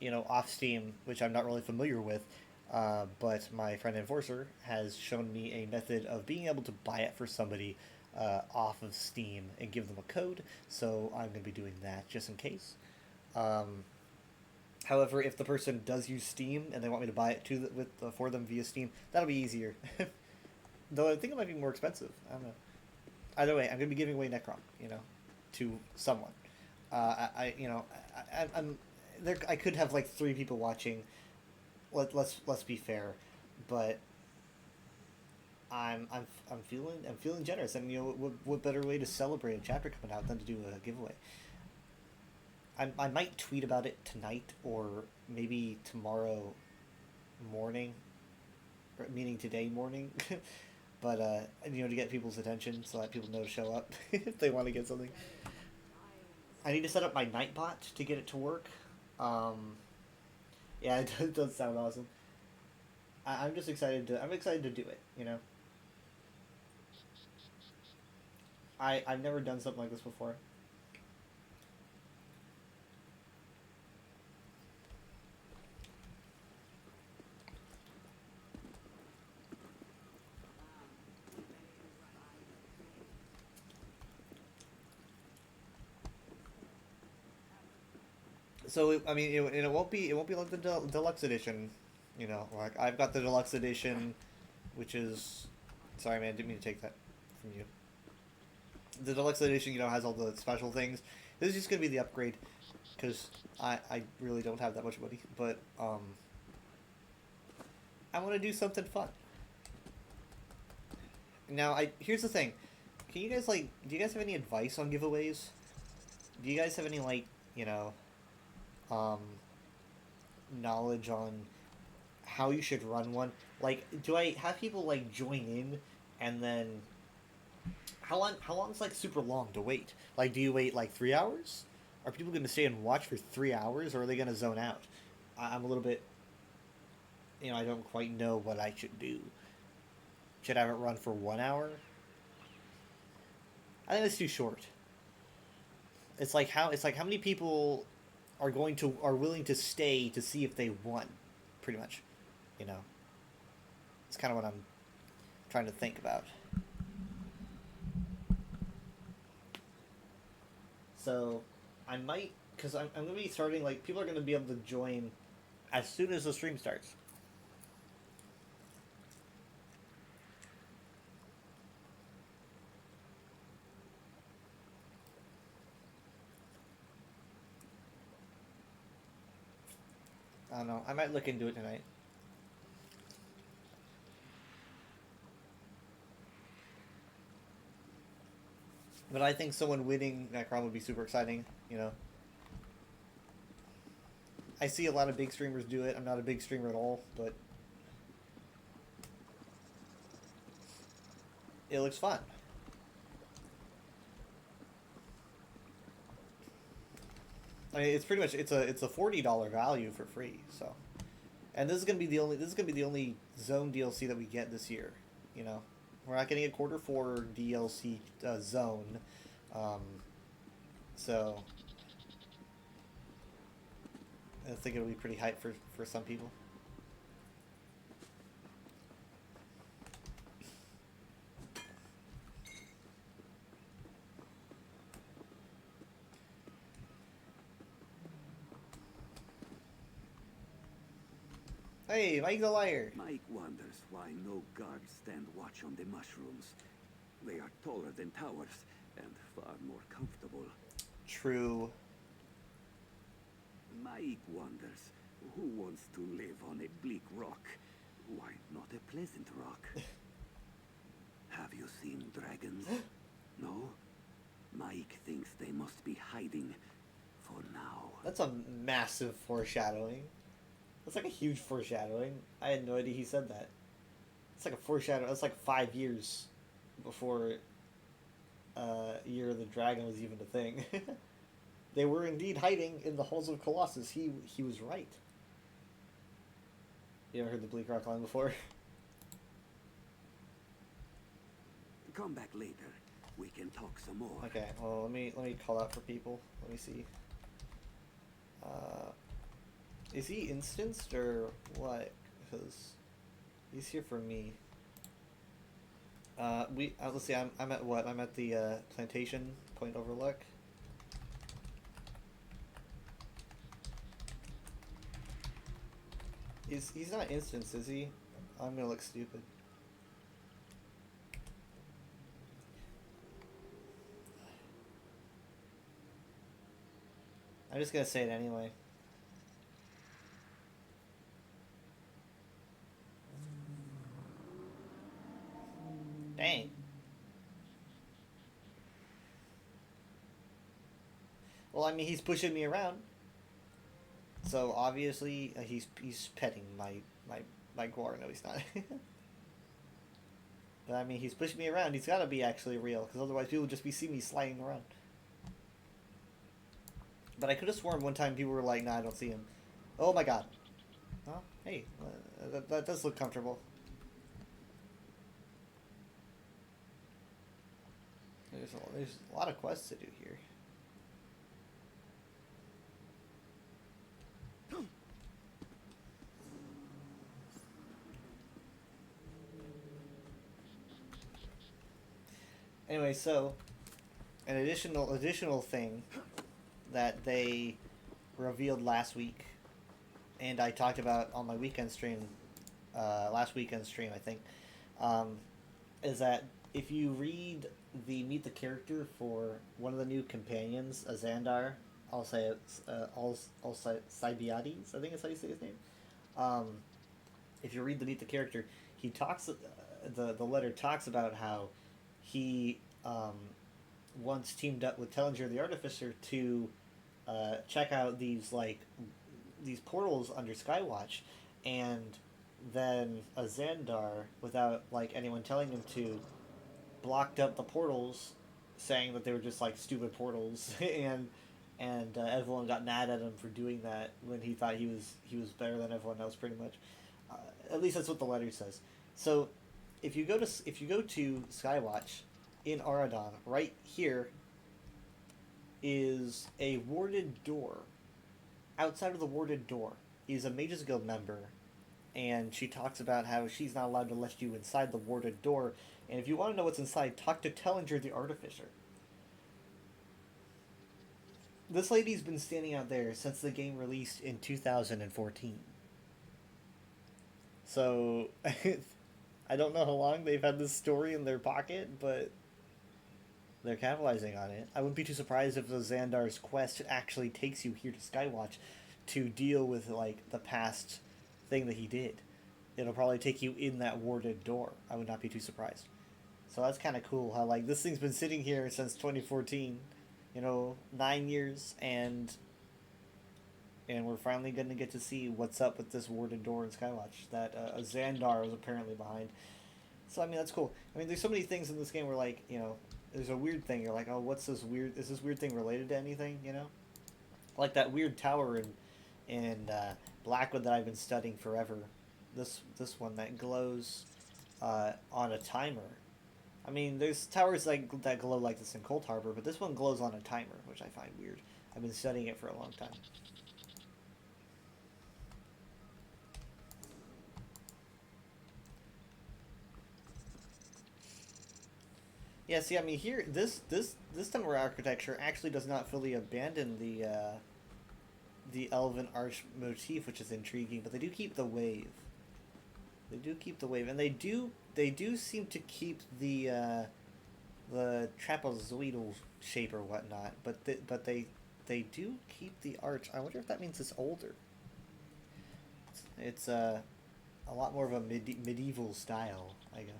you know, off Steam, which I'm not really familiar with, but my friend Enforcer has shown me a method of being able to buy it for somebody off of Steam and give them a code, so I'm going to be doing that just in case. However, if the person does use Steam and they want me to buy it for them via Steam, that'll be easier. Though I think it might be more expensive. I don't know. Either way, I'm going to be giving away Necrom, you know, to someone. I'm there. I could have like 3 people watching. Let's be fair, but I'm feeling generous, and you know, what better way to celebrate a chapter coming out than to do a giveaway? I might tweet about it tonight, or maybe tomorrow morning, or meaning today morning, but you know, to get people's attention, so that people know to show up if they want to get something. I need to set up my Nightbot to get it to work. Yeah, it does sound awesome. I'm just excited to do it, you know. I've never done something like this before. So I mean, and it won't be like the deluxe edition, you know. Like I've got the deluxe edition, which is, sorry man, I didn't mean to take that from you. The deluxe edition, you know, has all the special things. This is just gonna be the upgrade, because I really don't have that much money, but I want to do something fun. Now here's the thing, can you guys do you guys have any advice on giveaways? Do you guys have any like, you know, knowledge on how you should run one? Like, do I have people like join in, and then how long is like super long to wait? Like, do you wait like 3 hours? Are people going to stay and watch for 3 hours, or are they going to zone out? I'm a little bit, you know, I don't quite know what I should do. Should I have it run for 1 hour? I think that's too short. It's like how many people are willing to stay to see if they won, pretty much, you know. It's kind of what I'm trying to think about. So I might, because I'm going to be starting, like, people are going to be able to join as soon as the stream starts. I don't know. I might look into it tonight. But I think someone winning Necron would be super exciting, you know. I see a lot of big streamers do it. I'm not a big streamer at all, but it looks fun. I mean, it's pretty much it's a $40 value for free. So, and this is gonna be the only Zone DLC that we get this year. You know, we're not getting a quarter 4 DLC Zone. So I think it'll be pretty hype for some people. Hey, Mike the Liar. Mike wonders why no guards stand watch on the mushrooms. They are taller than towers and far more comfortable. True. Mike wonders who wants to live on a bleak rock. Why not a pleasant rock? Have you seen dragons? No? Mike thinks they must be hiding for now. That's a massive foreshadowing. That's like a huge foreshadowing. I had no idea he said that. It's like a foreshadow. That's like 5 years before Year of the Dragon was even a thing. They were indeed hiding in the halls of Colossus. He was right. You ever heard the Bleak Rock line before? Come back later. We can talk some more. Okay, well let me call out for people. Let me see. Is he instanced or what? Because he's here for me. Let's see. I'm at what? I'm at the Plantation Point Overlook. He's not instanced, is he? I'm gonna look stupid. I'm just gonna say it anyway. Dang. Well, I mean, he's pushing me around, so obviously he's petting my Guar. No, he's not. But I mean, he's pushing me around. He's got to be actually real, because otherwise people would just see me sliding around. But I could have sworn one time people were like, "Nah, I don't see him." Oh my god. Oh, hey, that does look comfortable. There's a lot of quests to do here. Anyway, so an additional thing that they revealed last week, and I talked about on my weekend stream, last weekend stream, I think, is that if you read the meet the character for one of the new companions, a Xandar, I'll say it's Alcibiades, I think is how you say his name. If you read the meet the character, he talks. The letter talks about how he once teamed up with Tellinger the Artificer to check out these portals under Skywatch, and then a Xandar, without anyone telling him to, blocked up the portals, saying that they were just stupid portals, and everyone got mad at him for doing that when he thought he was better than everyone else, pretty much. At least that's what the letter says. So, if you go to Skywatch in Aradon, right here is a warded door. Outside of the warded door is a Mages Guild member, and she talks about how she's not allowed to let you inside the warded door. And if you want to know what's inside, talk to Tellinger the Artificer. This lady's been standing out there since the game released in 2014. So, I don't know how long they've had this story in their pocket, but they're capitalizing on it. I wouldn't be too surprised if the Xandar's quest actually takes you here to Skywatch to deal with, the past thing that he did. It'll probably take you in that warded door. I would not be too surprised. So that's kind of cool how, this thing's been sitting here since 2014. 9 years, and we're finally going to get to see what's up with this warded door in Skywatch that a Xandar was apparently behind. So, that's cool. There's so many things in this game where, there's a weird thing. You're like, oh, what's this weird... Is this weird thing related to anything, Like that weird tower in Blackwood that I've been studying forever. This one that glows on a timer. There's towers that glow like this in Cold Harbor, but this one glows on a timer, which I find weird. I've been studying it for a long time. Yeah, see, here, this Temple architecture actually does not fully abandon the Elven Arch motif, which is intriguing, but they do keep the wave. They do keep the wave, and they do seem to keep the trapezoidal shape or whatnot, but they do keep the arch. I wonder if that means it's older. It's a lot more of a medieval style, I guess.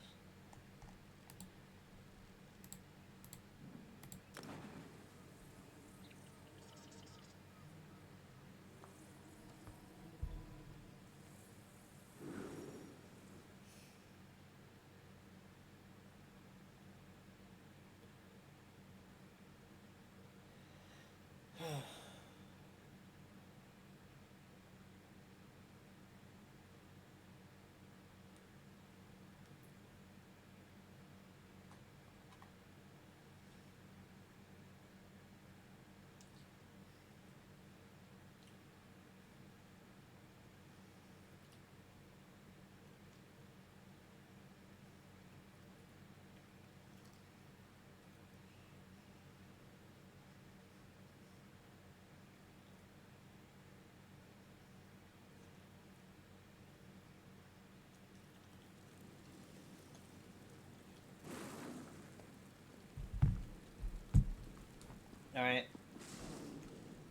Alright.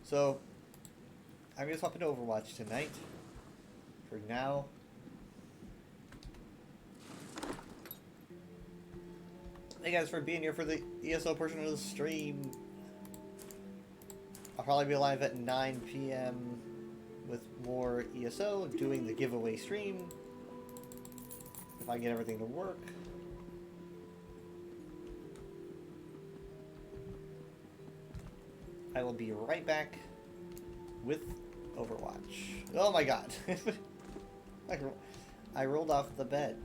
So, I'm going to swap into Overwatch tonight. For now. Hey guys, for being here for the ESO portion of the stream. I'll probably be live at 9 p.m. with more ESO, doing the giveaway stream. If I get everything to work. I will be right back with Overwatch. Oh my god. I rolled off the bed.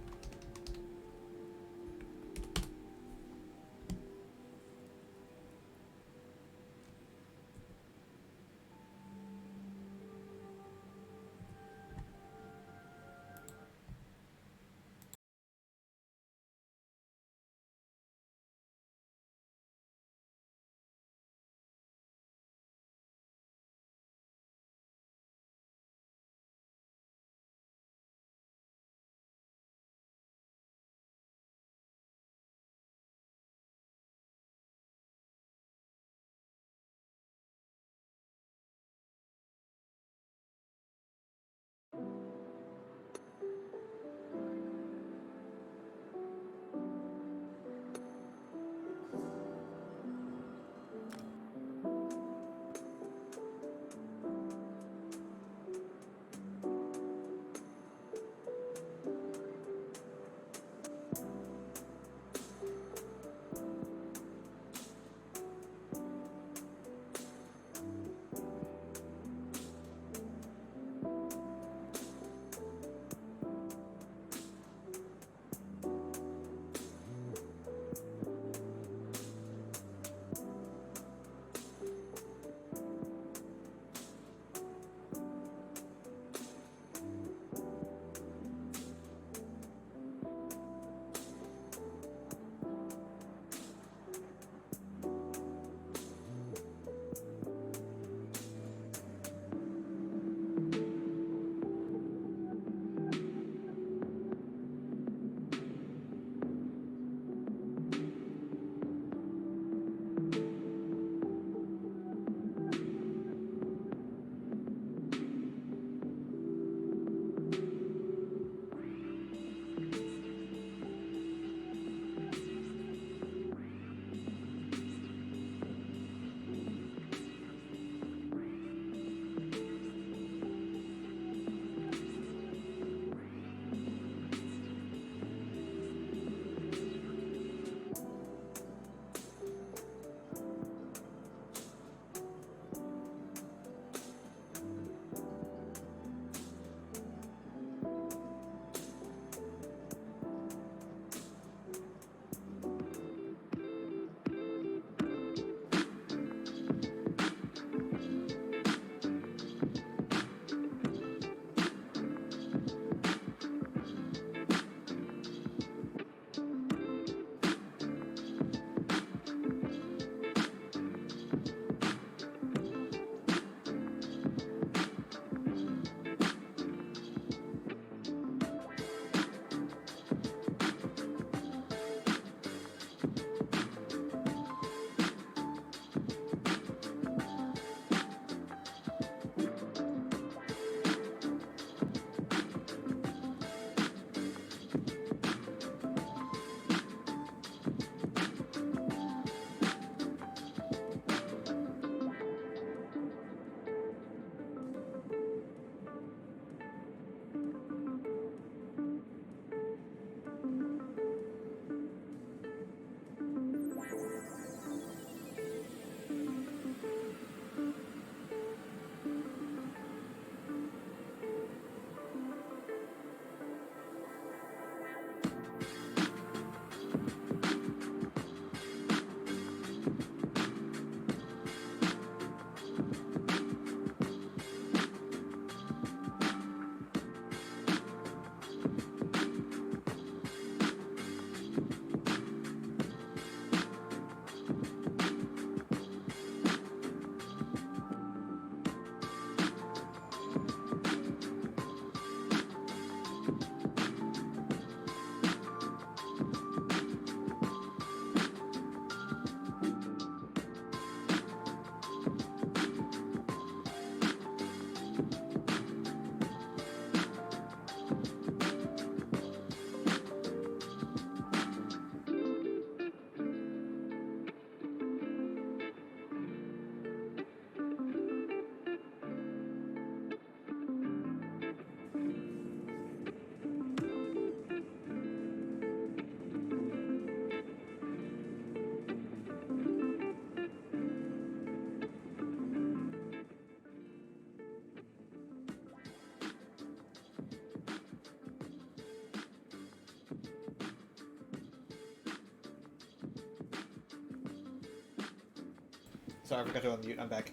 Sorry, I forgot to unmute. I'm back.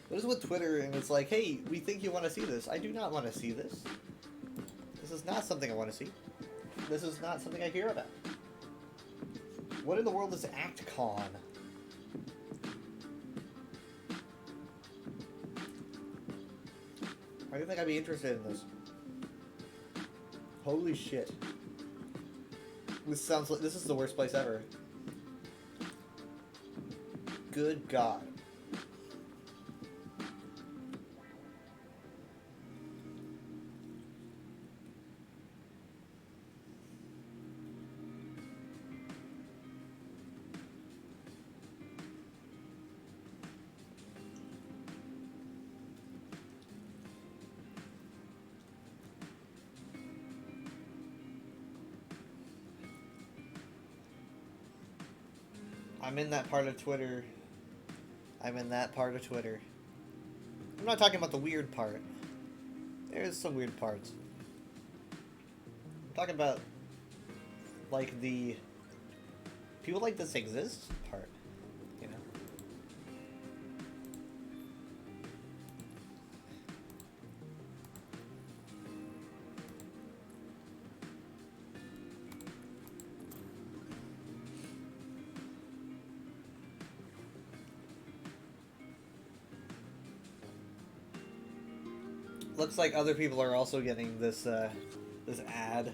What is with Twitter and it's like, hey, we think you want to see this. I do not want to see this. This is not something I want to see. This is not something I hear about. What in the world is ActCon? I don't think I'd be interested in this. Holy shit. This sounds like this is the worst place ever. Good God. I'm in that part of Twitter. I'm in that part of Twitter. I'm not talking about the weird part. There's some weird parts. I'm talking about, like, the people like this exist part, you know? Looks like other people are also getting this this ad.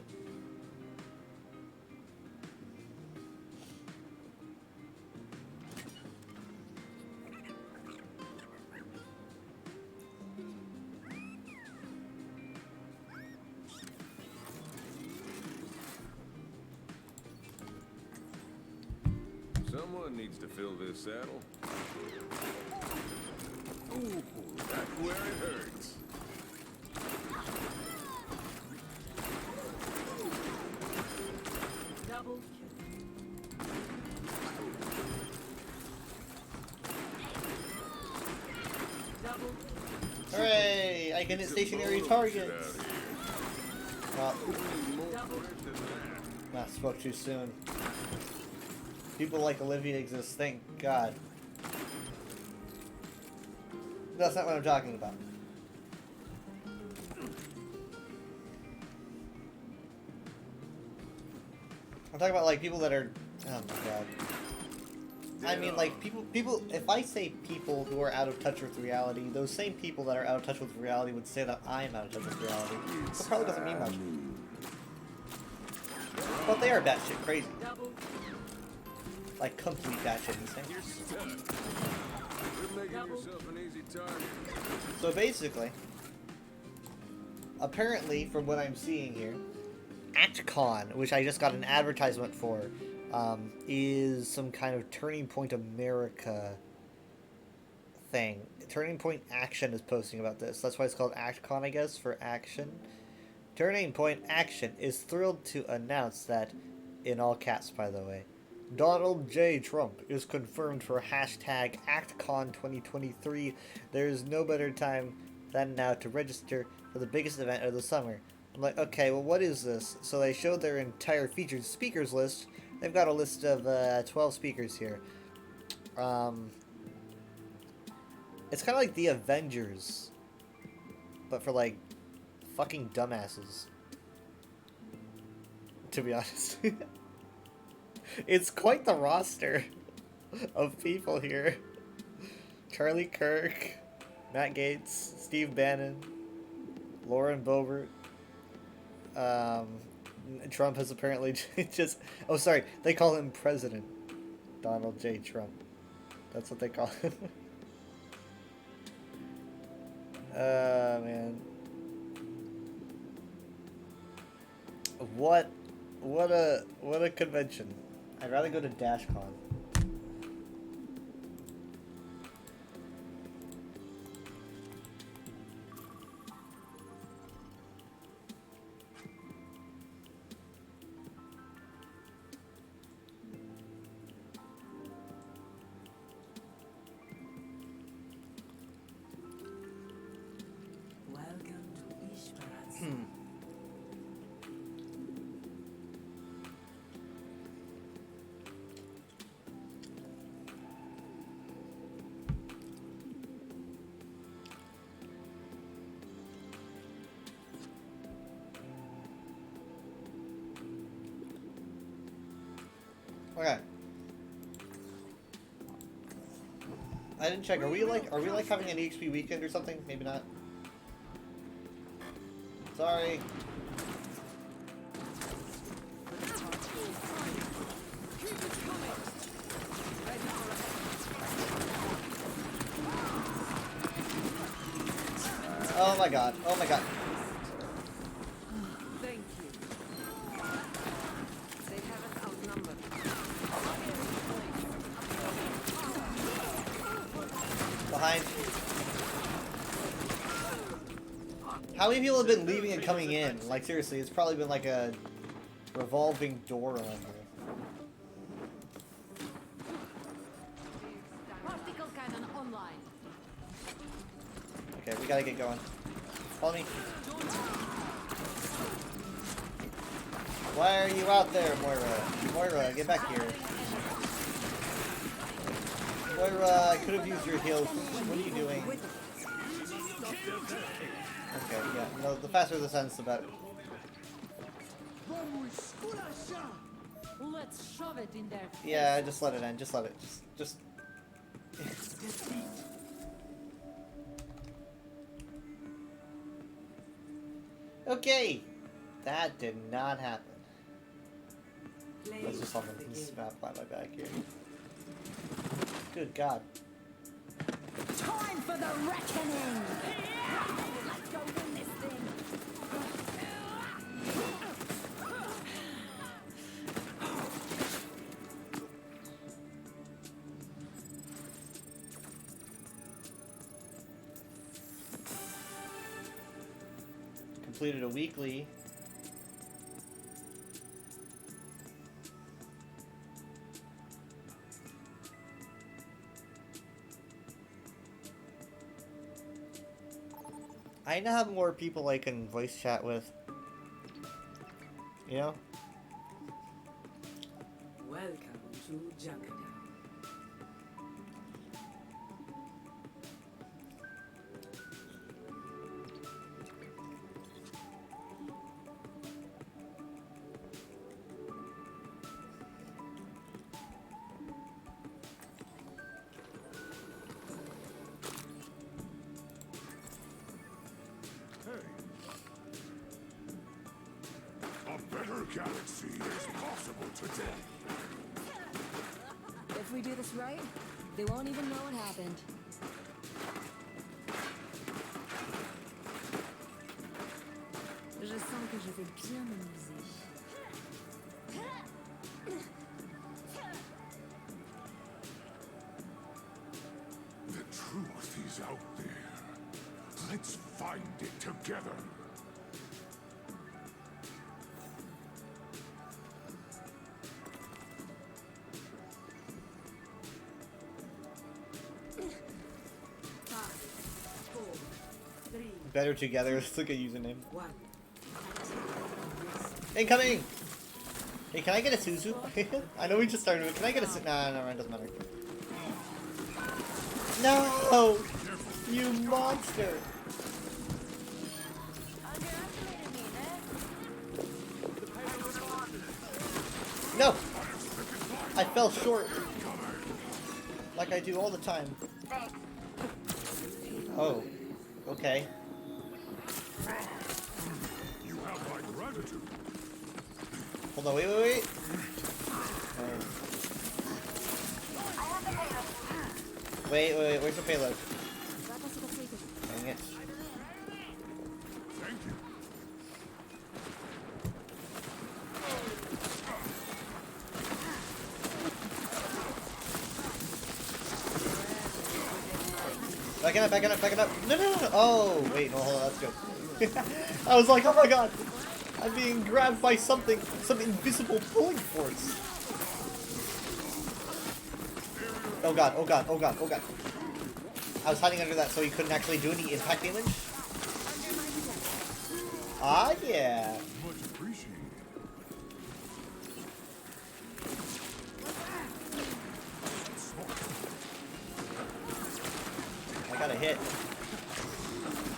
Someone needs to fill this saddle. Ooh, that's where it hurts. Double double. Hooray! I can hit stationary targets. Well, not spoke too soon. People like Olivia exist, thank God. That's not what I'm talking about. I'm talking about like people that are, oh my God. I mean like people, if I say people who are out of touch with reality, those same people that are out of touch with reality would say that I'm out of touch with reality. So it probably doesn't mean much. But they are batshit crazy. Like complete batshit insane. You're stuck. You're making yourself an easy target. So basically, apparently from what I'm seeing here, ActCon, which I just got an advertisement for, is some kind of Turning Point America thing. Turning Point Action is posting about this. That's why it's called ActCon, I guess, for action. Turning Point Action is thrilled to announce that, in all caps by the way, Donald J. Trump is confirmed for hashtag ActCon 2023. There is no better time than now to register for the biggest event of the summer. I'm like, okay, well, what is this? So they showed their entire featured speakers list. They've got a list of 12 speakers here. It's kind of like the Avengers, but for like fucking dumbasses. To be honest. It's quite the roster of people here. Charlie Kirk, Matt Gaetz, Steve Bannon, Lauren Boebert. Trump has apparently just... Oh, sorry. They call him President Donald J. Trump. That's what they call him. Man. What a convention. I'd rather go to DashCon. Welcome to Ishvarat's. Okay. I didn't check. Are we like having an EXP weekend or something? Maybe not. Sorry. Oh my god. Oh my god. Thank you. They have us outnumbered. Behind. How many people have been leaving and coming in? Like seriously, it's probably been like a revolving door around here. Particle cannon online. Okay, we gotta get going. Follow me. Why are you out there, Moira? Moira, get back here. Moira, I could have used your heals. What are you doing? Okay, yeah. No, the faster the sentence, the better. Let's shove it in there. Yeah, just let it end. Just let it. Just. Okay, that did not happen. Let's just let them snap by my back here. Good God. Time for the reckoning! Let's go win this thing! Completed a weekly. I now have more people I can voice chat with. You know? Welcome to Junkertown. A better galaxy is possible today. If we do this right, they won't even know what happened. Je sens que je vais bien m'amuser. The truth is out there. Let's find it together. Better together. Let's look at username. One. Incoming! Hey, can I get a Suzu? I know we just started, but can I get a Suzu? Nah, no, it doesn't matter. No! You monster! No! I fell short. Like I do all the time. Oh. Okay. You have my gratitude. Hold on, wait. Wait, where's the payload? Dang it. Thank you. Backing up. No. Oh, wait, no, hold on, that's good. I was like, oh my god. I'm being grabbed by something, some invisible pulling force. Oh god. I was hiding under that so he couldn't actually do any impact damage. Ah, yeah. Much appreciated. I got a hit.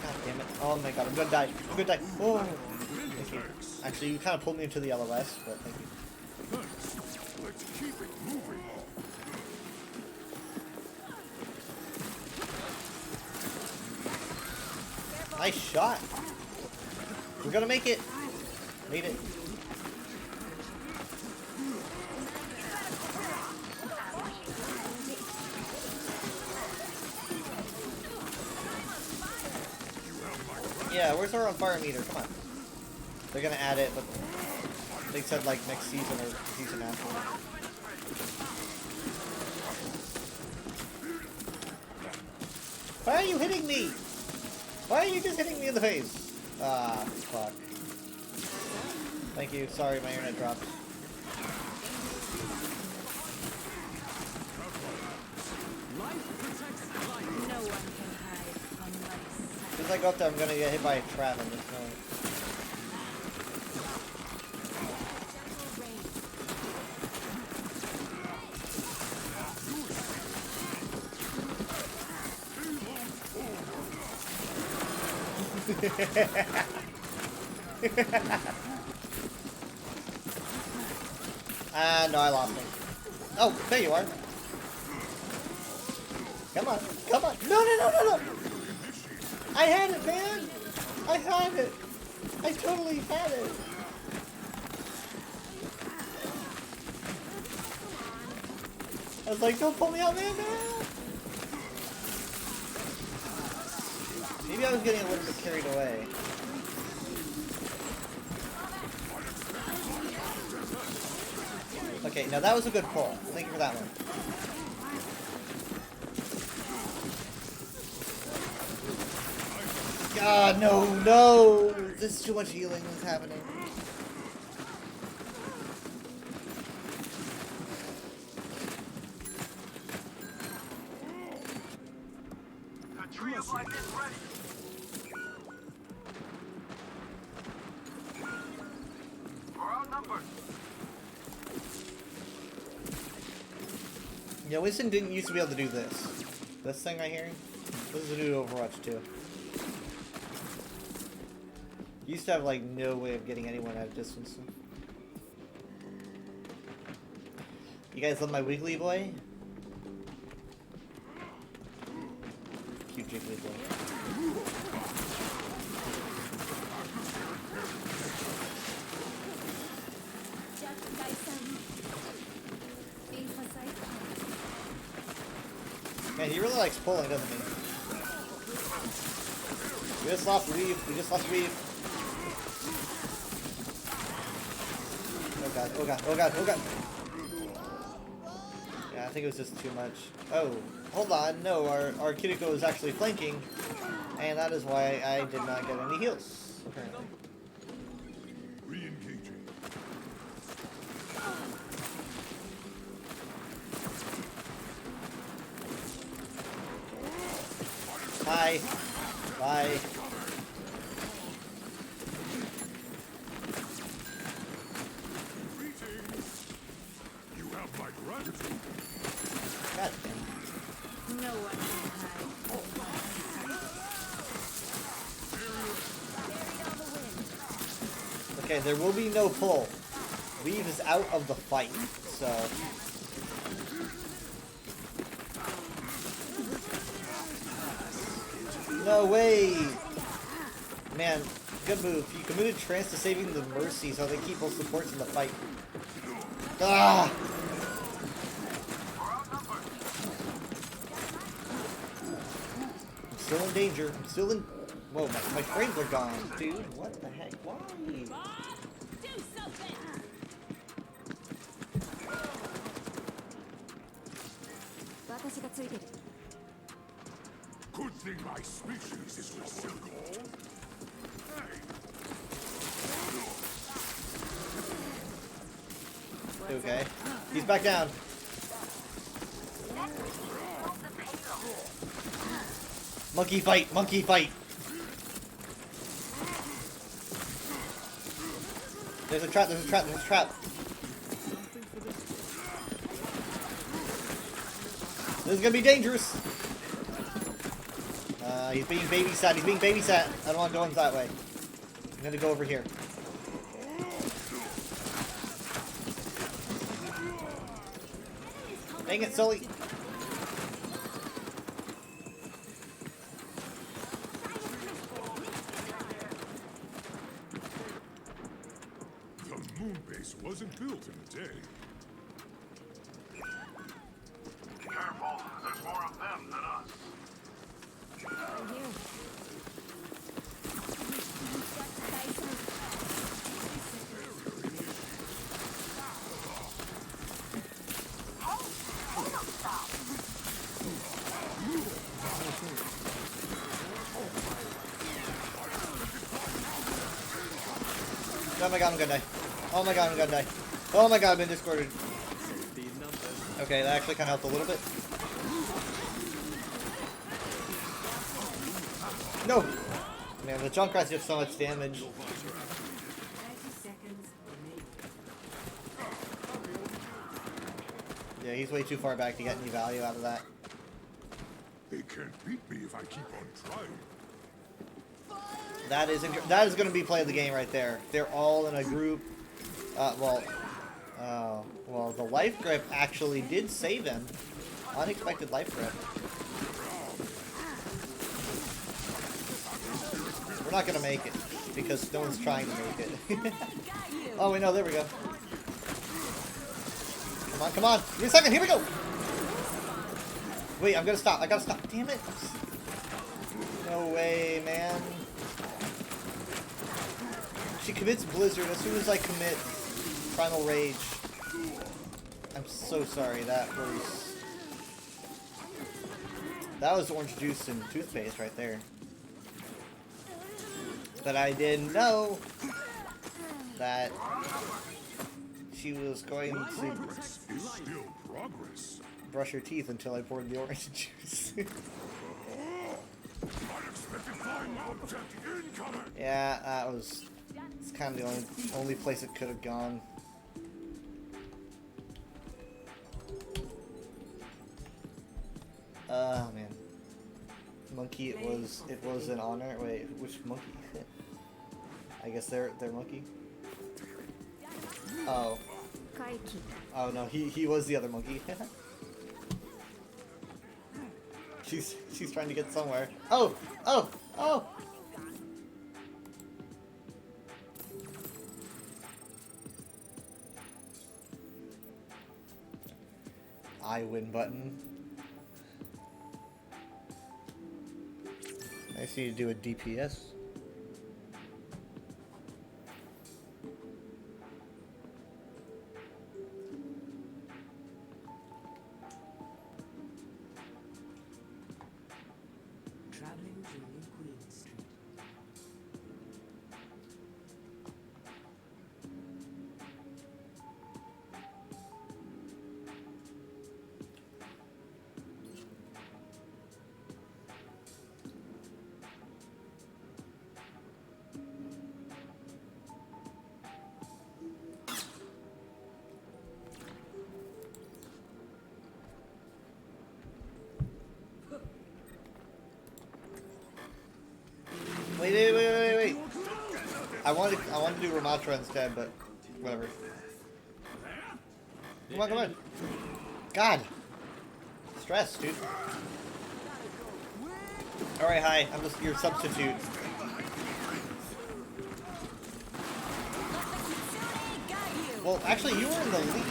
God damn it. Oh my god, I'm gonna die. Oh. Thank you. Actually, you kind of pulled me into the LOS, but thank you. Let's keep it moving. Nice shot. We're gonna make it. Made it. Yeah, where's our on fire meter? Come on. They're gonna add it, but they said like next season or season after. Why are you hitting me? Why are you just hitting me in the face? Ah, fuck. Thank you. Sorry, my internet dropped. No one can hide from my sight. As soon as I go up there, I'm gonna get hit by a trap and just know. Ah, no, I lost it. Oh, there you are. Come on, come on. No, no, no, no, no. I had it, man. I had it. I totally had it. I was like, don't pull me out, man, no. Maybe I was getting a little bit carried away. Okay, now that was a good pull. Thank you for that one. God, no, no! This is too much healing that's happening. The tree of life is ready. We're outnumbered. Yeah, Winston didn't used to be able to do this. This thing right here. This is new to Overwatch 2. Used to have like no way of getting anyone at a distance. You guys love my Wiggly boy? Cute Jiggly boy. Man, he really likes pulling, doesn't he? We just lost Weave. We just lost Weave. Oh god, oh god, oh god, oh god. Yeah, I think it was just too much. Oh, hold on. No, our Kiriko is actually flanking. And that is why I did not get any heals, apparently. Re-engaging. Hi. Bye. You have my gratitude. God damn. No one can hide. Okay, there will be no pull. Weave is out of the fight, so... No way! Man, good move. You committed trance to saving the Mercy so they keep both supports in the fight. Ah! I'm still in danger. I'm still in... Whoa, my frames are gone. Dude, what the heck? Why? Good thing my species is reciprocal. Okay. He's back down. Monkey fight! Monkey fight! There's a trap, there's a trap, there's a trap. This is gonna be dangerous! He's being babysat, he's being babysat. I don't want to go in that way. I'm gonna go over here. Dang it, Sully. The moon base wasn't built in a day. Careful, there's more of them than us. Right here. Oh my god, I'm gonna die. Oh my god, I'm gonna die. Oh my god, I've been discorded. Okay, that actually kind of helped a little bit. No! Man, the Junkrat's did so much damage. 30 seconds remaining. Yeah, he's way too far back to get any value out of that. They can't beat me if I keep on trying. That is going to be play of the game right there. They're all in a group. Well, the life grip actually did save him. Unexpected life grip. We're not going to make it because no one's trying to make it. Oh, wait, no, there we go. Come on, come on. Give me a second. Here we go. Wait, I'm going to stop. I got to stop. Damn it. No way, man. She commits Blizzard as soon as I commit Primal Rage. I'm so sorry. That was orange juice and toothpaste right there. But I didn't know that she was going to Progress is still progress. brush her teeth until I poured the orange juice. Unexpected flying object incoming. Yeah, that was. It's kind of the only place it could have gone. Oh man, monkey. It was an honor. Wait, which monkey? I guess they're monkey. Oh. Kaiki. Oh no, he was the other monkey. she's trying to get somewhere. Oh. I win button. I just need to do a DPS. Traveling to New Queen Street. Wait. I wanted to do Ramatra instead, but whatever. Come on. God. Stress, dude. Alright, hi. I'm just your substitute. Well, actually, you were in the lead.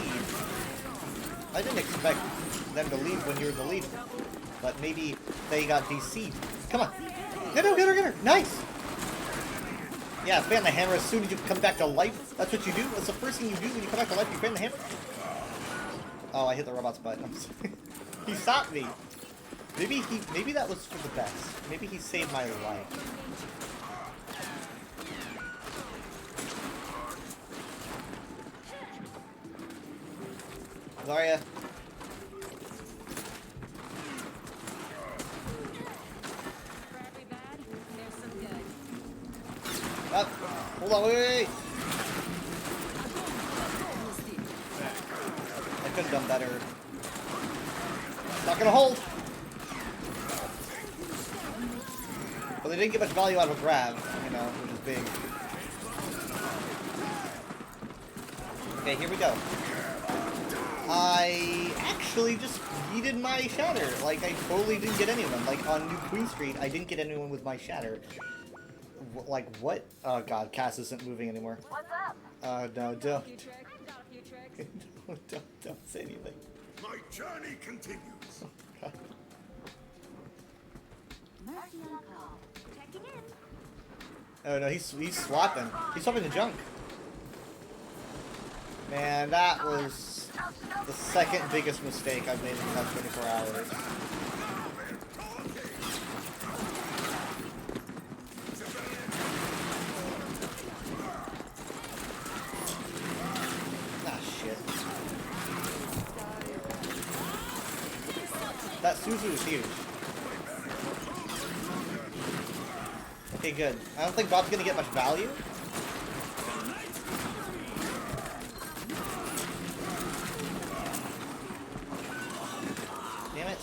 I didn't expect them to leave when you were in the lead. But maybe they got DC'd. Come on. Get her. Nice. Yeah, fan the hammer as soon as you come back to life. That's what you do. That's the first thing you do when you come back to life. You fan the hammer. Oh, I hit the robot's butt. I'm sorry. He stopped me. Maybe that was for the best. Maybe he saved my life. Zarya. Up. Hold on, wait. I could have done better. Not gonna hold. But they didn't get much value out of a grab, you know, which is big. Okay, here we go. I actually just yeeted my shatter. Like, I totally didn't get anyone. Like, on New Queen Street, I didn't get anyone with my shatter. Like, what? Oh god, Cass isn't moving anymore. What's up? No, don't. Got a few tricks. Don't say anything. My journey continues. Mercy on call. Checking in. Oh no, he's swapping. He's swapping the junk. Man, that was the second biggest mistake I've made in the last 24 hours. Ah, shit. That Suzu is huge. Okay, good. I don't think Bob's gonna get much value. Damn it.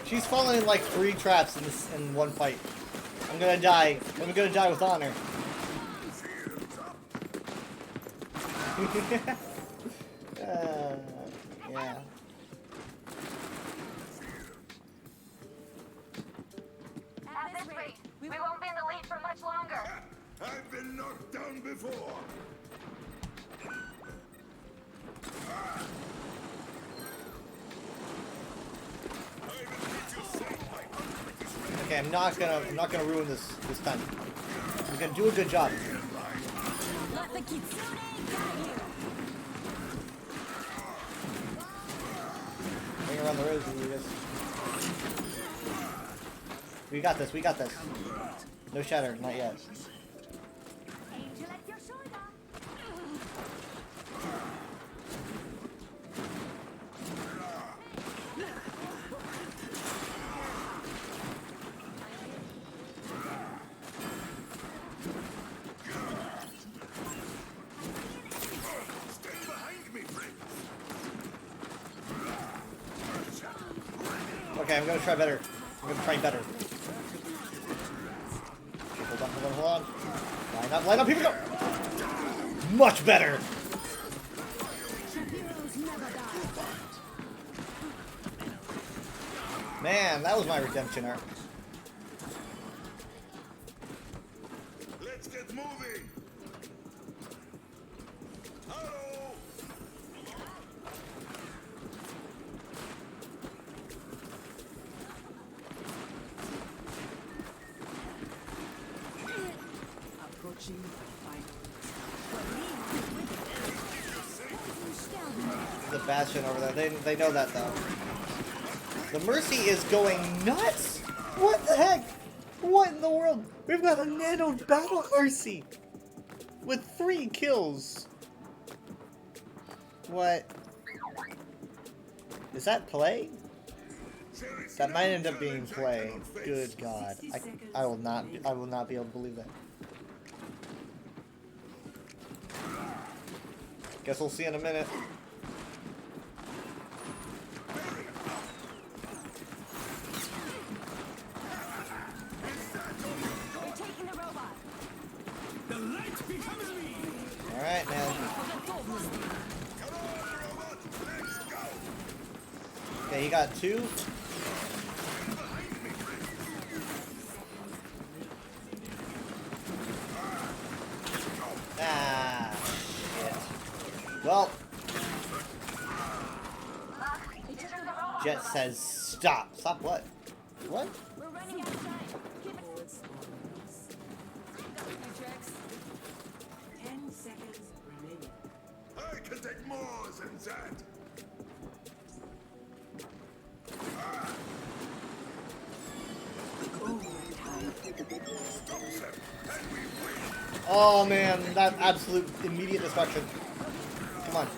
She's fallen in like 3 traps in one fight. I'm gonna die. I'm gonna die with honor. Yeah. At this rate, we won't be in the lead for much longer. I've been knocked down before. Okay, I'm not gonna ruin this time. I'm gonna do a good job. Let the kitsune guide you. Bring around the roses, Lucas. We got this. We got this. No shatter, not yet. Angel at your shoulder. Stand behind me, friend. Okay, I'm gonna try better. I'm gonna try better. Okay, hold on. Line up, here we go! Much better! Man, that was my redemption arc. Let's get moving. Hello. Approaching the final. The Bastion over there. They know that though. The Mercy is going nuts! What the heck? What in the world? We've got a nano battle Mercy! With 3 kills. What? Is that play? That might end up being play. Good God. I will not be able to believe that. Guess we'll see in a minute. We're taking the robot. The light becomes me. Alright, man. Okay, he got 2. Ah, shit. Well, Jet says stop. Stop what? What? We're running out of time. Give it. Forward spawners. Got a few tricks. 10 seconds remaining. I can take more than that. Oh man, that absolute immediate destruction. Come on.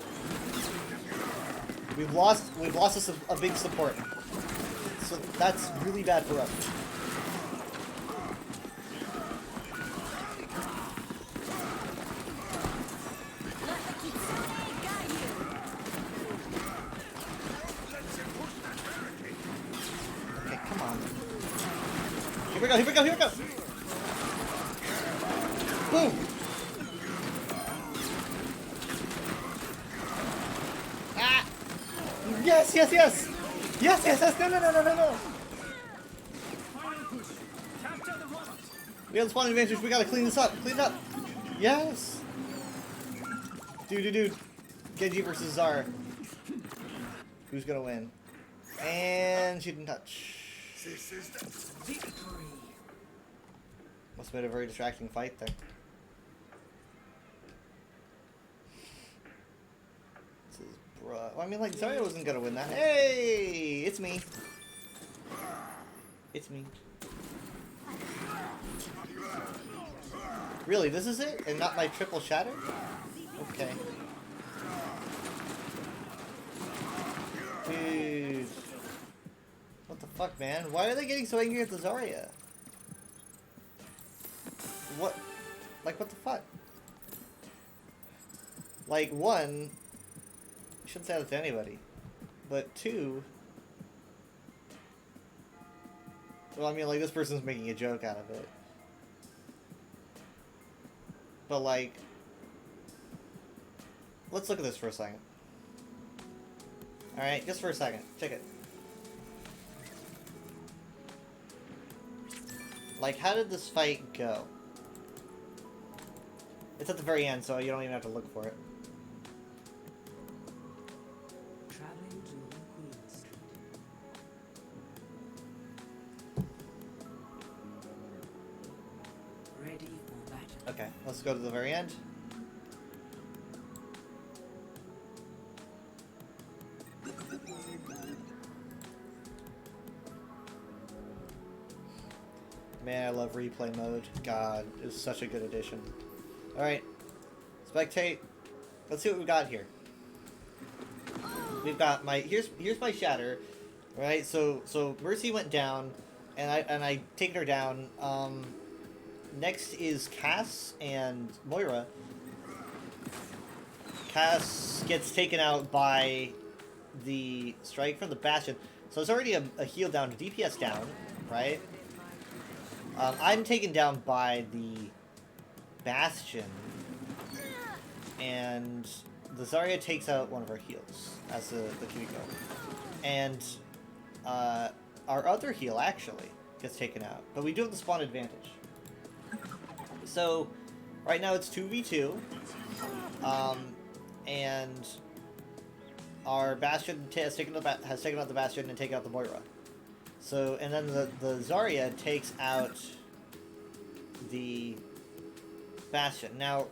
We've lost us a big support. So that's really bad for us. Let the kitsune guide you. Okay, come on. Here we go. Boom! Ah! Yes, yes, yes! Yes, yes, yes! No, no, no, no, no, no! We have the spawn advantage. We gotta clean this up. Clean it up. Yes! Dude. Genji versus Zara. Who's gonna win? And she didn't touch. This is the victory. Must have been a very distracting fight there. This is bruh. Well, I mean, like, Zarya wasn't gonna win that. Hey! It's me. It's me. Really, this is it? And not my triple shatter? Okay. Dude. What the fuck, man? Why are they getting so angry at the Zarya? What? Like, what the fuck? Like, one, you shouldn't say that to anybody. But two, well, I mean, like, this person's making a joke out of it. But, like, let's look at this for a second. Alright, just for a second. Check it. Like, how did this fight go? It's at the very end, so you don't even have to look for it. Traveling to Queen Street. Ready for battle. Okay, let's go to the very end. Man, I love replay mode. God, it's such a good addition. Alright. Spectate. Let's see what we got here. We've got my here's my shatter. Right? So Mercy went down and I taken her down. Next is Cass and Moira. Cass gets taken out by the strike from the Bastion. So it's already a heal down, a DPS down, right? I'm taken down by the Bastion, and the Zarya takes out one of our heals as the Kimiko. And our other heal actually gets taken out, but we do have the spawn advantage. So right now it's 2v2, and our Bastion has taken out the Bastion and taken out the Moira. So, and then the Zarya takes out the Bastion. Now,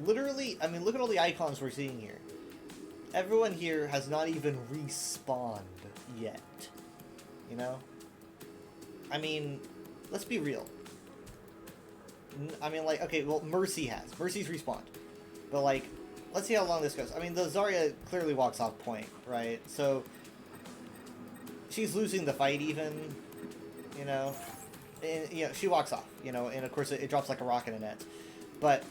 literally, I mean, look at all the icons we're seeing here. Everyone here has not even respawned yet. You know? I mean, let's be real. I mean, like, okay, well, Mercy has. Mercy's respawned. But, like, let's see how long this goes. I mean, the Zarya clearly walks off point, right? So she's losing the fight even, you know, and, you know, she walks off, you know, and of course it drops like a rock in a net. But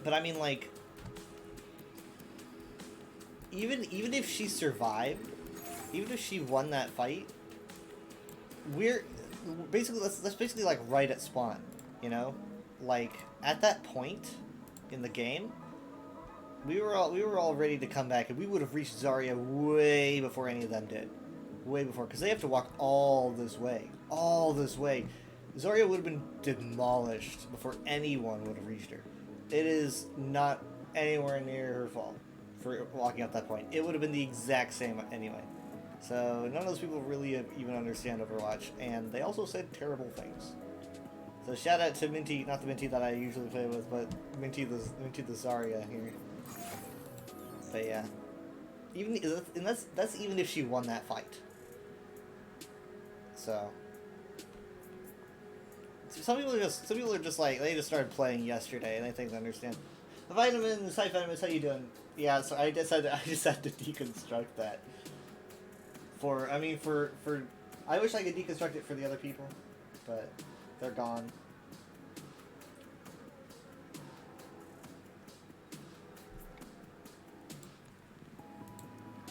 I mean, like, even if she survived, even if she won that fight, we're basically, that's basically like right at spawn, you know, like at that point in the game, we were all ready to come back, and we would have reached Zarya way before any of them did, way before, because they have to walk all this way. Zarya would have been demolished before anyone would have reached her. It is not anywhere near her fault for walking up that point. It would have been the exact same anyway. So none of those people really even understand Overwatch, and they also said terrible things. So shout out to Minty, not the Minty that I usually play with, but Minty the Zarya here. But yeah, and that's even if she won that fight. So some people are just like, they just started playing yesterday and they think they understand. The Vitamins, hi Vitamins, how you doing? Yeah, so I just had to deconstruct that. I wish I could deconstruct it for the other people, but they're gone.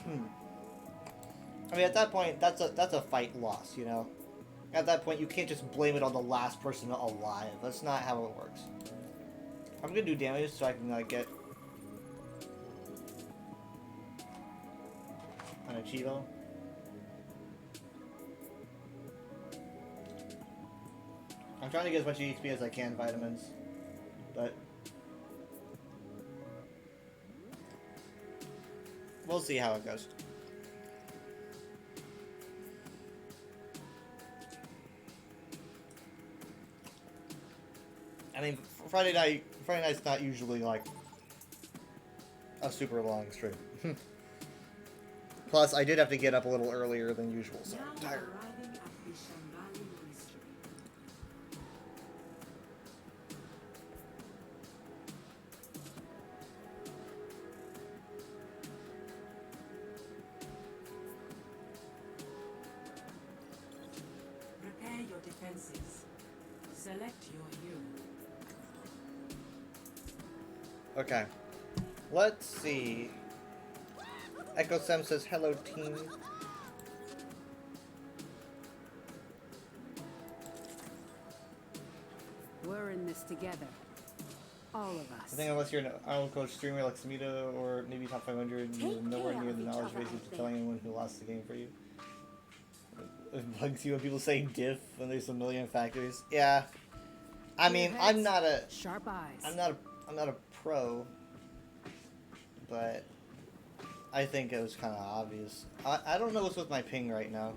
I mean, at that point, that's a fight loss, you know. At that point, you can't just blame it on the last person alive. That's not how it works. I'm gonna do damage so I can get an Achievo. I'm trying to get as much HP as I can, vitamins, but we'll see how it goes. I mean, Friday night's not usually like a super long stream. Plus, I did have to get up a little earlier than usual, so I'm tired. Arriving at the Shambali Monastery. Prepare your defenses. Select your hero. Okay. Let's see. Echo Sam says, hello, team. We're in this together. All of I us. think unless you're an Iron Coach streamer like Samita or maybe top 500, you're nowhere near the knowledge base of telling anyone who lost the game for you. It bugs you when people say diff when there's a million factors. Yeah. I mean, I'm not a sharp eyes. I'm not a pro, but I think it was kind of obvious. I don't know what's with my ping right now.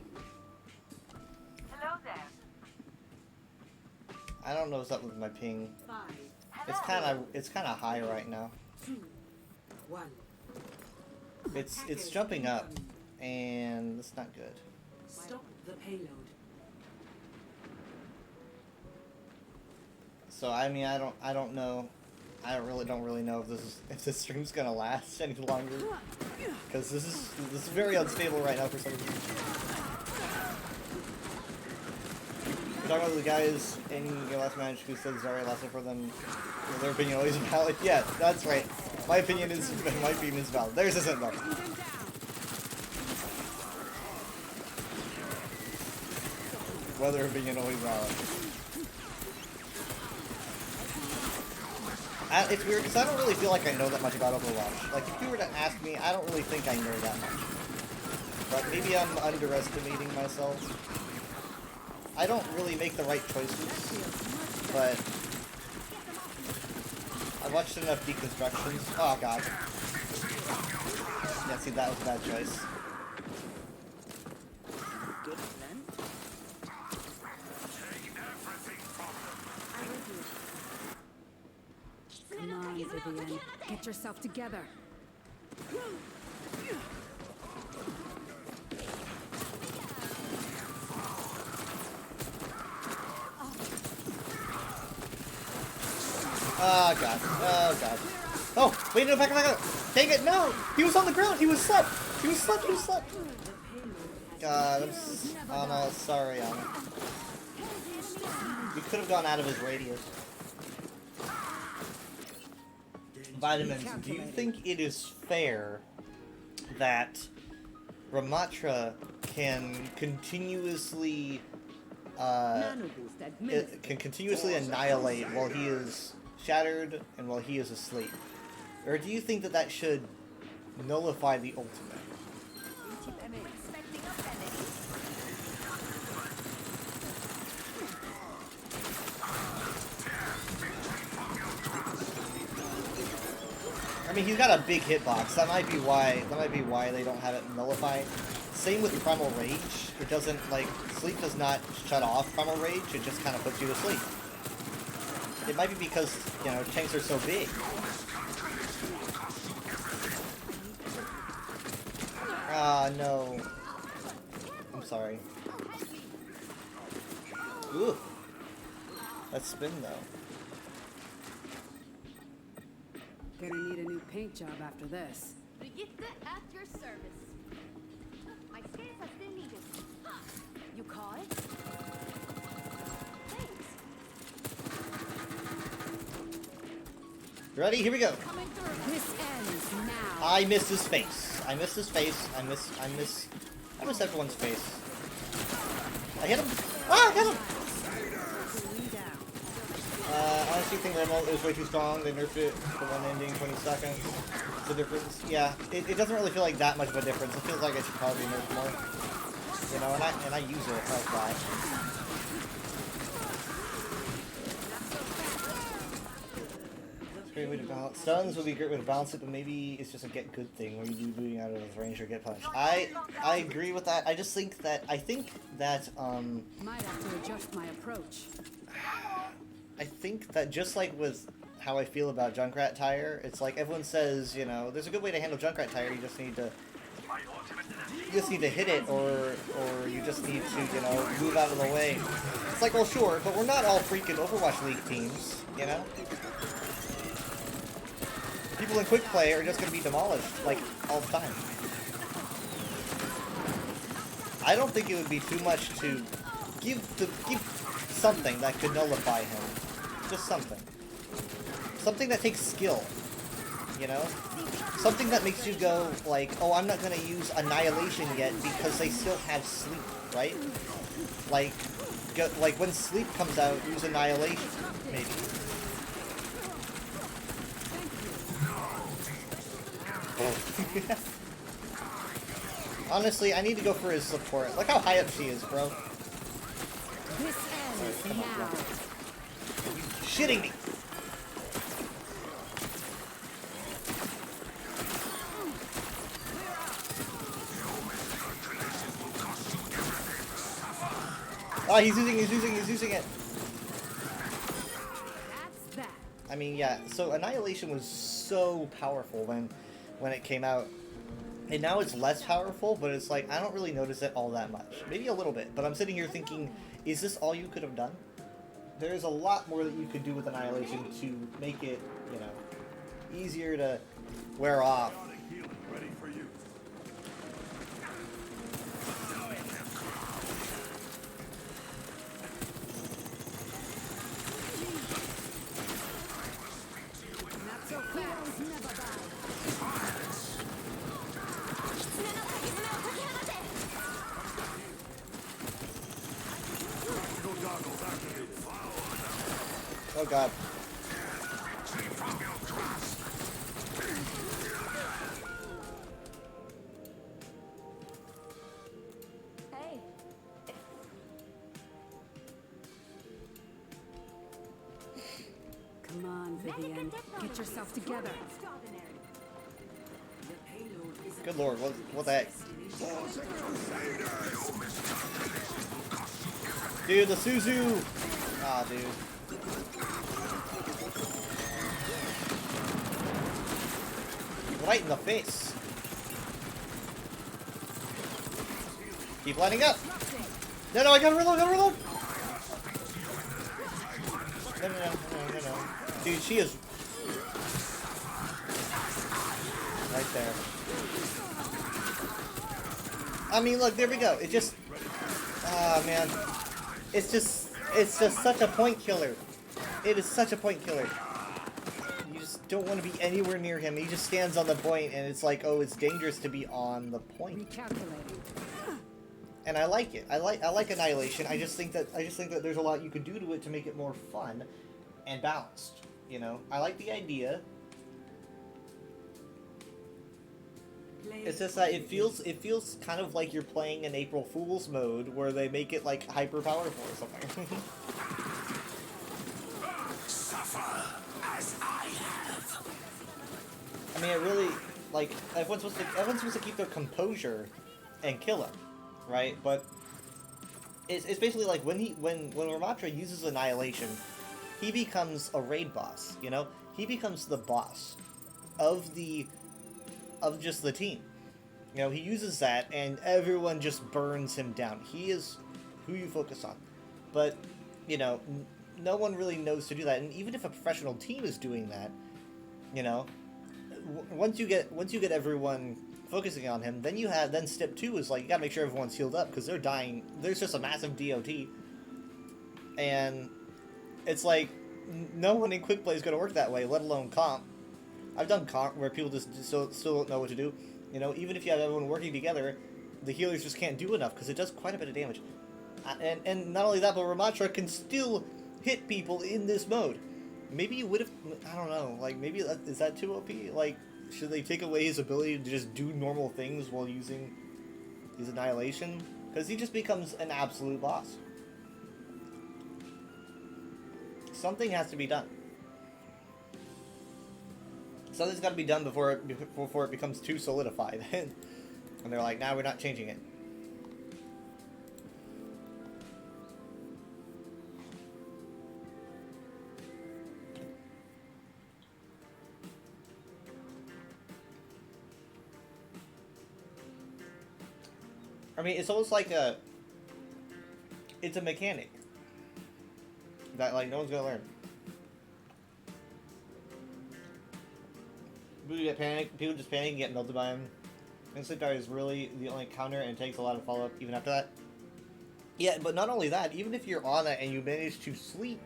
Hello there. I don't know what's up with my ping. 5, It's kind of high right now. 2, 1. It's jumping up, and it's not good. Stop the payload. So I mean, I don't know. I don't really know if this stream's gonna last any longer, because this is very unstable right now for some reason. We're talking about the guys in your last match who said Zarya lasted for them. Their opinion always valid. Yeah, that's right. My opinion is valid. Theirs isn't though. Weather opinion always valid. It's weird because I don't really feel like I know that much about Overwatch. Like, if you were to ask me, I don't really think I know that much. But maybe I'm underestimating myself. I don't really make the right choices, but I watched enough deconstructions. Oh god. Yeah, see, that was a bad choice. Good plan. Come on, Vivian. Get yourself together. Oh god. Oh god. Oh, wait, no, back up. Dang it, no! He was on the ground! He was slept! He was slept! He was slept! God, Anna, sorry, Anna. We could have gone out of his radius. Vitamins, do you think it is fair that Ramatra can continuously annihilate while he is shattered and while he is asleep? Or do you think that that should nullify the ultimate? I mean, he's got a big hitbox. That might be why. That might be why they don't have it nullify. Same with Primal Rage. It doesn't like sleep does not shut off Primal Rage. It just kind of puts you to sleep. It might be because tanks are so big. Ah no. I'm sorry. Ooh. Let's spin though. Gonna need a new paint job after this. Brigitte at your service. My skills are still needed. You call it? Thanks. Ready? Here we go. This ends now. I missed his face. I missed his face. I miss everyone's face. I hit him. Ah, got him! I honestly think remote is way too strong. They nerfed it for one ending, 20 seconds. The difference, yeah, it doesn't really feel like that much of a difference. It feels like it should probably be nerfed more. You know, and I use it like that. Great way to balance. Stuns would be a great way to balance it, but maybe it's just a get good thing where you do booting out of his range or get punished. I agree with that. I think that might have to adjust my approach. I think that just like with how I feel about Junkrat Tire, it's like everyone says, you know, there's a good way to handle Junkrat Tire. You just need to hit it, or you just need to, you know, move out of the way. It's like, well, sure, but we're not all freaking Overwatch League teams, you know. People in quick play are just going to be demolished, like, all the time. I don't think it would be too much to give something that could nullify him. Just something. Something that takes skill, you know? Something that makes you go, like, oh, I'm not going to use Annihilation yet because they still have Sleep, right? Like when Sleep comes out, use Annihilation, maybe. Honestly, I need to go for his support. Look how high up she is, bro. This ends now. Shitting me. Oh, he's using it. That's that. I mean, yeah, so Annihilation was so powerful when it came out. And now it's less powerful, but it's like, I don't really notice it all that much. Maybe a little bit, but I'm sitting here thinking, is this all you could have done? There's a lot more that you could do with Annihilation to make it, you know, easier to wear off. Oh god. Hey. Come on, Vivian. Get yourself together. Good lord, what the heck? Dude, the Suzu! Ah, dude. Right in the face. Keep lining up. No, I gotta reload, No. Dude, she is right there. I mean, look, there we go. It just, ah, man. It's just such a point killer. It is such a point killer. You just don't want to be anywhere near him. He just stands on the point, and it's like, oh, it's dangerous to be on the point. And I like it. I like Annihilation. I just think that there's a lot you could do to it to make it more fun and balanced. You know, I like the idea. It's just that it feels kind of like you're playing in April Fool's mode, where they make it like hyper powerful or something. Suffer as I have. I mean, it really, like, everyone's supposed to keep their composure and kill him, right? But it's basically like when Ramattra uses Annihilation, he becomes a raid boss. You know, he becomes the boss of just the team. You know, he uses that and everyone just burns him down. He is who you focus on. But, you know, no one really knows to do that. And even if a professional team is doing that, you know, once you get everyone focusing on him, then step 2 is like, you gotta make sure everyone's healed up because they're dying. There's just a massive DOT. And it's like, no one in quick play is gonna work that way, let alone comp. I've done comp where people just still don't know what to do. You know, even if you have everyone working together, the healers just can't do enough because it does quite a bit of damage. And not only that, but Ramatra can still hit people in this mode. Maybe you would have, I don't know, like, maybe is that too OP? Like, should they take away his ability to just do normal things while using his Annihilation? Because he just becomes an absolute boss. Something has to be done. Something's got to be done before it becomes too solidified. And they're like, nah, we're not changing it. I mean, it's almost like it's a mechanic that, like, no one's gonna learn. People just panic and get melted by him. Instant Dart is really the only counter, and it takes a lot of follow-up even after that. Yeah, but not only that, even if you're on it and you manage to sleep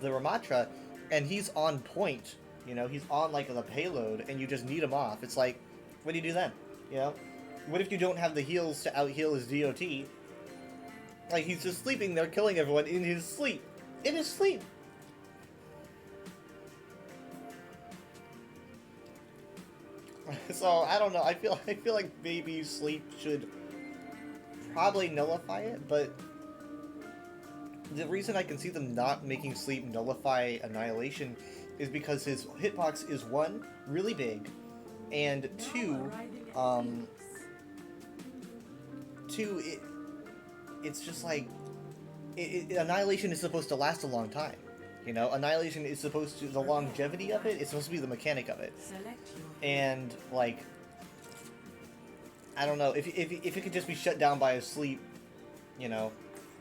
the Ramatra, and he's on point, you know, he's on, like, the payload, and you just need him off, it's like, what do you do then? You know? What if you don't have the heals to out-heal his DOT? Like, he's just sleeping there, killing everyone in his sleep. In his sleep! So, I don't know, I feel like maybe sleep should probably nullify it, but the reason I can see them not making sleep nullify Annihilation is because his hitbox is, one, really big, and two, it's just like, Annihilation is supposed to last a long time, you know? Annihilation is supposed to, the longevity of it is supposed to be the mechanic of it. And, like, I don't know, if it could just be shut down by a sleep, you know?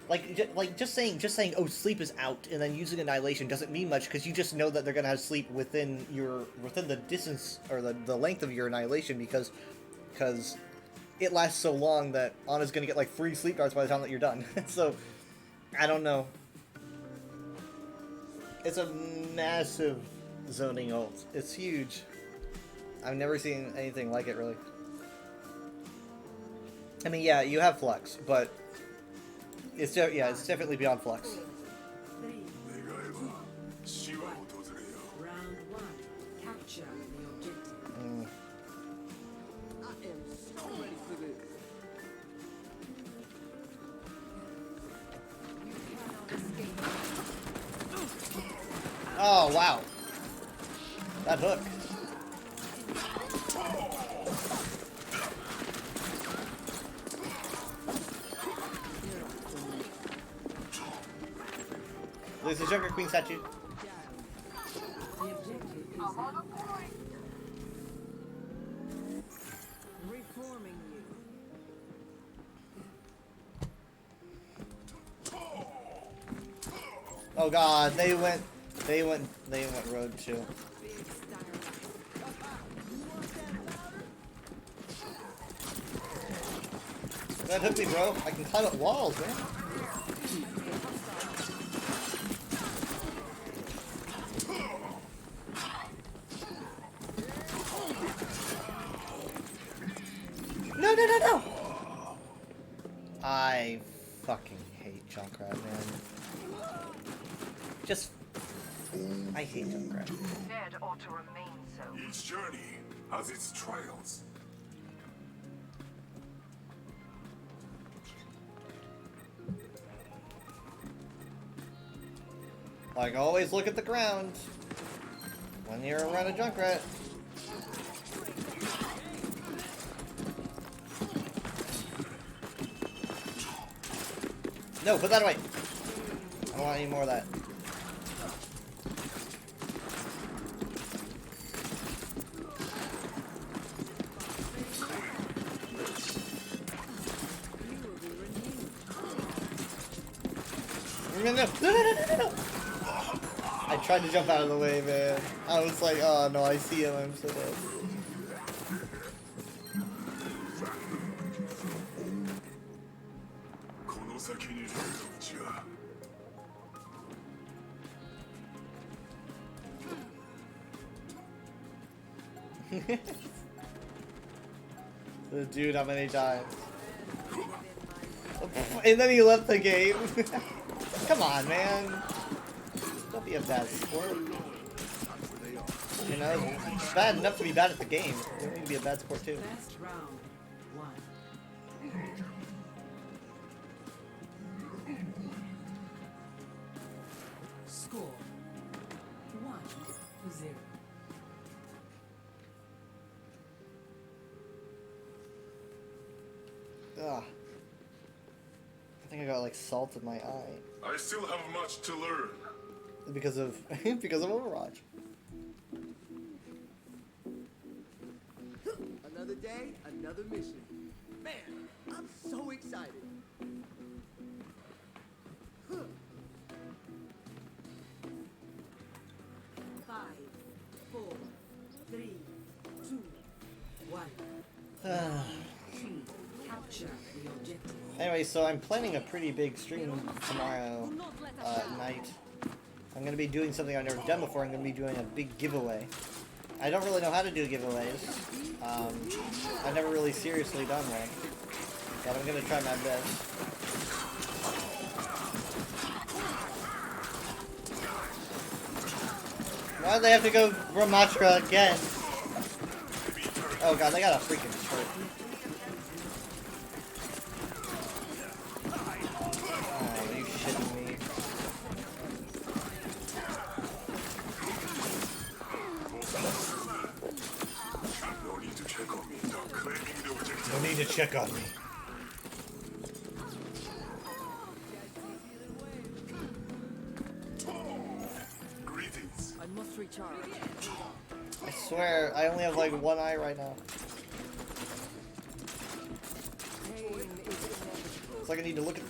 Like just saying, oh, sleep is out, and then using Annihilation doesn't mean much, because you just know that they're gonna have sleep within the distance, or the length of your Annihilation, because it lasts so long that Ana's gonna get like 3 sleep darts by the time that you're done. So, I don't know. It's a massive zoning ult. It's huge. I've never seen anything like it, really. I mean, yeah, you have Flux, but it's definitely beyond Flux. Round 1. Capture the objective. I am so ready for this. Oh, wow. That hook. There's a Joker Queen statue. The objective is reforming you. Oh god, they went road too. That hooked me, bro. I can climb up walls, man. No! I fucking hate Junkrat, man. I hate Junkrat. Dead ought to remain so. Each journey has its trials. Like, always look at the ground when you're around a Junkrat. No, put that away. I don't want any more of that. No. I tried to jump out of the way, man. I was like, oh no, I see him, I'm so dead. Dude, how many times? And then he left the game. Come on, man. Don't be a bad sport. You know, it's bad enough to be bad at the game. You don't need to be a bad sport too. First round, 1. Score 1-0. Ugh. I think I got like salt in my eye I still have much to learn. because of because of Overwatch. Another day, another mission. Man, I'm so excited. Five, 4, 3, 2, 1. Team, capture the objective. Anyway, so I'm planning a pretty big stream tomorrow night. I'm going to be doing something I've never done before. I'm going to be doing a big giveaway. I don't really know how to do giveaways. I've never really seriously done one. But I'm going to try my best. Why do they have to go Ramatra again? Oh god, they got a freaking shirt. Oh, are you shitting me? No need to check on me. Now claiming the objective. No need to check on me. Greetings. I must recharge. I swear, I only have like one eye right now. It's like I need to look at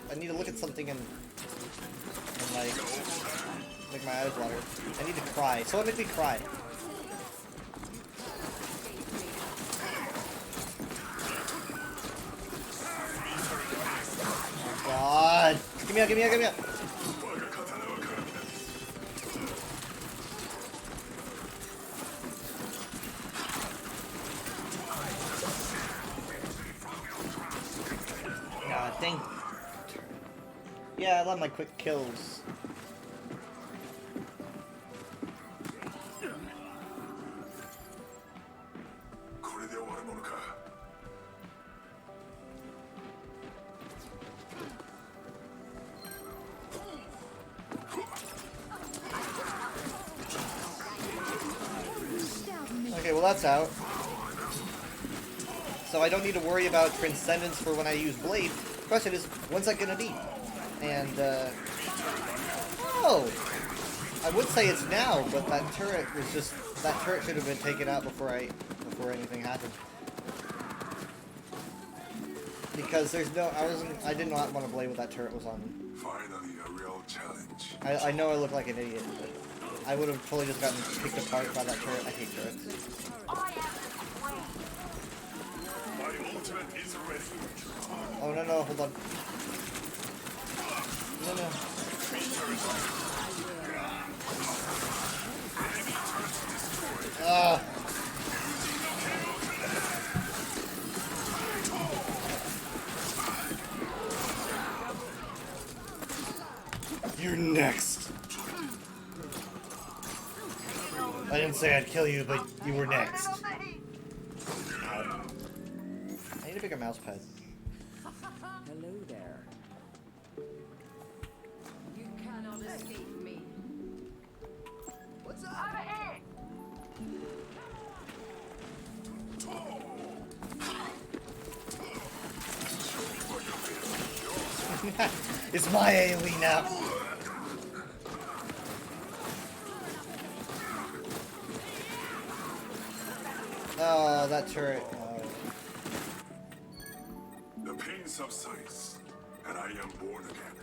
something and like make my eyes water. I need to cry. Someone make me cry. Oh God! Give me out! Give me out! Give me out! God dang. Yeah, I love my quick kills. Okay, well that's out. So I don't need to worry about Transcendence for when I use Blade. The question is, when's that gonna be? And, oh! I would say it's now, but that turret was just... That turret should have been taken out before anything happened. Because there's no... I did not want to play with that turret was on. Finally, a real challenge. I know I look like an idiot, but I would have totally just gotten picked apart by that turret. I hate turrets. My ultimate is ready. Oh, no, no, hold on. No, no. You're next. I didn't say I'd kill you, but you were next. I need a bigger mouse pad. Hello there. You cannot escape me. What's up? Over here! It's my AoE now. Oh, that turret. Oh. The pain subsides, and I am born again.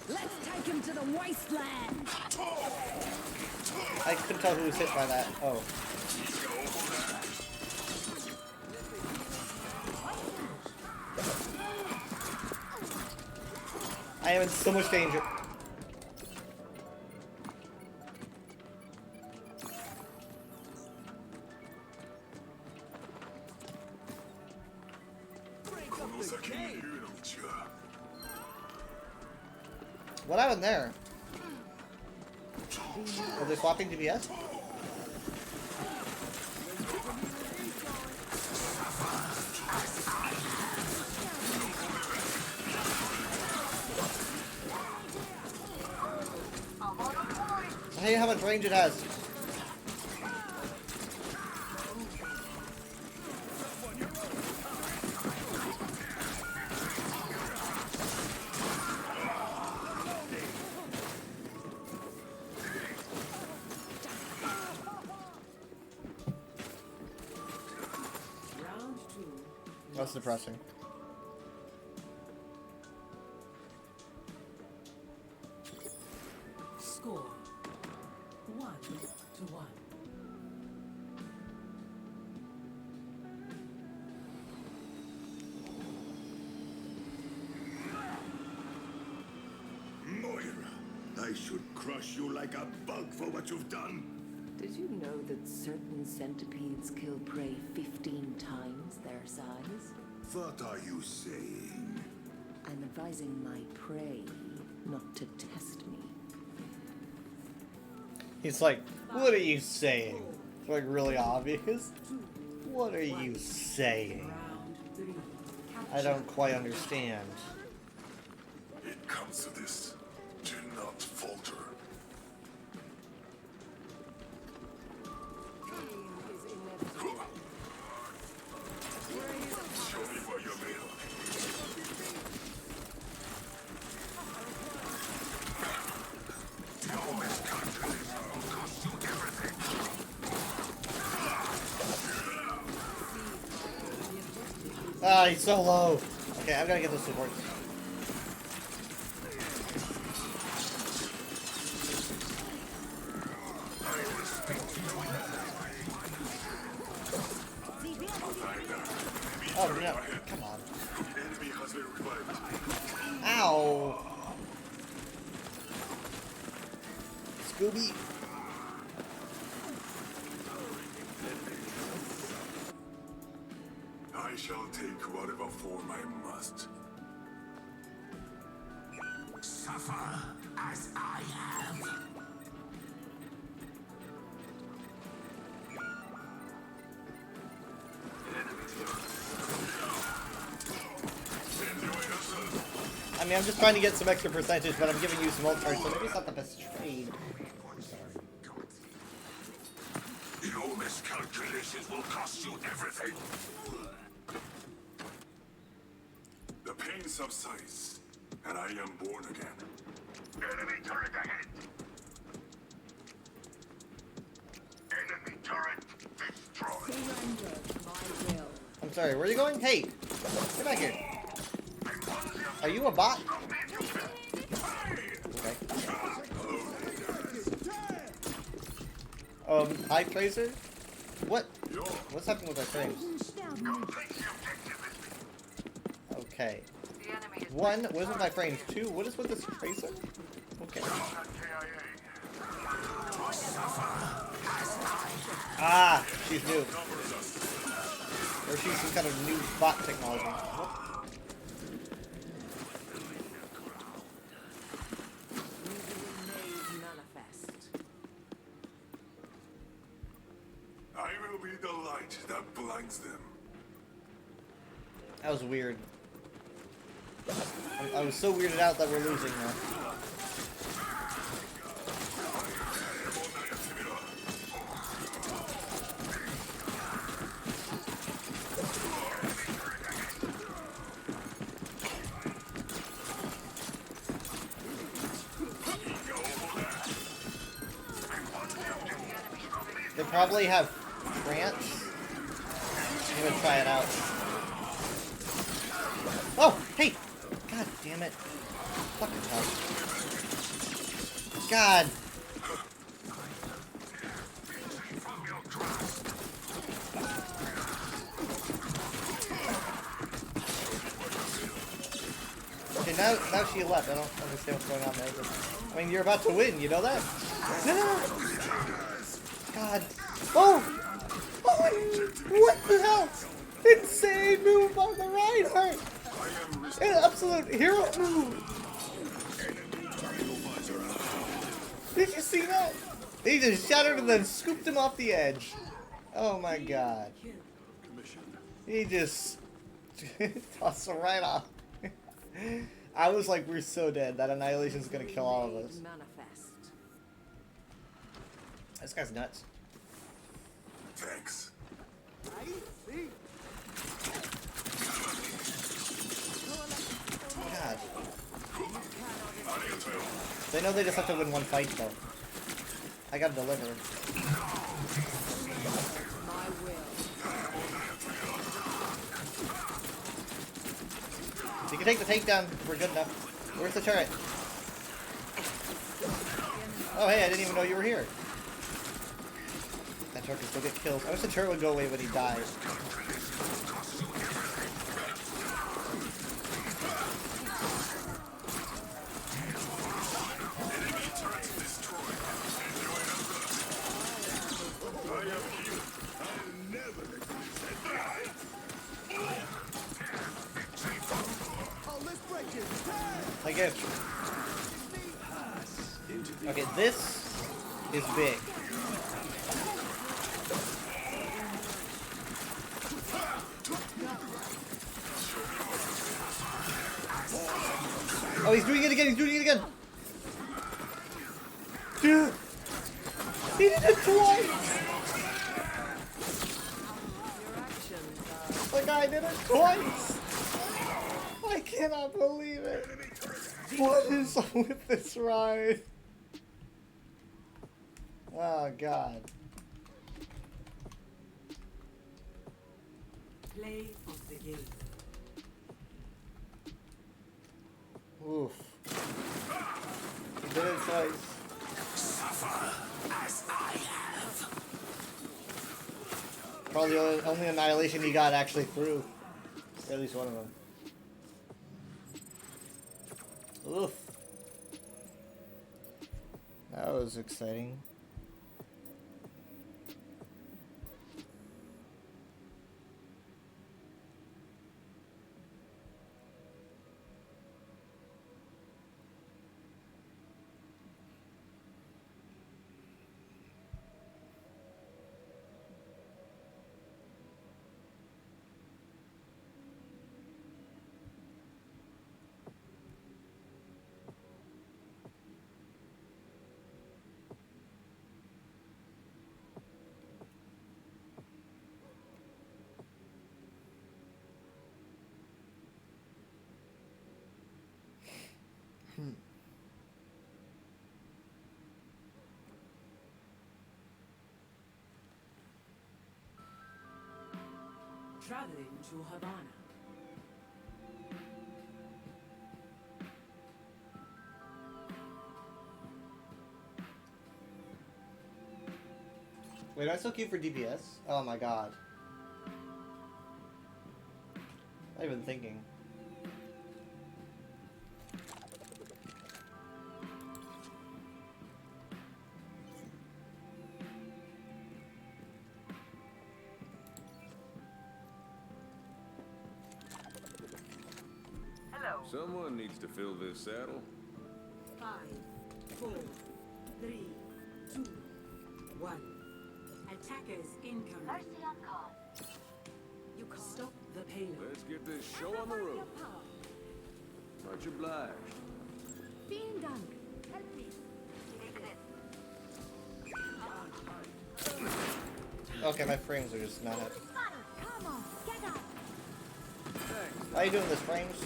Let's take him to the wasteland. I couldn't tell who was hit by that. Oh. I am in so much danger. the game. What happened there? Are they swapping DPS? I hate how much range it has. Round 2. That's depressing. Score 1-1. Moira, I should crush you like a bug for what you've done. Did you know that certain centipedes kill prey 15 times their size? What are you saying? I'm advising my prey not to test me. He's like, what are you saying? It's like really obvious. What are you saying? Round 3. I don't quite understand. It comes to this. Do not falter. Show me where you're made of. No miscalculation will cost you everything. Ah, he's so low. Okay, I'm gonna get those supports. Oh no, come on. Enemy has been revived. Ow! Scooby! I shall take whatever form I must. Suffer as I have. I mean, I'm just trying to get some extra percentage, but I'm giving you some ult cards, so maybe it's not the best trade. Your miscalculations will cost you everything. The pain subsides, and I am born again. Enemy turret ahead. Enemy turret destroyed. Surrender my will. I'm sorry, where are you going? Hey! Get back here. Are you a bot? Okay. High Tracer? What? What's happening with our frames? Okay. One, what is with my frames? Two, what is with this Tracer? Okay. Ah, she's new. Or she's some kind of new bot technology. I will be the light that blinds them. That was weird. I was so weirded out that we're losing now. They probably have trance. I'm gonna try it out. Oh, hey! God damn it. Fucking hell. God! Okay, now she left. I don't understand what's going on there. But, I mean, you're about to win, you know that? God. Oh! Oh! What the hell? Insane move on the Reinhardt! An absolute hero move! Did you see that? He just shattered and then scooped him off the edge. Oh my god. He just tossed him right off. I was like, we're so dead. That annihilation's gonna kill all of us. This guy's nuts. Thanks. God. They know they just have to win one fight, though. I gotta deliver. You can take the takedown. We're good enough. Where's the turret? Oh, hey, I didn't even know you were here. That turret can still get kills. I wish the turret would go away when he dies. I guess. Okay, this is big. Oh, he's doing it again, he's doing it again! Dude! He did it twice! The guy did it twice! I cannot believe it! What is with this ride? Oh god. Play of the game. Oof. He did it twice. Suffer as I have. Probably the only annihilation he got actually through. At least one of them. Oof. That was exciting. Traveling to Havana. Wait, do I still queue for DPS? Oh my god. Not even thinking. Someone needs to fill this saddle. 5, 4, 3, 2, 1. Attackers incoming. Mercy on call. You can stop the payload. Let's get this show on the road. Much obliged. Being done. Help me. Okay, my frames are just not happy. Come on, get up. How you doing this, frames?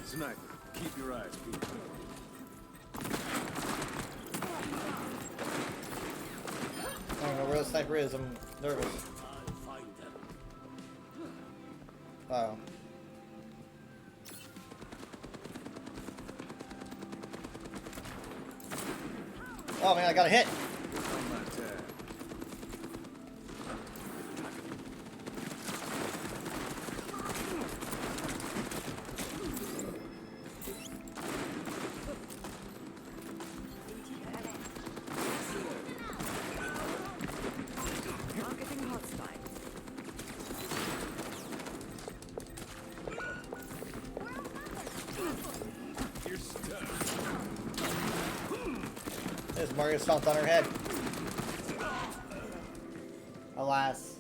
Sniper, keep your eyes peeled. I don't know where the sniper is, I'm nervous. Uh-oh. Oh man, I got a hit! There's Mario stomped on her head. Alas.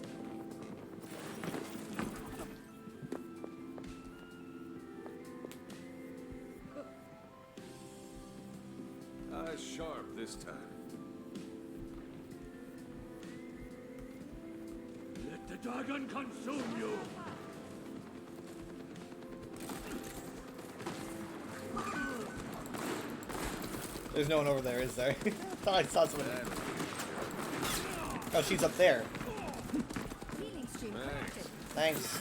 Eyes sharp this time. Let the dragon consume you! There's no one over there, is there? I thought I saw someone. Oh, she's up there. Thanks.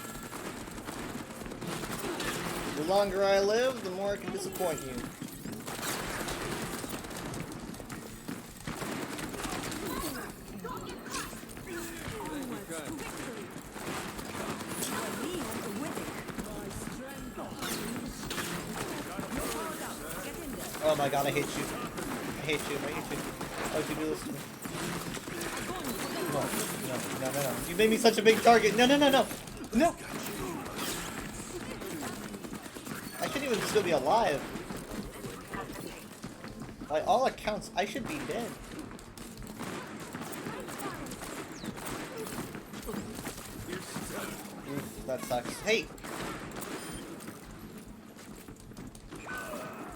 The longer I live, the more I can disappoint you. Oh my god, I hate you. I hate you. I hate you. Why'd you do this to me? No. You made me such a big target. No. No! I shouldn't even still be alive. By all accounts, I should be dead. Oof, that sucks. Hey!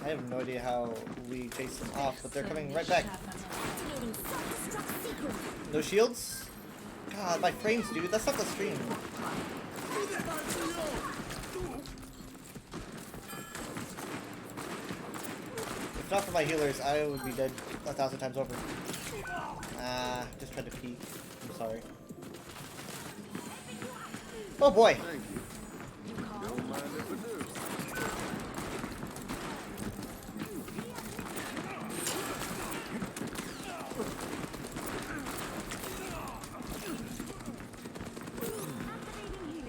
I have no idea how we chase them off, but they're coming right back. No shields? God, my frames, dude. That's not the stream. If not for my healers, I would be dead 1,000 times over. Just tried to peek. I'm sorry. Oh boy! Thank you. Don't mind if I do.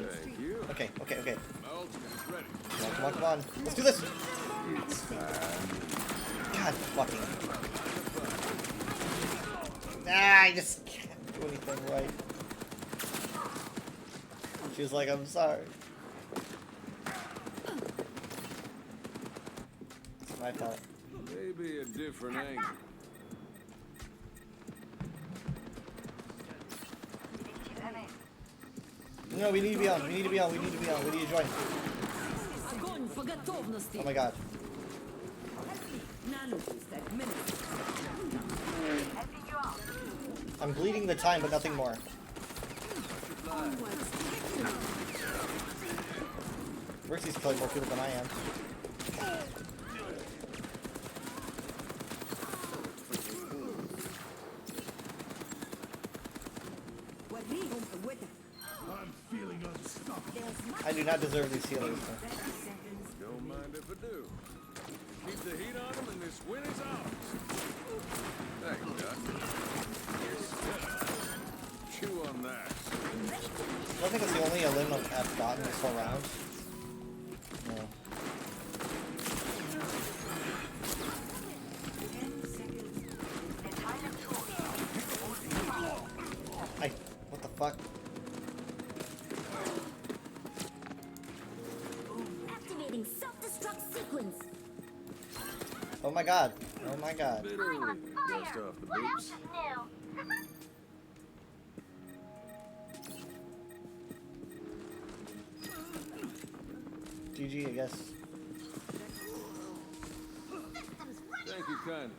Thank you. Okay. My ultimate's ready. Come on. Let's do this! God fucking. I just can't do anything right. She was like, I'm sorry. It's my fault. Maybe a different angle. No, we need to be on. We need to join. Oh my god. I'm bleeding the time, but nothing more. Rixie's killing more people than I am. I'm feeling unstoppable. I do not deserve these healers. Don't mind if I do. Keep the heat on them and this win is ours. Thanks, Doc. Chew on that. I don't think it's the only limb I've gotten this whole round. No. What the fuck? Activating self-destruct sequence. Oh my god. Oh my god. Bit early. Dust off the boots. GG, I guess. Thank you kindly.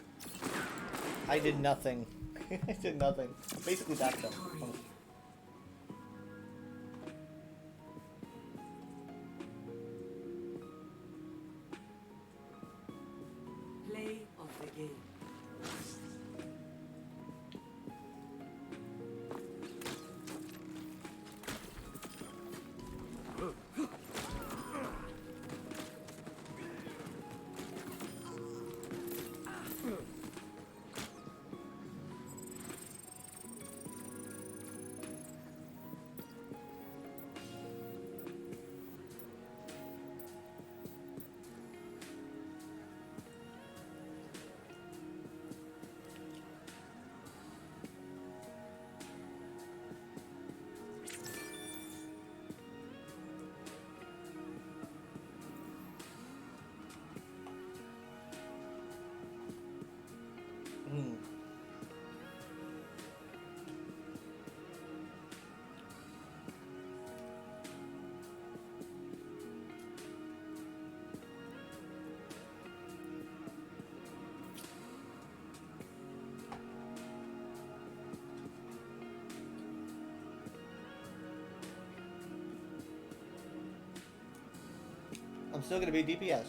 I did nothing. I did nothing. Basically backed up. Play of the game. I'm still gonna be DPS.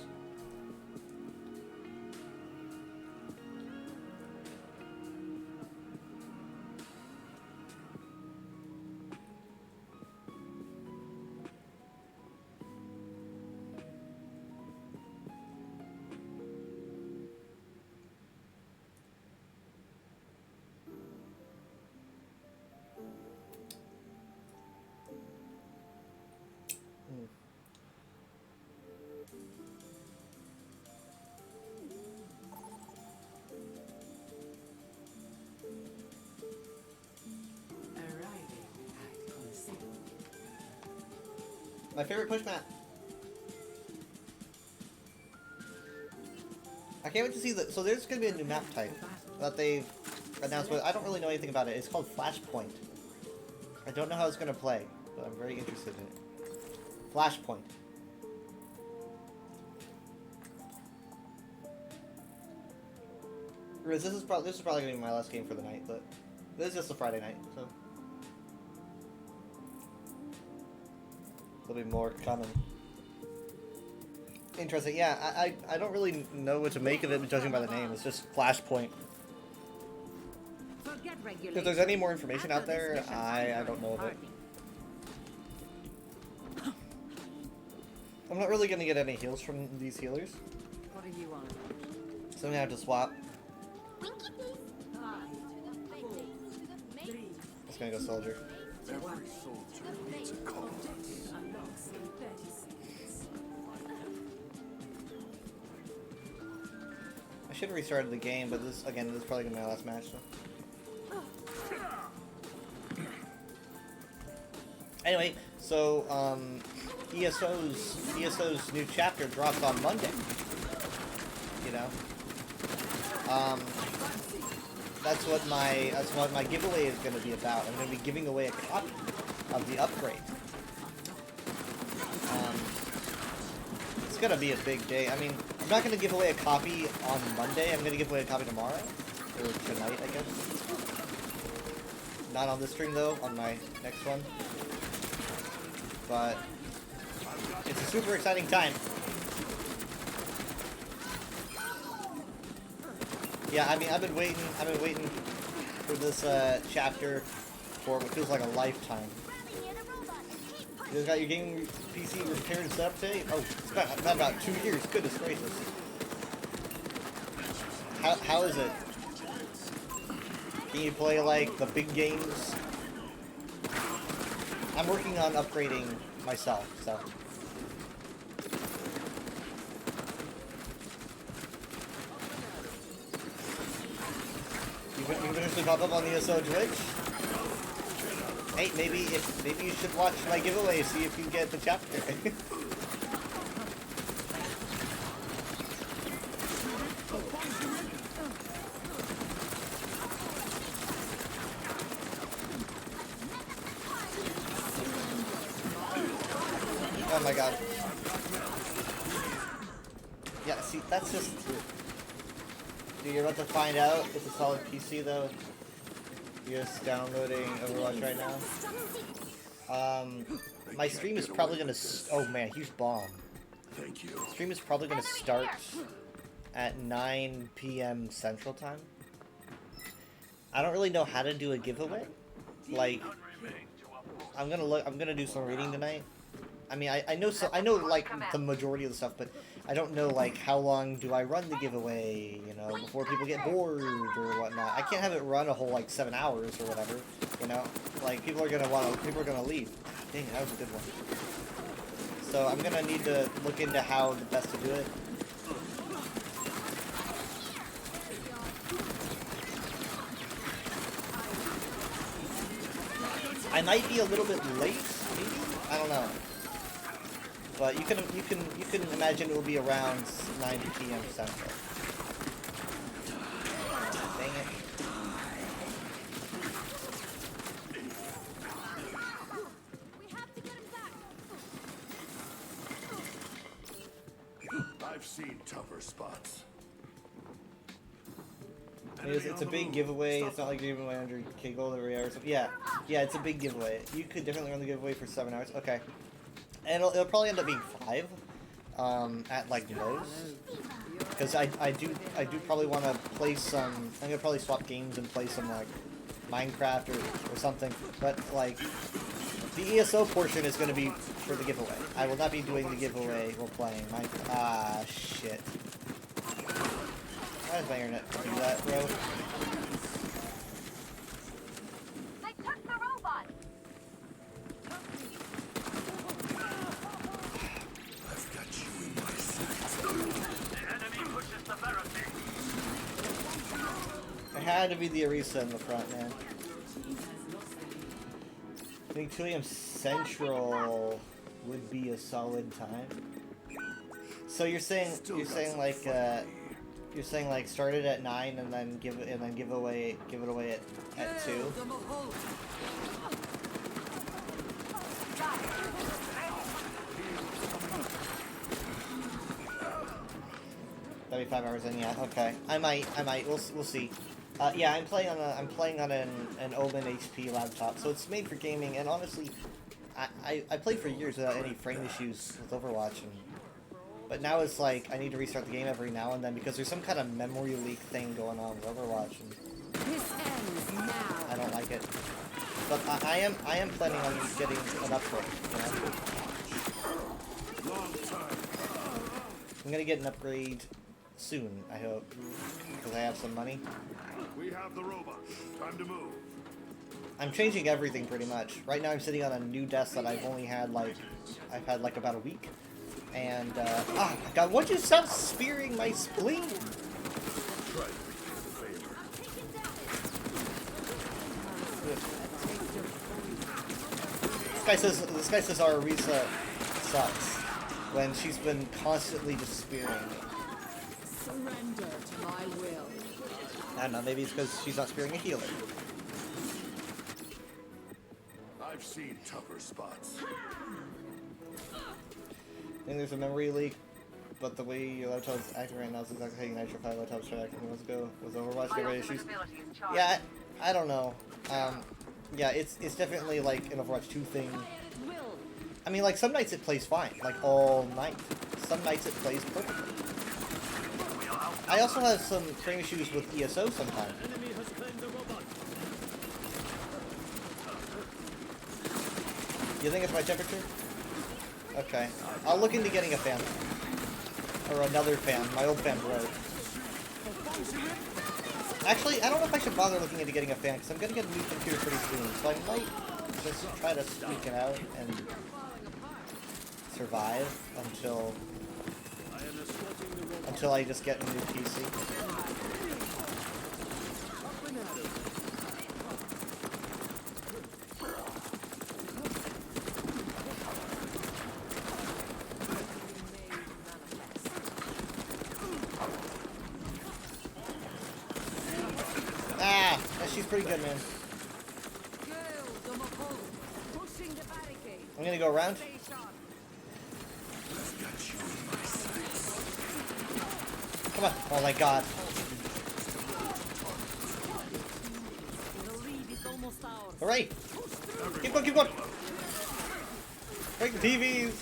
My favorite push map. I can't wait to see that. So there's going to be a new map type that they've announced, but I don't really know anything about it. It's called Flashpoint. I don't know how it's going to play, but I'm very interested in it. Flashpoint. This is probably going to be my last game for the night, but this is just a Friday night, so there'll be more coming. Interesting. Yeah, I don't really know what to make of it, judging by the name. It's just Flashpoint. If there's any more information out there, I don't know of it. I'm not really going to get any heals from these healers. What are you on? So I'm going to have to swap. Just going to go soldier. Every soldier needs a cause. I should have restarted the game, but this is probably going to be my last match. So. Anyway, so ESO's new chapter drops on Monday. You know, that's what my giveaway is going to be about. I'm going to be giving away a copy of the upgrade. It's going to be a big day. I mean, I'm not going to give away a copy on Monday. I'm going to give away a copy tomorrow or tonight, I guess. Not on this stream though. On my next one. But it's a super exciting time. Yeah, I mean, I've been waiting for this chapter for what feels like a lifetime. You guys got your gaming PC repaired and set up today? Oh, it's been about 2 years. Goodness gracious. How is it? Can you play like the big games? I'm working on upgrading myself, so. You can eventually pop up on the ESO Twitch. Hey, maybe you should watch my giveaway, see if you get the chapter. Oh my god. Yeah, see, that's just... Dude, you're about to find out it's a solid PC though. You're just downloading Overwatch right now. My stream is probably gonna... Oh man, huge bomb. Thank you. Stream is probably gonna start at 9 p.m. Central Time. I don't really know how to do a giveaway. Like, I'm gonna do some reading tonight. I mean, I know like the majority of the stuff, but I don't know like how long do I run the giveaway, you know, before people get bored or whatnot. I can't have it run a whole like 7 hours or whatever, you know. Like people are gonna leave. Dang, that was a good one. So I'm gonna need to look into how the best to do it. I might be a little bit late, maybe? I don't know. But you can imagine it will be around 9 p.m. Central. Dang it. I've seen tougher spots. It's a big giveaway. It's not like you're giving away 100k gold every hour or something. Yeah, it's a big giveaway. You could definitely run the giveaway for 7 hours. Okay. And it'll probably end up being 5. at like Lowe's, because I do probably want to play some. I'm gonna probably swap games and play some like Minecraft or something. But like the ESO portion is gonna be for the giveaway. I will not be doing the giveaway while playing Minecraft. Ah, shit. Why does my internet do that, bro? They took the robot. I've got you in my sights. The enemy pushes the barricade. It had to be the Arisa in the front, man. I think 2 AM Central would be a solid time. So you're saying like start it at 9 and then give it away at 2. That'd be 5 hours in, yeah. Okay, I might. We'll see. Yeah, I'm playing on an Omen HP laptop, so it's made for gaming. And honestly, I played for years without any frame issues with Overwatch, but now it's like I need to restart the game every now and then because there's some kind of memory leak thing going on with Overwatch, and This ends now. I don't like it. But I am planning on getting an upgrade. You know? I'm gonna get an upgrade soon, I hope, because I have some money. We have the robot. Time to move. I'm changing everything pretty much. Right now I'm sitting on a new desk that I've had like about a week. And, oh my god, why'd you stop spearing my spleen? This guy says our Arisa sucks when she's been constantly just spearing me. Surrender to my will. I don't know, maybe it's because she's not spearing a healer. I've seen tougher spots. I think there's a memory leak, but the way your laptop is acting right now is exactly how your Nitro 5 laptop started acting months ago. Was Overwatch get rid issues? Yeah, I don't know. Yeah, it's definitely like an Overwatch 2 thing. I mean, like, some nights it plays fine, like all night. Some nights it plays perfectly. I also have some frame issues with ESO sometimes. You think it's my temperature? Okay. I'll look into getting a fan. Or another fan. My old fan broke. Actually, I don't know if I should bother looking into getting a fan, because I'm going to get a new computer pretty soon. So I might just try to squeak it out and survive until I just get a new PC. Ah, she's pretty good, man. I'm gonna go around. Come on. Oh my god. Alright. Keep going, keep going. Break the TVs.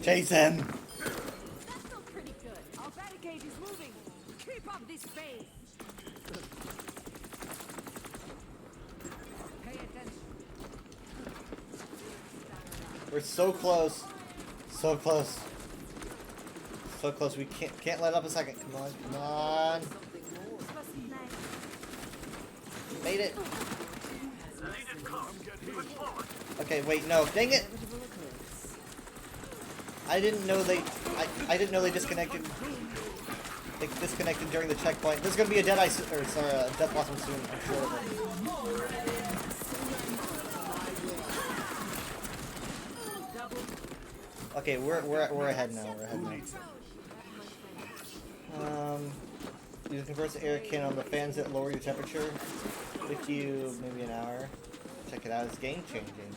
Chase him. That's not pretty good. Our barricade is moving. Keep up this pace. Pay attention. We're so close. So close. So close. We can't let up a second. Come on, come on. Made it. Okay, wait, no. Dang it. I didn't know they disconnected. They disconnected during the checkpoint. There's gonna be a dead ice or sorry, a death blossom soon, I'm sure of it. Okay, we're ahead now. We're ahead now. You can convert the air cannon on the fans that lower your temperature. If you maybe an hour. Check it out. It's game changing.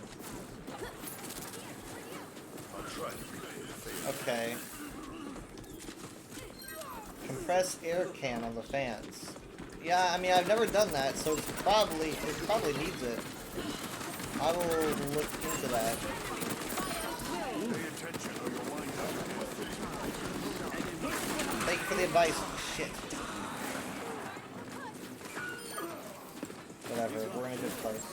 Okay. Compress air can on the fans. Yeah, I mean I've never done that, so it probably needs it. I will look into that. Pay attention or you'll wind up Thank you for the advice. Shit. Whatever, we're in a good place.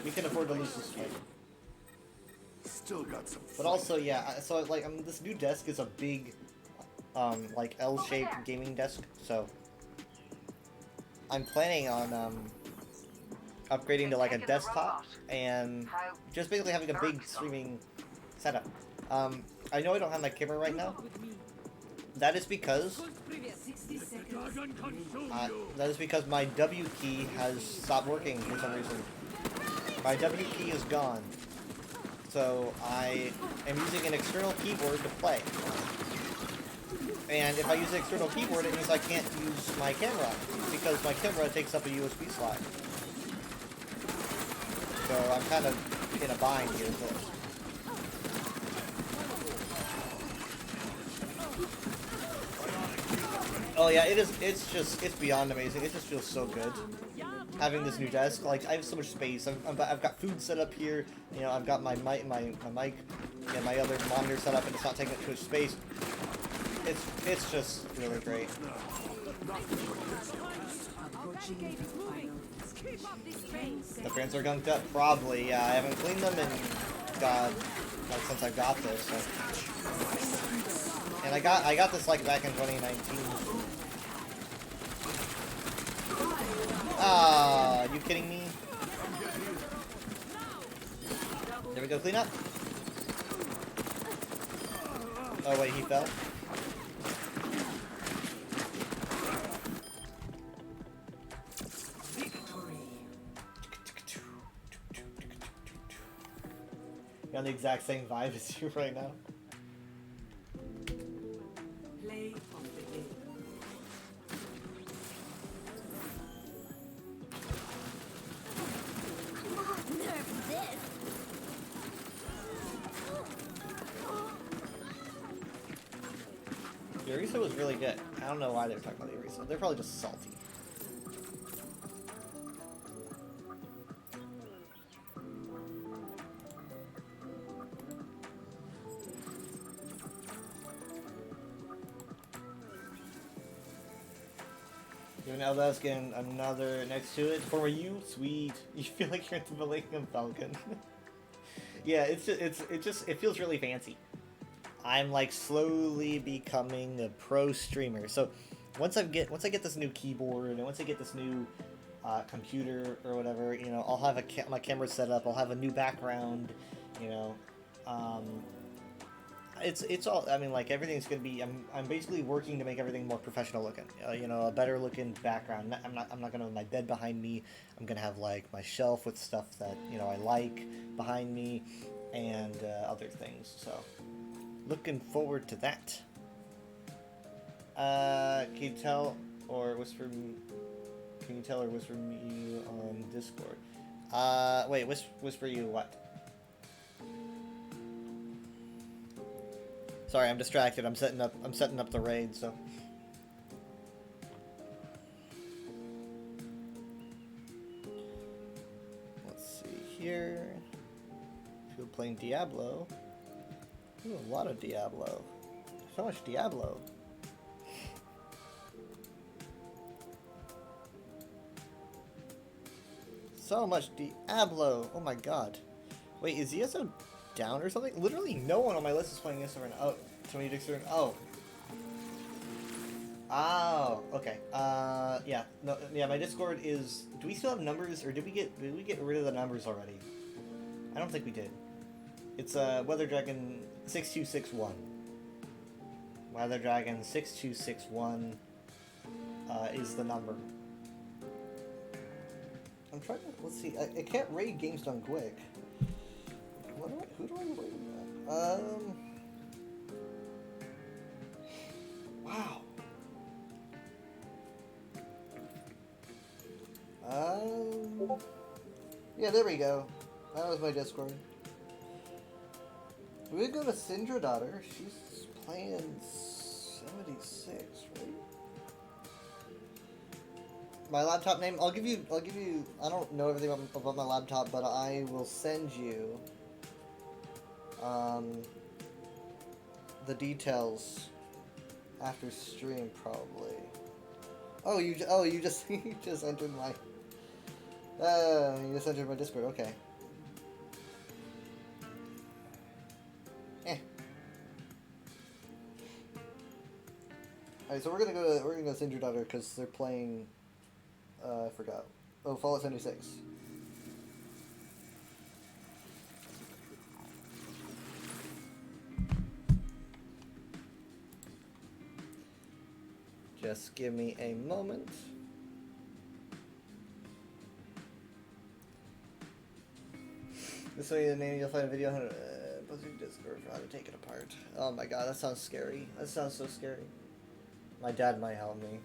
We can afford to lose this fight. Still got some. But also, yeah, so like, this new desk is a big, like L-shaped gaming desk, so I'm planning on, upgrading to like a desktop and just basically having a big streaming setup. I know I don't have my camera right now. That is because my W key has stopped working for some reason. My W key is gone. So I am using an external keyboard to play. And if I use an external keyboard, it means I can't use my camera because my camera takes up a USB slot. So I'm kind of in a bind here with this. Oh yeah, it's beyond amazing. It just feels so good having this new desk. Like, I have so much space. I've got food set up here. You know, I've got my mic, and my other monitor set up, and it's not taking up too much space. It's just really great. The fans are gunked up, probably. Yeah, I haven't cleaned them in God, like since I got this. So. And I got this like back in 2019. Ah, are you kidding me? There we go, clean up. Oh wait, he fell. You're on the exact same vibe as you right now. Play of the game. The Orisa was really good. I don't know why they're talking about the Orisa. They're probably just salty. Now that's getting another next to it. For you, sweet. You feel like you're at the Millennium Falcon. Yeah, it feels really fancy. I'm like slowly becoming a pro streamer. So once I get this new keyboard and once I get this new computer or whatever, you know, I'll have my camera set up. I'll have a new background. You know, it's all. I mean, like everything's gonna be. I'm basically working to make everything more professional looking. You know, a better looking background. I'm not gonna have my bed behind me. I'm gonna have like my shelf with stuff that I like behind me, and other things. So. Looking forward to that. Can you tell or whisper me on Discord? Wait, whisper you what? Sorry, I'm distracted. I'm setting up the raid, so. Let's see here. People playing Diablo. Ooh, a lot of Diablo. So much Diablo. So much Diablo. Oh my god. Wait, is ESO down or something? Literally no one on my list is playing ESO right now. Oh, Tony Dixon. Oh. Oh, okay. Yeah. No, yeah, my Discord is... Do we still have numbers, or did we get rid of the numbers already? I don't think we did. It's Weather Dragon 6261. Weather Dragon 6261 is the number. I'm trying to, let's see. I can't raid Games Done Quick. Who do I raid that? Wow. Yeah, there we go. That was my Discord. We go to Syndra Daughter. She's playing 76, right? My laptop name. I'll give you. I don't know everything about my laptop, but I will send you. The details after stream probably. Oh, you just you just entered my. You just entered my Discord. Okay. Alright, so we're gonna go send your daughter because they're playing. I forgot. Oh, Fallout 76. Just give me a moment. This way, the name you'll find a video on posting Discord for how to take it apart. Oh my god, that sounds scary. That sounds so scary. My dad might help me.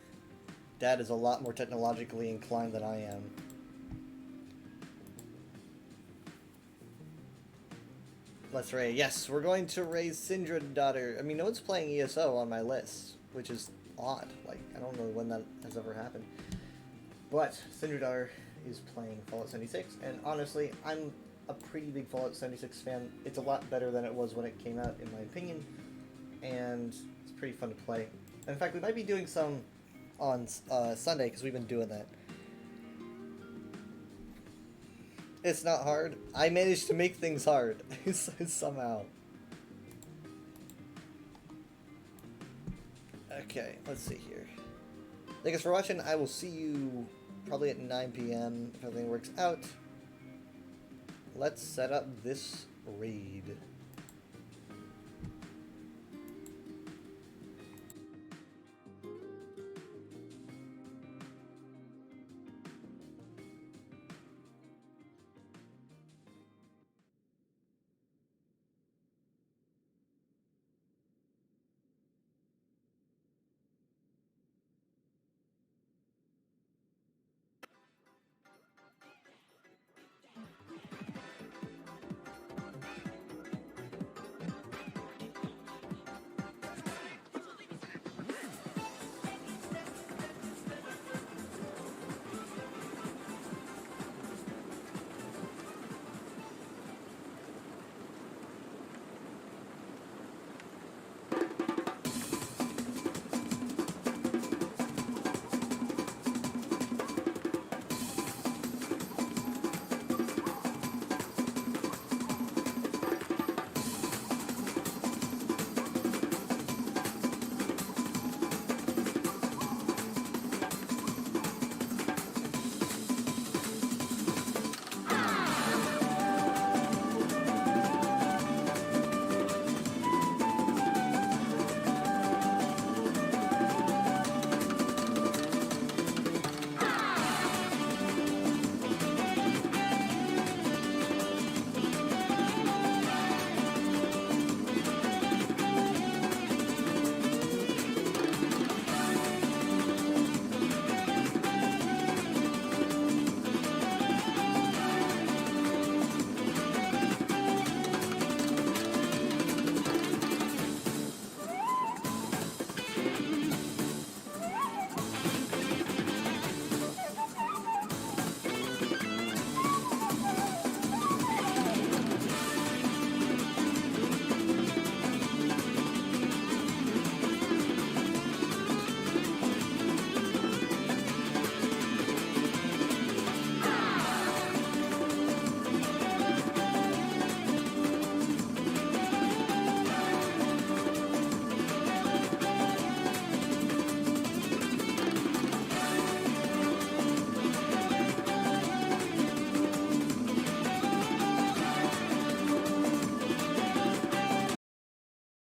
Dad is a lot more technologically inclined than I am. Let's raise. Yes, we're going to raise Syndra daughter. I mean, no one's playing ESO on my list, which is odd. Like, I don't know when that has ever happened. But Syndra daughter is playing Fallout 76, and honestly, I'm a pretty big Fallout 76 fan. It's a lot better than it was when it came out, in my opinion, and it's pretty fun to play. In fact, we might be doing some on Sunday, because we've been doing that. It's not hard. I managed to make things hard, somehow. Okay, let's see here. Thanks for watching. I will see you probably at 9 p.m. if everything works out. Let's set up this raid.